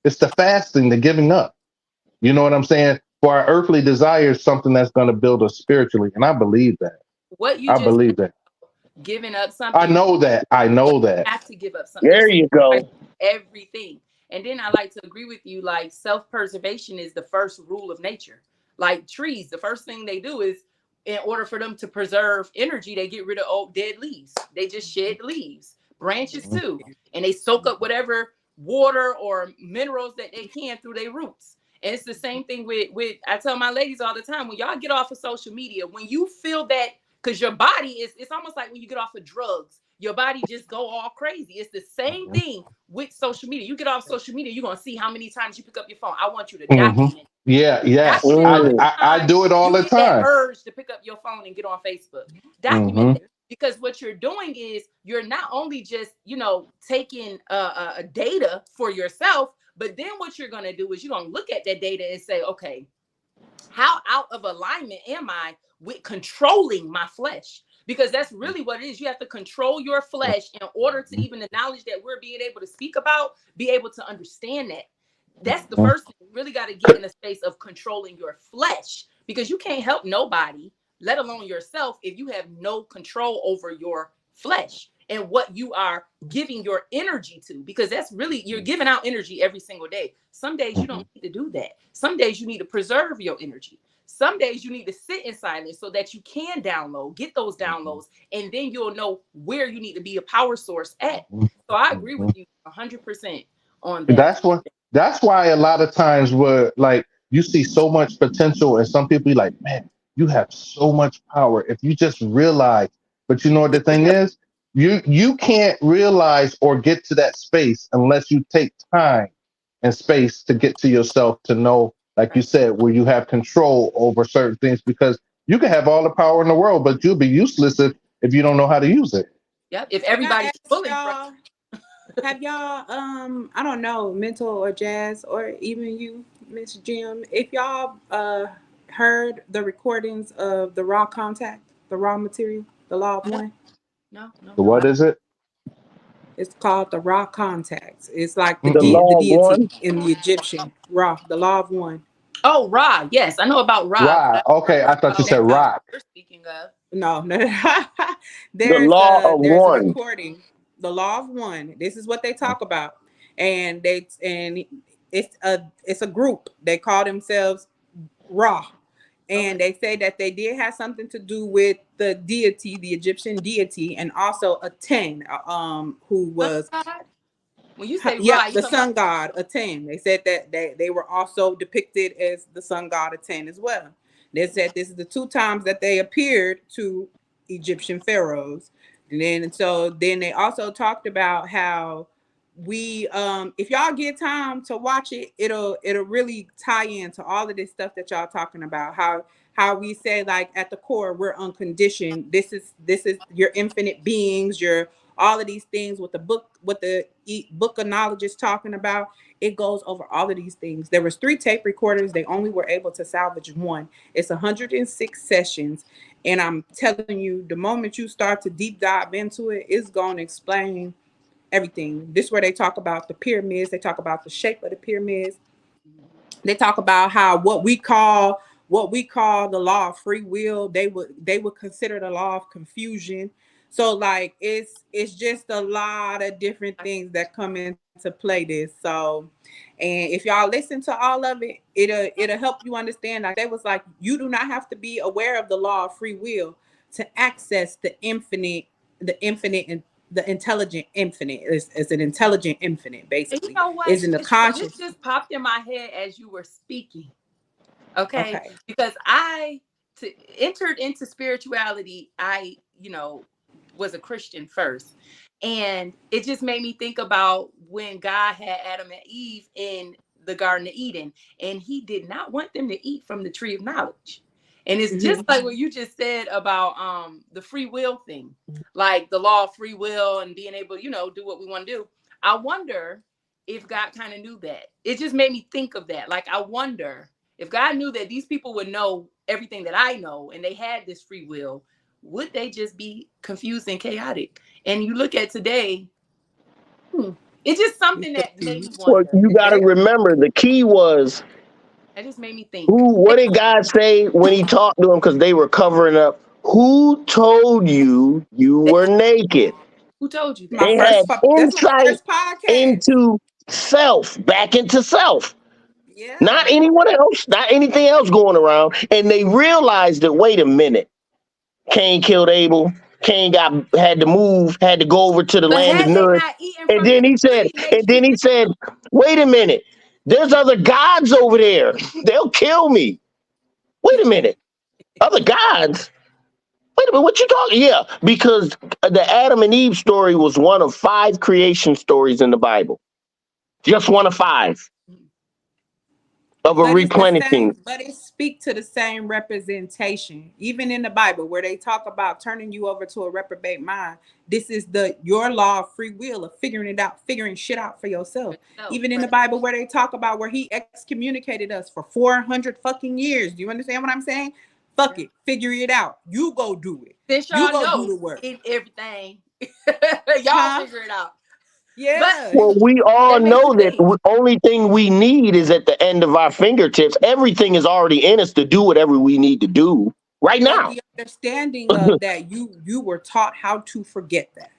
[SPEAKER 4] it's the fasting, the giving up. You know what I'm saying? For our earthly desires, something that's going to build us spiritually, and I believe that.
[SPEAKER 5] what you
[SPEAKER 4] I
[SPEAKER 5] just
[SPEAKER 4] believe that.
[SPEAKER 5] giving up
[SPEAKER 4] I
[SPEAKER 5] something.
[SPEAKER 4] know that. I know that.
[SPEAKER 5] Have to give up something.
[SPEAKER 1] There
[SPEAKER 5] There's
[SPEAKER 1] you
[SPEAKER 5] sacrifice
[SPEAKER 1] go.
[SPEAKER 5] in everything. And then I like to agree with you, like self-preservation is the first rule of nature. Like trees, the first thing they do is in order for them to preserve energy, they get rid of old dead leaves. They just shed the leaves, branches
[SPEAKER 4] Mhm.
[SPEAKER 5] too. And they soak up whatever water or minerals that they can through their roots. And it's the same thing with I tell my ladies all the time, when y'all get off of social media, when you feel that, because your body is, it's almost like when you get off of drugs, your body just go all crazy. It's the same
[SPEAKER 4] Mhm.
[SPEAKER 5] thing with social media. You get off social media, you're gonna see how many times you pick up your phone. I want you to
[SPEAKER 4] Mhm.
[SPEAKER 5] document.
[SPEAKER 4] Yeah. Yes.
[SPEAKER 5] Document how many
[SPEAKER 4] I
[SPEAKER 5] times
[SPEAKER 4] do it all
[SPEAKER 5] you
[SPEAKER 4] the
[SPEAKER 5] get that
[SPEAKER 4] time.
[SPEAKER 5] urge to pick up your phone and get on Facebook. Document
[SPEAKER 4] Hmm.
[SPEAKER 5] that. Because what you're doing is you're not only just, taking data for yourself, but then what you're going to do is you're going to look at that data and say, okay, how out of alignment am I with controlling my flesh? Because that's really what it is. You have to control your flesh in order to even the knowledge that we're being able to speak about, be able to understand that. That's the first thing. You really got to get in a space of controlling your flesh, because you can't help nobody, let alone yourself, if you have no control over your flesh and what you are giving your energy to. Because that's really, you're giving out energy every single day. Some days you don't need to do that. Some days you need to preserve your energy. Some days you need to sit in silence so that you can get those downloads, and then you'll know where you need to be a power source at. So I agree with you 100% on that.
[SPEAKER 4] That's why a lot of times where like you see so much potential and some people be like, man, you have so much power if you just realize. But you know what the thing is? You can't realize or get to that space unless you take time and space to get to yourself to know, like you
[SPEAKER 5] Right.
[SPEAKER 4] said, where you have control over certain things because you can have all the power in the world, but you'll be useless if you don't know how to use it.
[SPEAKER 5] Yep. If
[SPEAKER 2] Can I
[SPEAKER 5] everybody's
[SPEAKER 2] ask
[SPEAKER 5] pulling from
[SPEAKER 2] y'all? Have y'all, I don't know, Mental or Jazz or even you, Miss Jim, if y'all heard the recordings of the raw contact, the raw material, the Law of
[SPEAKER 5] no,
[SPEAKER 2] One?
[SPEAKER 5] no, no,
[SPEAKER 4] So
[SPEAKER 5] no,
[SPEAKER 4] what
[SPEAKER 5] no.
[SPEAKER 4] is it?
[SPEAKER 2] It's called the raw contacts. It's like
[SPEAKER 1] The
[SPEAKER 4] Mm-mm.
[SPEAKER 2] the
[SPEAKER 1] law of
[SPEAKER 2] deity
[SPEAKER 1] one.
[SPEAKER 2] in the Egyptian Ra, the Law of One.
[SPEAKER 5] Oh, Ra. Yes, I know about Ra, but
[SPEAKER 4] Right.
[SPEAKER 5] I never
[SPEAKER 4] Okay. I
[SPEAKER 5] heard
[SPEAKER 4] thought you
[SPEAKER 5] about
[SPEAKER 4] said
[SPEAKER 2] That
[SPEAKER 5] what
[SPEAKER 4] rock.
[SPEAKER 5] you're speaking of.
[SPEAKER 2] no, no.
[SPEAKER 1] The law of
[SPEAKER 2] There's a
[SPEAKER 1] one.
[SPEAKER 2] recording, the Law of One. This is what they talk about, and it's a group. They call themselves Ra,
[SPEAKER 5] Okay.
[SPEAKER 2] and they say that they did have something to do with the deity, the Egyptian deity, and also Aten, who
[SPEAKER 5] Sun
[SPEAKER 2] was,
[SPEAKER 5] God? When you say Ra,
[SPEAKER 2] yep,
[SPEAKER 5] you
[SPEAKER 2] the
[SPEAKER 5] talking about
[SPEAKER 2] sun god Aten. They said that they were also depicted as the sun god Aten as well. They said this is the two times that they appeared to Egyptian pharaohs. And then they also talked about how we if y'all get time to watch it, it'll really tie into all of this stuff that y'all talking about. How we say, like, at the core we're unconditioned. This is your infinite beings, your all of these things, what the book of knowledge is talking about. It goes over all of these things. There was 3 tape recorders. They only were able to salvage one. It's 106 sessions, and I'm telling you, the moment you start to deep dive into it, it's going to explain everything. This is where they talk about the pyramids. They talk about the shape of the pyramids. They talk about how what we call the law of free will, they would consider the law of confusion. So, like, it's just a lot of different things that come into to play this. So, and if y'all listen to all of it, it'll help you understand. Like they was like, you do not have to be aware of the law of free will to access the infinite and the intelligent infinite. It's an intelligent infinite,
[SPEAKER 5] And you
[SPEAKER 2] basically.
[SPEAKER 5] know what?
[SPEAKER 2] Is in the
[SPEAKER 5] This
[SPEAKER 2] conscious.
[SPEAKER 5] just popped in my head as you were speaking. Okay.
[SPEAKER 2] Okay.
[SPEAKER 5] Because entered into spirituality, I, was a Christian first. And it just made me think about when God had Adam and Eve in the Garden of Eden, and he did not want them to eat from the tree of knowledge. And it's just like what you just said about the free will thing, like the law of free will and being able, do what we want to do. I wonder if God kind of knew that. It just made me think of that. Like, I wonder if God knew that these people would know everything that I know and they had this free will, would they just be confused and chaotic? And you look at today, it's just something that made me
[SPEAKER 1] Well,
[SPEAKER 5] wonder.
[SPEAKER 1] you got to remember the key was
[SPEAKER 5] It just made me think.
[SPEAKER 1] what did God say when he talked to them? Because they were covering up. Who told you you were naked?
[SPEAKER 5] Who told you
[SPEAKER 2] My
[SPEAKER 5] that?
[SPEAKER 1] They
[SPEAKER 2] first,
[SPEAKER 1] had
[SPEAKER 2] that's my
[SPEAKER 1] insight
[SPEAKER 2] first podcast.
[SPEAKER 1] into self, back into self. Not
[SPEAKER 2] Yeah.
[SPEAKER 1] anyone else, not anything else going around. And they realized that, wait a minute, Cain killed Abel. Cain had to move, had to go over to the
[SPEAKER 5] But
[SPEAKER 1] land of
[SPEAKER 5] had they
[SPEAKER 1] Nod.
[SPEAKER 5] not eaten
[SPEAKER 1] And
[SPEAKER 5] from
[SPEAKER 1] then
[SPEAKER 5] the
[SPEAKER 1] he said,
[SPEAKER 5] tree, they
[SPEAKER 1] wait a minute, there's other gods over there. They'll kill me. Wait a minute, other gods? Wait a minute, what you talking? Yeah, because the Adam and Eve story was one of 5 creation stories in the Bible. Just one of 5 of a
[SPEAKER 2] But it's the
[SPEAKER 1] replenishing.
[SPEAKER 2] same, but it speak to the same representation. Even in the Bible, where they talk about turning you over to a reprobate mind, this is your law of free will of figuring shit out for yourself.
[SPEAKER 5] yourself,
[SPEAKER 2] Even in the
[SPEAKER 5] right?
[SPEAKER 2] Bible, where they talk about where he excommunicated us for 400 fucking years. Do you understand what I'm saying? Fuck it, figure it out. You go do it.
[SPEAKER 5] Since
[SPEAKER 2] You
[SPEAKER 5] y'all
[SPEAKER 2] go do
[SPEAKER 5] know
[SPEAKER 2] the work.
[SPEAKER 5] in everything, y'all
[SPEAKER 2] Huh?
[SPEAKER 5] figure it out. But
[SPEAKER 2] Yeah.
[SPEAKER 1] Well, we all
[SPEAKER 5] it made me
[SPEAKER 1] know that
[SPEAKER 5] think.
[SPEAKER 1] the only thing we need is at the end of our fingertips. Everything is already in us to do whatever we need to do right
[SPEAKER 2] But
[SPEAKER 1] now.
[SPEAKER 2] the understanding of that, you were taught how to forget that.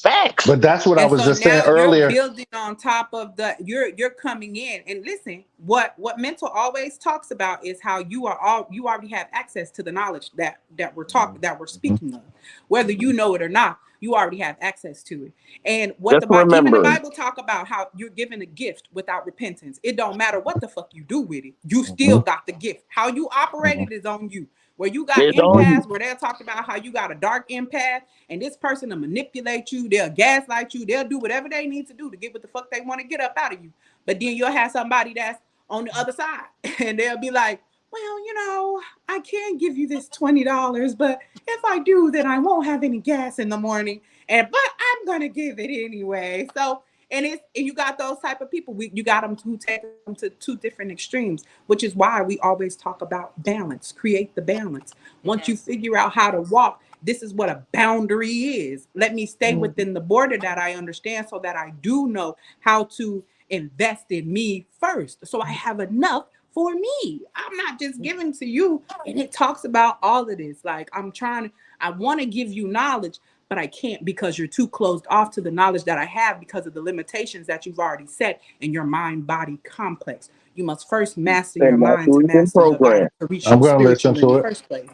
[SPEAKER 1] Facts.
[SPEAKER 4] But that's what I
[SPEAKER 2] And
[SPEAKER 4] was
[SPEAKER 2] so
[SPEAKER 4] just saying
[SPEAKER 2] now you're
[SPEAKER 4] earlier.
[SPEAKER 2] building on top of you're coming in and listen, what mental always talks about is how you already have access to the knowledge that we're speaking of. Whether you know it or not, you already have access to it. And what
[SPEAKER 1] Just
[SPEAKER 2] the Bible, even the
[SPEAKER 1] remembering.
[SPEAKER 2] Bible talk about how you're given a gift without repentance. It don't matter what the fuck you do with it. You still
[SPEAKER 4] Mhm,
[SPEAKER 2] got the gift. How you operate
[SPEAKER 4] mhm.
[SPEAKER 2] it is on you. Where you got
[SPEAKER 1] It's on you.
[SPEAKER 2] empaths, where they'll talk about how you got a dark empath, and this person will manipulate you, they'll gaslight you, they'll do whatever they need to do to get what the fuck they want to get up out of you. But then you'll have somebody that's on the other side, and they'll be like, well, I can give you this $20, but if I do, then I won't have any gas in the morning. But I'm gonna give it anyway. So, and you got those type of people. You got them who take them to 2 different extremes, which is why we always talk about balance. Create the balance. Once you
[SPEAKER 5] Yes.
[SPEAKER 2] figure out how to walk, this is what a boundary is. Let me stay within the border that I understand, so that I do know how to invest in me first, so I have enough for me. I'm not just giving to you. And it talks about all of this. Like, I want to give you knowledge, but I can't, because you're too closed off to the knowledge that I have, because of the limitations that you've already set in your mind body complex. You must first master your
[SPEAKER 1] And that's
[SPEAKER 2] mind
[SPEAKER 1] who
[SPEAKER 2] to
[SPEAKER 1] we've been
[SPEAKER 2] master your body,
[SPEAKER 1] programmed.
[SPEAKER 2] to reach
[SPEAKER 4] I'm
[SPEAKER 2] your
[SPEAKER 4] gonna listen
[SPEAKER 2] spiritual in the
[SPEAKER 4] to it.
[SPEAKER 2] first place.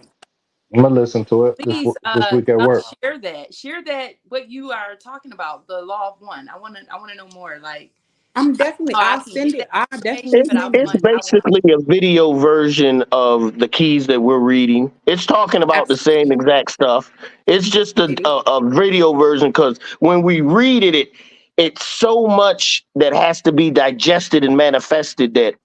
[SPEAKER 4] I'm gonna listen to it
[SPEAKER 5] Please,
[SPEAKER 4] this week at work.
[SPEAKER 5] share that. Share that what you are talking about, the law of one. I wanna know more. Like, I
[SPEAKER 2] I'll
[SPEAKER 5] can
[SPEAKER 2] send
[SPEAKER 5] get
[SPEAKER 2] it.
[SPEAKER 5] that
[SPEAKER 2] I'll
[SPEAKER 5] information,
[SPEAKER 2] definitely
[SPEAKER 5] but
[SPEAKER 2] send it
[SPEAKER 1] It's
[SPEAKER 2] to you.
[SPEAKER 1] basically a video version of the keys that we're reading. It's talking about the same
[SPEAKER 2] Absolutely.
[SPEAKER 1] exact stuff. It's just
[SPEAKER 2] It is.
[SPEAKER 1] a video version, because when we read it's so much that has to be digested and manifested that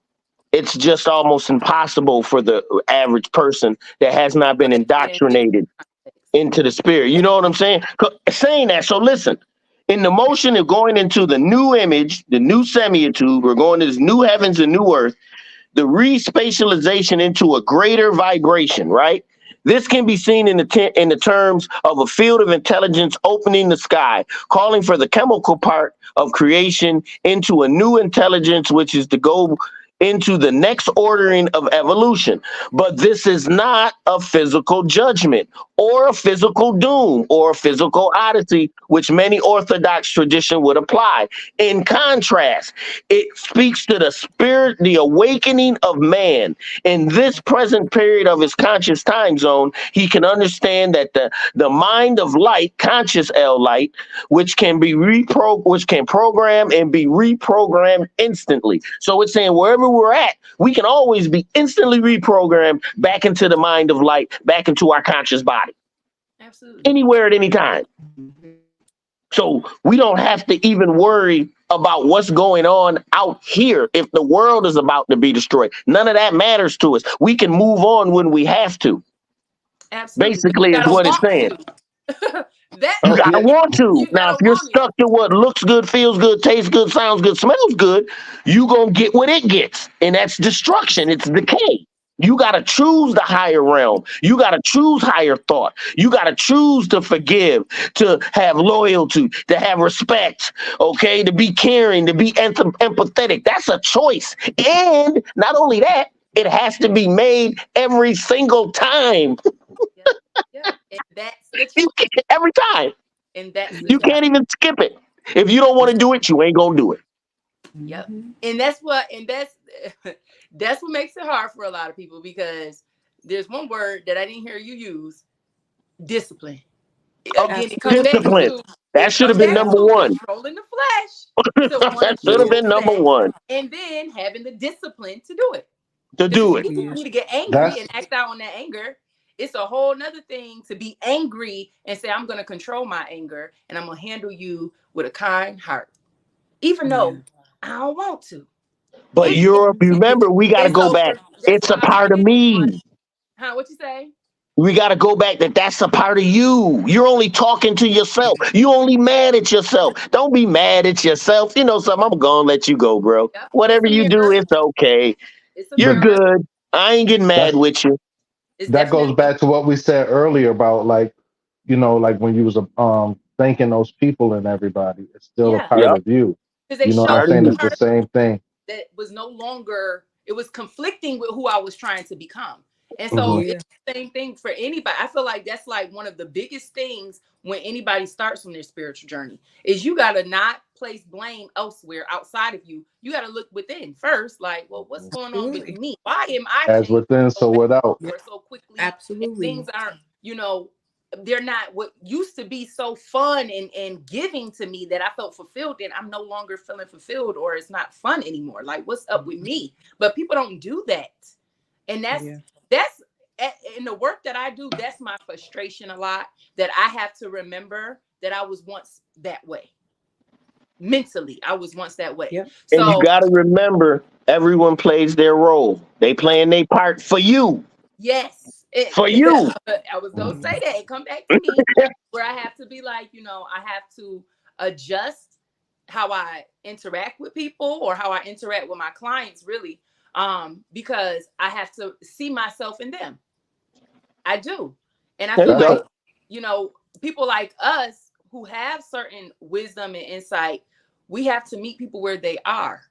[SPEAKER 1] it's just almost impossible for the average person that has not been
[SPEAKER 5] understand it in
[SPEAKER 1] indoctrinated
[SPEAKER 5] context.
[SPEAKER 1] into the spirit. You know what I'm saying? Saying that. So listen, in the motion of going into the new image, the new semitude, we're going to this new heavens and new earth, the respatialization into a greater vibration, right? This can be seen in in the terms of a field of intelligence opening the sky, calling for the chemical part of creation into a new intelligence, which is to go into the next ordering of evolution. But this is not a physical judgment or a physical doom or a physical odyssey, which many Orthodox tradition would apply. In contrast, it speaks to the spirit, the awakening of man. In this present period of his conscious time zone, he can understand that the mind of light, conscious L light, which can program and be reprogrammed instantly. So it's saying wherever we're at, we can always be instantly reprogrammed back into the mind of light, back into our conscious body,
[SPEAKER 5] Absolutely.
[SPEAKER 1] anywhere at any time. So we don't have to even worry about what's going on out here if the world is about to be destroyed. None of that matters to us. We can move on when we have to.
[SPEAKER 5] Absolutely.
[SPEAKER 1] Basically,
[SPEAKER 5] You
[SPEAKER 1] is
[SPEAKER 5] gotta
[SPEAKER 1] what it's
[SPEAKER 5] want
[SPEAKER 1] saying.
[SPEAKER 5] to. That
[SPEAKER 1] You gotta want to.
[SPEAKER 5] you
[SPEAKER 1] Now,
[SPEAKER 5] gotta
[SPEAKER 1] if you're
[SPEAKER 5] want it.
[SPEAKER 1] stuck to what looks good, feels good, tastes good, sounds good, smells good, you gonna get what it gets, and that's destruction. It's decay. You gotta choose the higher realm. You gotta choose higher thought. You gotta choose to forgive, to have loyalty, to have respect. Okay, to be caring, to be empathetic. That's a choice. And not only that, it has to be made every single time.
[SPEAKER 5] Yep. Yep. And that's the
[SPEAKER 1] You
[SPEAKER 5] challenge.
[SPEAKER 1] every time.
[SPEAKER 5] And that's the
[SPEAKER 1] You
[SPEAKER 5] challenge.
[SPEAKER 1] can't even skip it. If you don't want to do it, you ain't gonna do it.
[SPEAKER 5] Yep. And that's what that's what makes it hard for a lot of people, because there's one word that I didn't hear you use: discipline. Again, it comes back
[SPEAKER 1] Discipline.
[SPEAKER 5] to
[SPEAKER 1] That should have been number one.
[SPEAKER 5] controlling the flesh to
[SPEAKER 1] That
[SPEAKER 5] want
[SPEAKER 1] should have
[SPEAKER 5] to
[SPEAKER 1] been number
[SPEAKER 5] sex,
[SPEAKER 1] one
[SPEAKER 5] and then having the discipline to do it.
[SPEAKER 1] to
[SPEAKER 5] Because
[SPEAKER 1] do
[SPEAKER 5] it's
[SPEAKER 1] it.
[SPEAKER 5] easy for me to get angry
[SPEAKER 4] That's
[SPEAKER 5] and act out on that anger. It's a whole nother thing to be angry and say, I'm going to control my anger and I'm going to handle you with a kind heart, even though I don't want to.
[SPEAKER 1] But you remember, we got to
[SPEAKER 5] And
[SPEAKER 1] go
[SPEAKER 5] so
[SPEAKER 1] back.
[SPEAKER 5] that's
[SPEAKER 1] It's
[SPEAKER 5] why
[SPEAKER 1] a
[SPEAKER 5] I
[SPEAKER 1] part of
[SPEAKER 5] forgive people.
[SPEAKER 1] me.
[SPEAKER 5] Huh? What you say?
[SPEAKER 1] We got to go back that's a part of you. You're only talking to yourself. You only mad at yourself. Don't be mad at yourself. You know something? I'm going to let you go, bro.
[SPEAKER 5] Yep. It's
[SPEAKER 1] Whatever
[SPEAKER 5] a
[SPEAKER 1] you do,
[SPEAKER 5] mirror.
[SPEAKER 1] it's okay.
[SPEAKER 5] It's a
[SPEAKER 1] You're
[SPEAKER 5] mirror.
[SPEAKER 1] good. I ain't getting mad
[SPEAKER 4] that's
[SPEAKER 1] with you.
[SPEAKER 5] It's
[SPEAKER 4] that goes
[SPEAKER 5] definitely
[SPEAKER 4] back to what we said earlier about, like, like when you was thanking those people and everybody, it's still a
[SPEAKER 5] yeah.
[SPEAKER 4] part
[SPEAKER 1] Yep.
[SPEAKER 4] of you.
[SPEAKER 5] Because they
[SPEAKER 4] You know what I'm
[SPEAKER 5] showed
[SPEAKER 1] Part of
[SPEAKER 4] saying?
[SPEAKER 5] me
[SPEAKER 1] you.
[SPEAKER 4] It's the
[SPEAKER 5] part
[SPEAKER 4] same thing.
[SPEAKER 5] that was no longer, it was conflicting with who I was trying to become. And so
[SPEAKER 4] Hmm.
[SPEAKER 5] it's the same thing for anybody. I feel like that's like one of the biggest things when anybody starts on their spiritual journey is you got to not place blame elsewhere outside of you. You got to look within first, like, well, what's going on with me? Why am I
[SPEAKER 4] As
[SPEAKER 5] changing
[SPEAKER 4] within,
[SPEAKER 5] so
[SPEAKER 4] so
[SPEAKER 5] fast
[SPEAKER 4] without.
[SPEAKER 5] or so quickly? And
[SPEAKER 2] Absolutely.
[SPEAKER 5] things aren't, they're not what used to be so fun and giving to me that I felt fulfilled in. I'm no longer feeling fulfilled, or it's not fun anymore. Like, what's up with me? But people don't do that. And that's in the work that I do, that's my frustration a lot, that I have to remember that I was once that way. Mentally, I was once that way.
[SPEAKER 2] Yep.
[SPEAKER 1] And you
[SPEAKER 5] So
[SPEAKER 1] got to remember, everyone plays their role. They playing their part for you.
[SPEAKER 5] yes,
[SPEAKER 1] For you.
[SPEAKER 5] I was gonna say that. It come back to me where I have to be like, I have to adjust how I interact with people or how I interact with my clients, really, because I have to see myself in them. I do, and I
[SPEAKER 1] There
[SPEAKER 5] feel
[SPEAKER 1] you
[SPEAKER 4] That's
[SPEAKER 1] go.
[SPEAKER 5] like
[SPEAKER 4] it.
[SPEAKER 5] people like us who have certain wisdom and insight, we have to meet people where they are.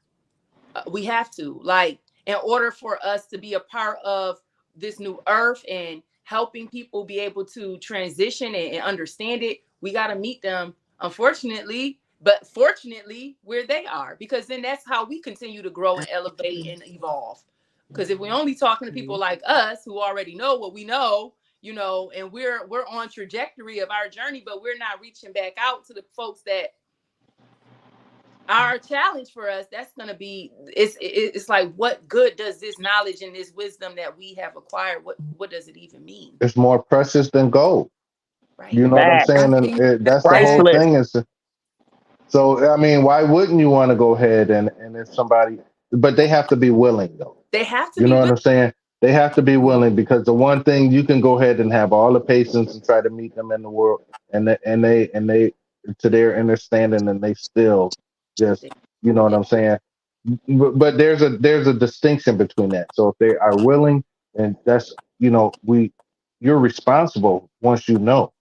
[SPEAKER 5] We have to, like, in order for us to be a part of this new earth and helping people be able to transition and understand it, we got to meet them, unfortunately, but fortunately, where they are, because then that's how we continue to grow and elevate and evolve. Because if we're only talking to people like us who already know what we know, and we're on trajectory of our journey, but we're not reaching back out to the folks that our challenge for us, that's going to be, it's like, what good does this knowledge and this wisdom that we have acquired, what does it even mean?
[SPEAKER 4] It's more precious than gold.
[SPEAKER 5] Right.
[SPEAKER 4] You know what I'm
[SPEAKER 1] Facts.
[SPEAKER 2] I
[SPEAKER 4] saying? And
[SPEAKER 2] think
[SPEAKER 4] that's the whole
[SPEAKER 1] Priceless.
[SPEAKER 4] thing. Is so. I mean, why wouldn't you want to go ahead and if somebody? But they have to be willing, though.
[SPEAKER 5] They have to
[SPEAKER 4] You
[SPEAKER 5] be
[SPEAKER 4] know what
[SPEAKER 5] with.
[SPEAKER 4] I'm saying? They have to be willing, because the one thing you can go ahead and have all the patience and try to meet them in the world, and they to their understanding, and they still just, you know what I'm saying? But there's a distinction between that. So if they are willing, and that's, you're responsible once you know.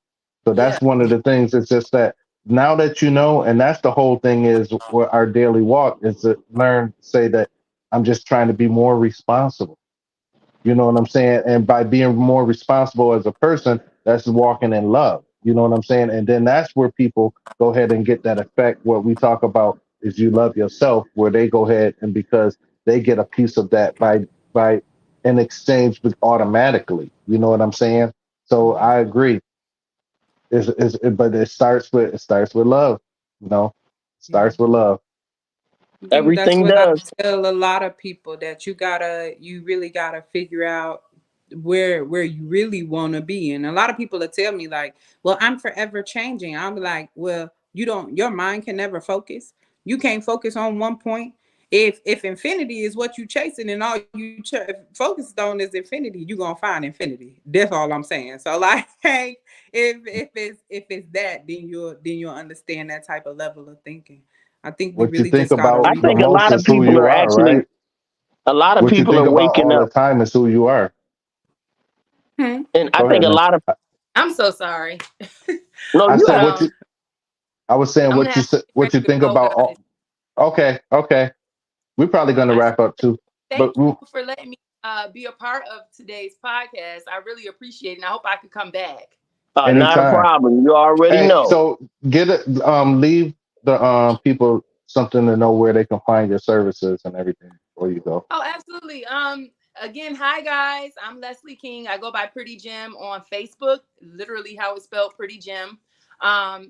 [SPEAKER 4] So
[SPEAKER 5] Yeah.
[SPEAKER 4] that's one of the things. It's just that now that you know, and that's the whole thing is, where our daily walk is to learn to say that I'm just trying to be more responsible. You know what I'm saying? And by being more responsible as a person, that's walking in love. You know what I'm saying? And then that's where people go ahead and get that effect. What we talk about is you love yourself, where they go ahead and because they get a piece of that by in exchange with automatically. You know what I'm saying? So I agree. But it starts with love. You know, it
[SPEAKER 2] Yeah.
[SPEAKER 4] starts with love.
[SPEAKER 2] That's
[SPEAKER 1] Everything
[SPEAKER 2] what I
[SPEAKER 1] does.
[SPEAKER 2] tell a lot of people, that you really gotta figure out where you really want to be. And a lot of people will tell me like, well, I'm forever changing. I'm like, well, your mind can never focus. You can't focus on one point. If infinity is what you chasing and all you focused on is infinity, you're gonna find infinity. That's all I'm saying. So like, if it's that, then you'll understand that type of level of thinking. I think we
[SPEAKER 4] What you
[SPEAKER 2] really
[SPEAKER 4] think
[SPEAKER 2] just gotta
[SPEAKER 1] I
[SPEAKER 4] about the
[SPEAKER 1] think a
[SPEAKER 4] most
[SPEAKER 1] lot of
[SPEAKER 4] is who
[SPEAKER 1] people
[SPEAKER 4] you
[SPEAKER 1] are
[SPEAKER 4] are,
[SPEAKER 1] actually,
[SPEAKER 4] right?
[SPEAKER 1] a lot of
[SPEAKER 4] What you
[SPEAKER 1] people
[SPEAKER 4] think
[SPEAKER 1] are
[SPEAKER 4] about
[SPEAKER 1] waking
[SPEAKER 4] all the
[SPEAKER 1] up,
[SPEAKER 4] time is who you are.
[SPEAKER 2] Hmm.
[SPEAKER 1] and I
[SPEAKER 4] Go
[SPEAKER 1] think
[SPEAKER 4] ahead,
[SPEAKER 1] a
[SPEAKER 4] man.
[SPEAKER 1] lot of
[SPEAKER 5] I'm so sorry.
[SPEAKER 1] no,
[SPEAKER 4] I
[SPEAKER 1] you
[SPEAKER 4] said
[SPEAKER 1] have
[SPEAKER 4] what
[SPEAKER 5] um,
[SPEAKER 4] you. I was saying
[SPEAKER 5] I'm gonna
[SPEAKER 4] what you
[SPEAKER 5] have to
[SPEAKER 4] said.
[SPEAKER 5] get
[SPEAKER 4] What
[SPEAKER 5] ready
[SPEAKER 4] you
[SPEAKER 5] to
[SPEAKER 4] think
[SPEAKER 5] go,
[SPEAKER 4] about
[SPEAKER 5] guys.
[SPEAKER 4] all. Okay, okay. We're probably gonna
[SPEAKER 5] I just
[SPEAKER 4] wrap up too. But
[SPEAKER 5] thank you for letting me be a part of today's podcast. I really appreciate it, and I hope I could come back.
[SPEAKER 1] not a
[SPEAKER 4] anytime.
[SPEAKER 1] problem. You already
[SPEAKER 4] Hey,
[SPEAKER 1] know.
[SPEAKER 4] so get it. Leave the people something to know where they can find your services and everything before you go.
[SPEAKER 5] Oh, absolutely. Again, hi guys. I'm Leslie King. I go by Pretty Gem on Facebook, literally how it's spelled, Pretty Gem.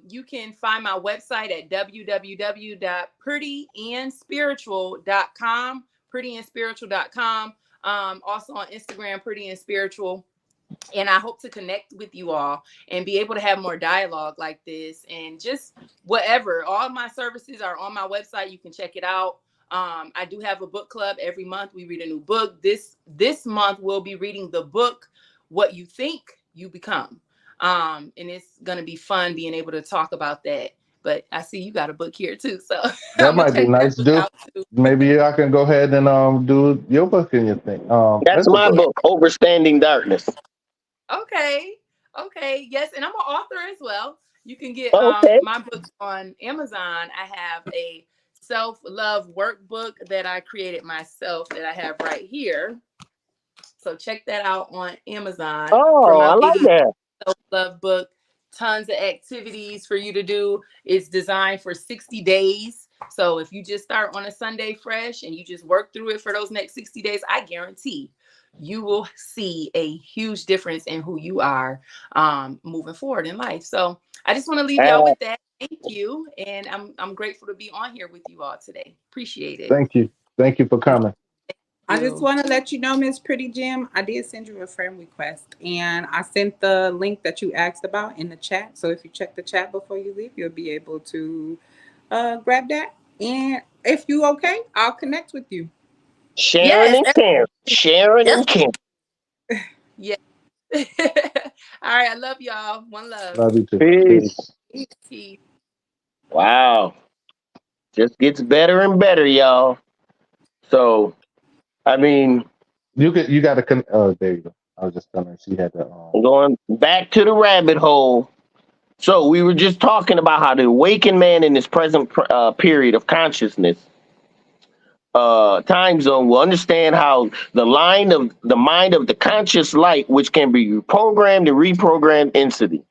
[SPEAKER 5] You can find my website at www.prettyandspiritual.com, prettyandspiritual.com. Also on Instagram, Pretty and Spiritual. And I hope to connect with you all and be able to have more dialogue like this, and just whatever. All my services are on my website. You can check it out. I do have a book club every month. We read a new book. This month we'll be reading the book What You Think You Become. And it's gonna be fun being able to talk about that. But I see you got a book here too, so
[SPEAKER 4] That
[SPEAKER 5] I'm gonna
[SPEAKER 4] might be
[SPEAKER 5] check that
[SPEAKER 4] nice,
[SPEAKER 5] book
[SPEAKER 4] dude.
[SPEAKER 5] out too.
[SPEAKER 4] Maybe I can go ahead and do your book and your thing.
[SPEAKER 1] That's
[SPEAKER 4] Mental
[SPEAKER 1] my
[SPEAKER 4] book.
[SPEAKER 5] Yeah.
[SPEAKER 1] book, Overstanding Darkness.
[SPEAKER 5] Okay. Okay. Yes, and I'm an author as well. You can get
[SPEAKER 1] Okay.
[SPEAKER 5] my books on Amazon. I have a self-love workbook that I created myself that I have right here. So check that out on Amazon for
[SPEAKER 1] Oh,
[SPEAKER 5] my
[SPEAKER 1] I like
[SPEAKER 5] ladies
[SPEAKER 1] that.
[SPEAKER 5] self-love book. Tons of activities for you to do. It's designed for 60 days. So if you just start on a Sunday fresh and you just work through it for those next 60 days, I guarantee you will see a huge difference in who you are moving forward in life. So I just want to leave y'all
[SPEAKER 1] Uh,
[SPEAKER 5] with that. Thank you. And I'm grateful to be on here with you all today. Appreciate it.
[SPEAKER 4] Thank you. Thank you for coming.
[SPEAKER 2] I just
[SPEAKER 5] You.
[SPEAKER 2] want to let you know, Miss Pretty Jim, I did send you a friend request, and I sent the link that you asked about in the chat. So if you check the chat before you leave, you'll be able to grab that. And if you okay, I'll connect with you.
[SPEAKER 1] Sharon
[SPEAKER 5] Yes.
[SPEAKER 1] and Karen. Sharon
[SPEAKER 5] Yes.
[SPEAKER 1] and Karen.
[SPEAKER 5] Yes. All right. I love y'all. One love.
[SPEAKER 4] Love you too.
[SPEAKER 1] Peace.
[SPEAKER 4] Peace.
[SPEAKER 5] Peace.
[SPEAKER 1] Wow. Just gets better and better, y'all. So, I mean,
[SPEAKER 4] You got to oh, there you go. I was just gonna. She had the
[SPEAKER 1] going back to the rabbit hole. So, we were just talking about how the awakened man in this present period of consciousness time zone will understand how the mind of the conscious light, which can be programmed and reprogrammed instantly.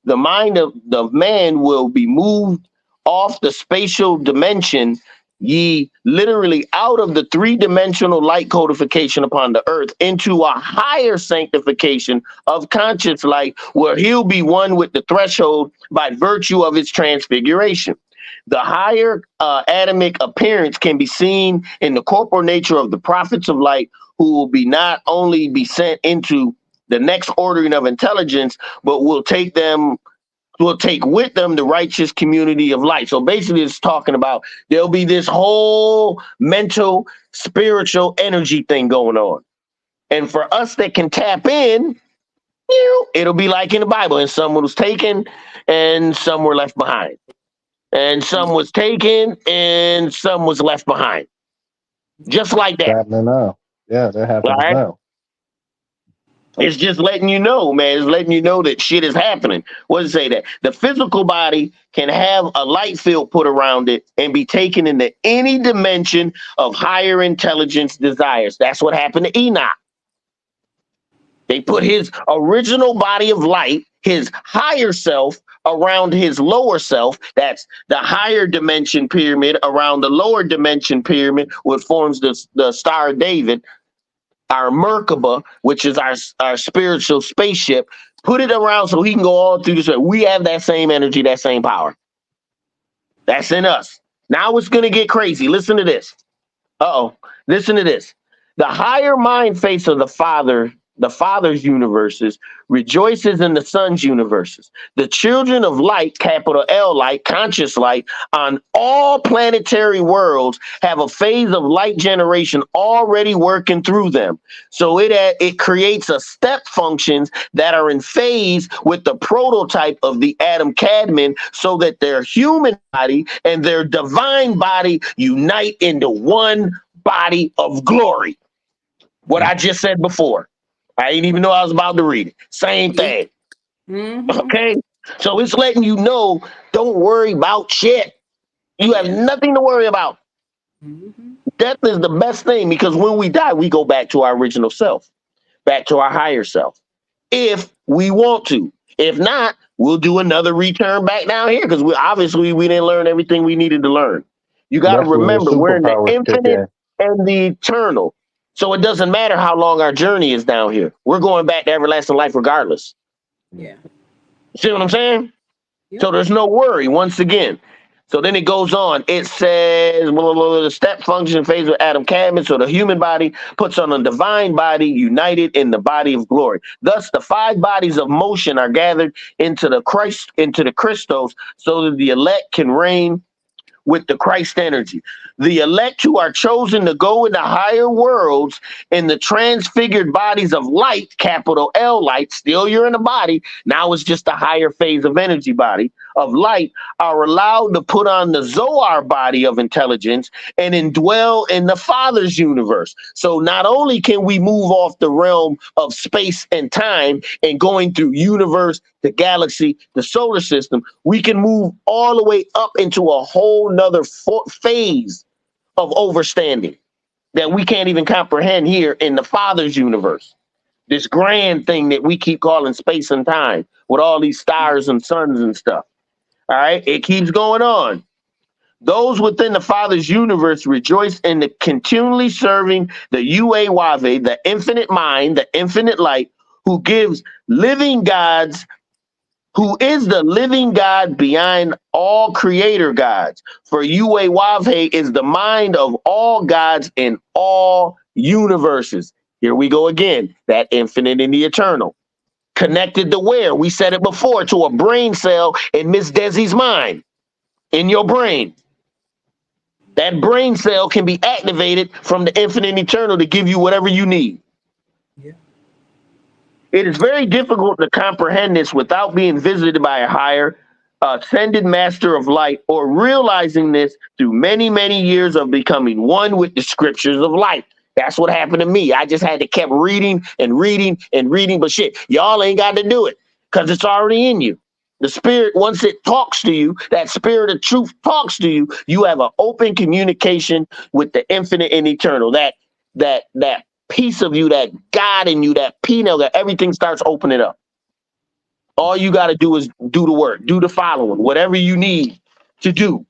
[SPEAKER 1] The mind of the man will be moved off the spatial dimension, ye literally out of the three-dimensional light codification upon the earth into a higher sanctification of conscious light, where he'll be one with the threshold by virtue of its transfiguration. The higher Adamic appearance can be seen in the corporal nature of the prophets of light, who will be not only be sent into the next ordering of intelligence, but will take with them the righteous community of light. So basically, it's talking about there'll be this whole mental, spiritual energy thing going on. And for us that can tap in, it'll be like in the Bible, and some was taken and some were left behind. And some was taken and some was left behind. Just like that.
[SPEAKER 4] happening now. Yeah, that
[SPEAKER 1] All
[SPEAKER 4] happens
[SPEAKER 1] right.
[SPEAKER 4] now.
[SPEAKER 1] It's just letting you know, man. It's letting you know that shit is happening. What does it say? That the physical body can have a light field put around it and be taken into any dimension of higher intelligence desires. That's what happened to Enoch. They put his original body of light, his higher self, around his lower self. That's the higher dimension pyramid around the lower dimension pyramid, which forms the Star of David, our Merkaba, which is our spiritual spaceship. Put it around so he can go all through this. We have that same energy, that same power. That's in us. Now it's going to get crazy. Listen to this. Uh-oh. Listen to this. The higher mind face of the Father's universes, rejoices in the Son's universes. The children of light, capital L light, conscious light, on all planetary worlds have a phase of light generation already working through them. So it creates a step functions that are in phase with the prototype of the Adam Cadman, so that their human body and their divine body unite into one body of glory. What I just said before. I didn't even know I was about to read it. Same thing.
[SPEAKER 2] Mm-hmm.
[SPEAKER 1] Okay? So it's letting you know, don't worry about shit. You have nothing to worry about.
[SPEAKER 2] Mm-hmm.
[SPEAKER 1] Death is the best thing, because when we die, we go back to our original self, back to our higher self, if we want to. If not, we'll do another return back down here, because we didn't learn everything we needed to learn. You got to
[SPEAKER 4] That's where your
[SPEAKER 1] remember, we're in the
[SPEAKER 4] superpowers kick
[SPEAKER 1] infinite
[SPEAKER 4] in.
[SPEAKER 1] and the eternal. So it doesn't matter how long our journey is down here. We're going back to everlasting life regardless.
[SPEAKER 2] Yeah.
[SPEAKER 1] See what I'm saying?
[SPEAKER 2] Yep.
[SPEAKER 1] So there's no worry once again. So then it goes on. It says the step function phase of Adam Cadman. So the human body puts on a divine body united in the body of glory. Thus, the five bodies of motion are gathered into the Christos, so that the elect can reign with the Christ energy. The elect who are chosen to go into higher worlds in the transfigured bodies of light, capital L light, still you're in the body, now it's just a higher phase of energy body of light, are allowed to put on the Zohar body of intelligence and indwell in the Father's universe. So not only can we move off the realm of space and time and going through universe, the galaxy, the solar system, we can move all the way up into a whole nother phase of overstanding that we can't even comprehend here in the Father's universe. This grand thing that we keep calling space and time with all these stars and suns and stuff. All right, it keeps going on. Those within the Father's universe rejoice in the continually serving the Uawave, the infinite mind, the infinite light, who gives living gods, who is the living God behind all creator gods. For Uawave is the mind of all gods in all universes. Here we go again, that infinite and the eternal. Connected to where? We said it before, to a brain cell in Miss Desi's mind, in your brain. That brain cell can be activated from the infinite and eternal to give you whatever you need.
[SPEAKER 2] Yeah.
[SPEAKER 1] It is very difficult to comprehend this without being visited by a higher ascended master of light, or realizing this through many, many years of becoming one with the scriptures of light. That's what happened to me. I just had to keep reading and reading and reading, but shit, y'all ain't got to do it because it's already in you. The spirit, once it talks to you, that spirit of truth talks to you, you have an open communication with the infinite and eternal. That piece of you, that God in you, that Pino, that everything starts opening up. All you got to do is do the work, do the following, whatever you need to do.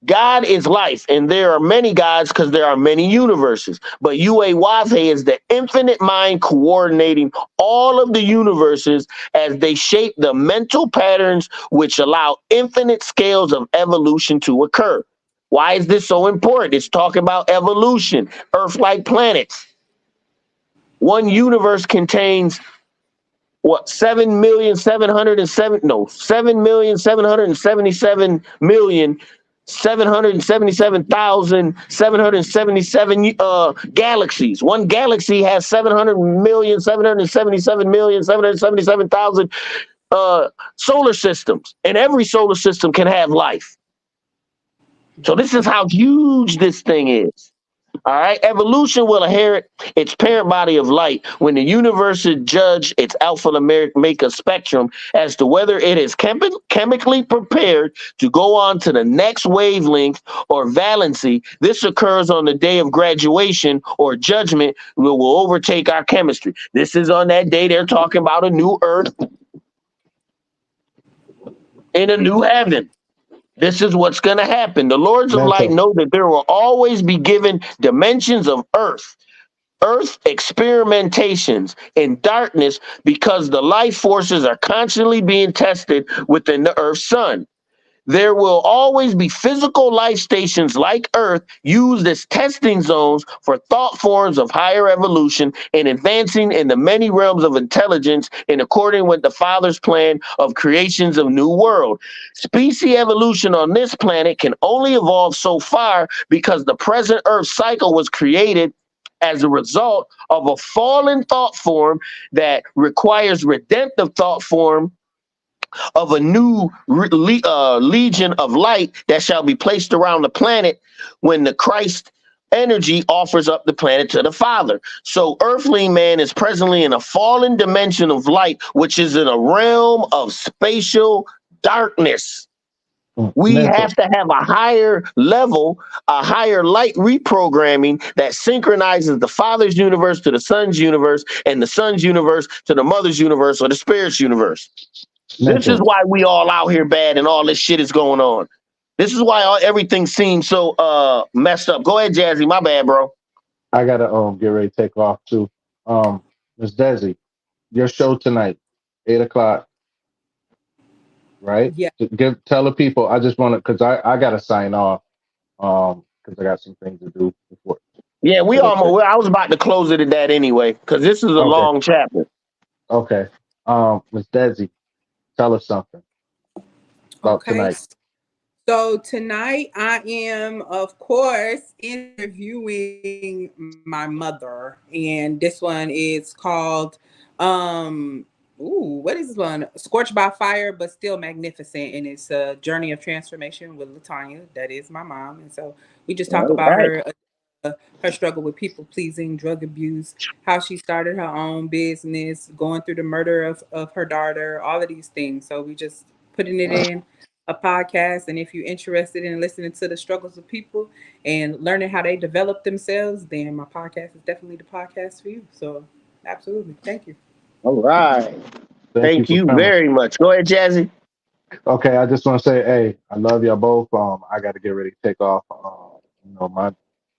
[SPEAKER 1] God is life, and there are many gods because there are many universes. But Uawave is the infinite mind coordinating all of the universes as they shape the mental patterns which allow infinite scales of evolution to occur. Why is this so important? It's talking about evolution, Earth-like planets. One universe contains what 7,777,777,777,777 galaxies. One galaxy has 700,777,777,777,000 solar systems, and every solar system can have life. So this is how huge this thing is. All right. Evolution will inherit its parent body of light when the universe is judged its alpha omega spectrum as to whether it is chemically prepared to go on to the next wavelength or valency. This occurs on the day of graduation or judgment will overtake our chemistry. This is on that day they're talking about a new earth in a new heaven. This is what's going to happen. The Lords of Light
[SPEAKER 4] Mental.
[SPEAKER 1] know that there will always be given dimensions of earth experimentations in darkness because the life forces are constantly being tested within the Earth's sun. There will always be physical life stations like Earth used as testing zones for thought forms of higher evolution and advancing in the many realms of intelligence in accordance with the Father's plan of creations of new world. Species evolution on this planet can only evolve so far because the present Earth cycle was created as a result of a fallen thought form that requires redemptive thought form of a new legion of light that shall be placed around the planet when the Christ energy offers up the planet to the Father. So earthling man is presently in a fallen dimension of light, which is in a realm of spatial darkness. We
[SPEAKER 4] Mental.
[SPEAKER 1] have to have a higher level, a higher light reprogramming that synchronizes the Father's universe to the Son's universe and the Son's universe to the Mother's universe or the Spirit's universe. This is
[SPEAKER 4] Mental.
[SPEAKER 1] why we all out here bad and all this shit is going on. This is why everything seems so messed up. Go ahead, Jazzy. My bad, bro.
[SPEAKER 4] I gotta get ready to take off too. Miss Desi, your show tonight, 8 o'clock, right?
[SPEAKER 2] Yeah.
[SPEAKER 4] Tell the people. I just want to because I gotta sign off. Because I got some things to do before
[SPEAKER 1] Yeah, we
[SPEAKER 4] head up there.
[SPEAKER 1] almost. I was about to close it at that anyway because this is a
[SPEAKER 4] Okay.
[SPEAKER 1] long chapter.
[SPEAKER 4] Okay. Miss Desi, tell us something about
[SPEAKER 2] Okay.
[SPEAKER 4] tonight.
[SPEAKER 2] So tonight I am, of course, interviewing my mother, and this one is called, what is this one? Scorched by Fire, but Still Magnificent, and it's a journey of transformation with Latanya. That is my mom, and so we just talk
[SPEAKER 1] All
[SPEAKER 2] about
[SPEAKER 1] right.
[SPEAKER 2] her struggle with people pleasing, drug abuse, how she started her own business, going through the murder of her daughter, all of these things. So we just putting it in a podcast. And if you're interested in listening to the struggles of people and learning how they develop themselves, then my podcast is definitely the podcast for you. So absolutely. Thank you.
[SPEAKER 1] All right.
[SPEAKER 4] Thank you
[SPEAKER 1] Thank
[SPEAKER 4] for
[SPEAKER 1] you
[SPEAKER 4] coming.
[SPEAKER 1] very much. Go ahead, Jazzy.
[SPEAKER 4] Okay, I just want to say, hey, I love y'all both. I got to get ready to take off.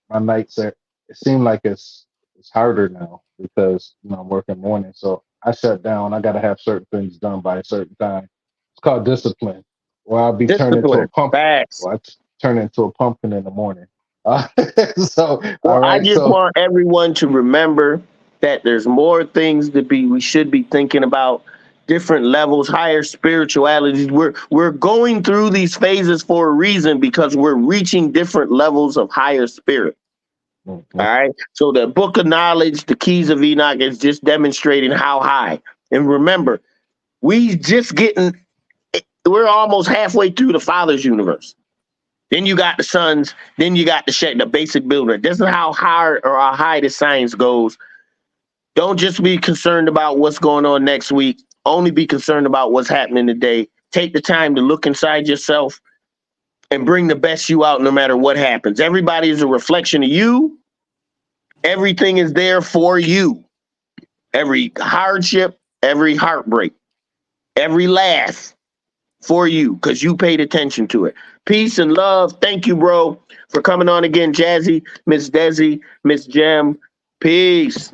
[SPEAKER 4] My nights are. It seems like it's harder now because I'm working morning, so I shut down. I got to have certain things done by a certain time. It's called discipline. Or I'll be turned into a
[SPEAKER 1] Discipline.
[SPEAKER 4] pump.
[SPEAKER 1] Facts.
[SPEAKER 4] Or turn into a pumpkin in the morning. Uh, so
[SPEAKER 1] Well,
[SPEAKER 4] all
[SPEAKER 1] I
[SPEAKER 4] right,
[SPEAKER 1] just
[SPEAKER 4] so
[SPEAKER 1] want everyone to remember that there's more things we should be thinking about, different levels, higher spiritualities. We're going through these phases for a reason because we're reaching different levels of higher spirit. All
[SPEAKER 4] Mhm.
[SPEAKER 1] right. So the book of knowledge, the keys of Enoch is just demonstrating how high. And remember, we just getting we're almost halfway through the Father's universe. Then you got the sons. Then you got the basic builder. This is how hard or how high the science goes. Don't just be concerned about what's going on next week. Only be concerned about what's happening today. Take the time to look inside yourself and bring the best you out no matter what happens. Everybody is a reflection of you. Everything is there for you. Every hardship, every heartbreak, every laugh for you because you paid attention to it. Peace and love. Thank you, bro, for coming on again, Jazzy, Miss Desi, Miss Jem. Peace.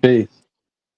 [SPEAKER 4] peace.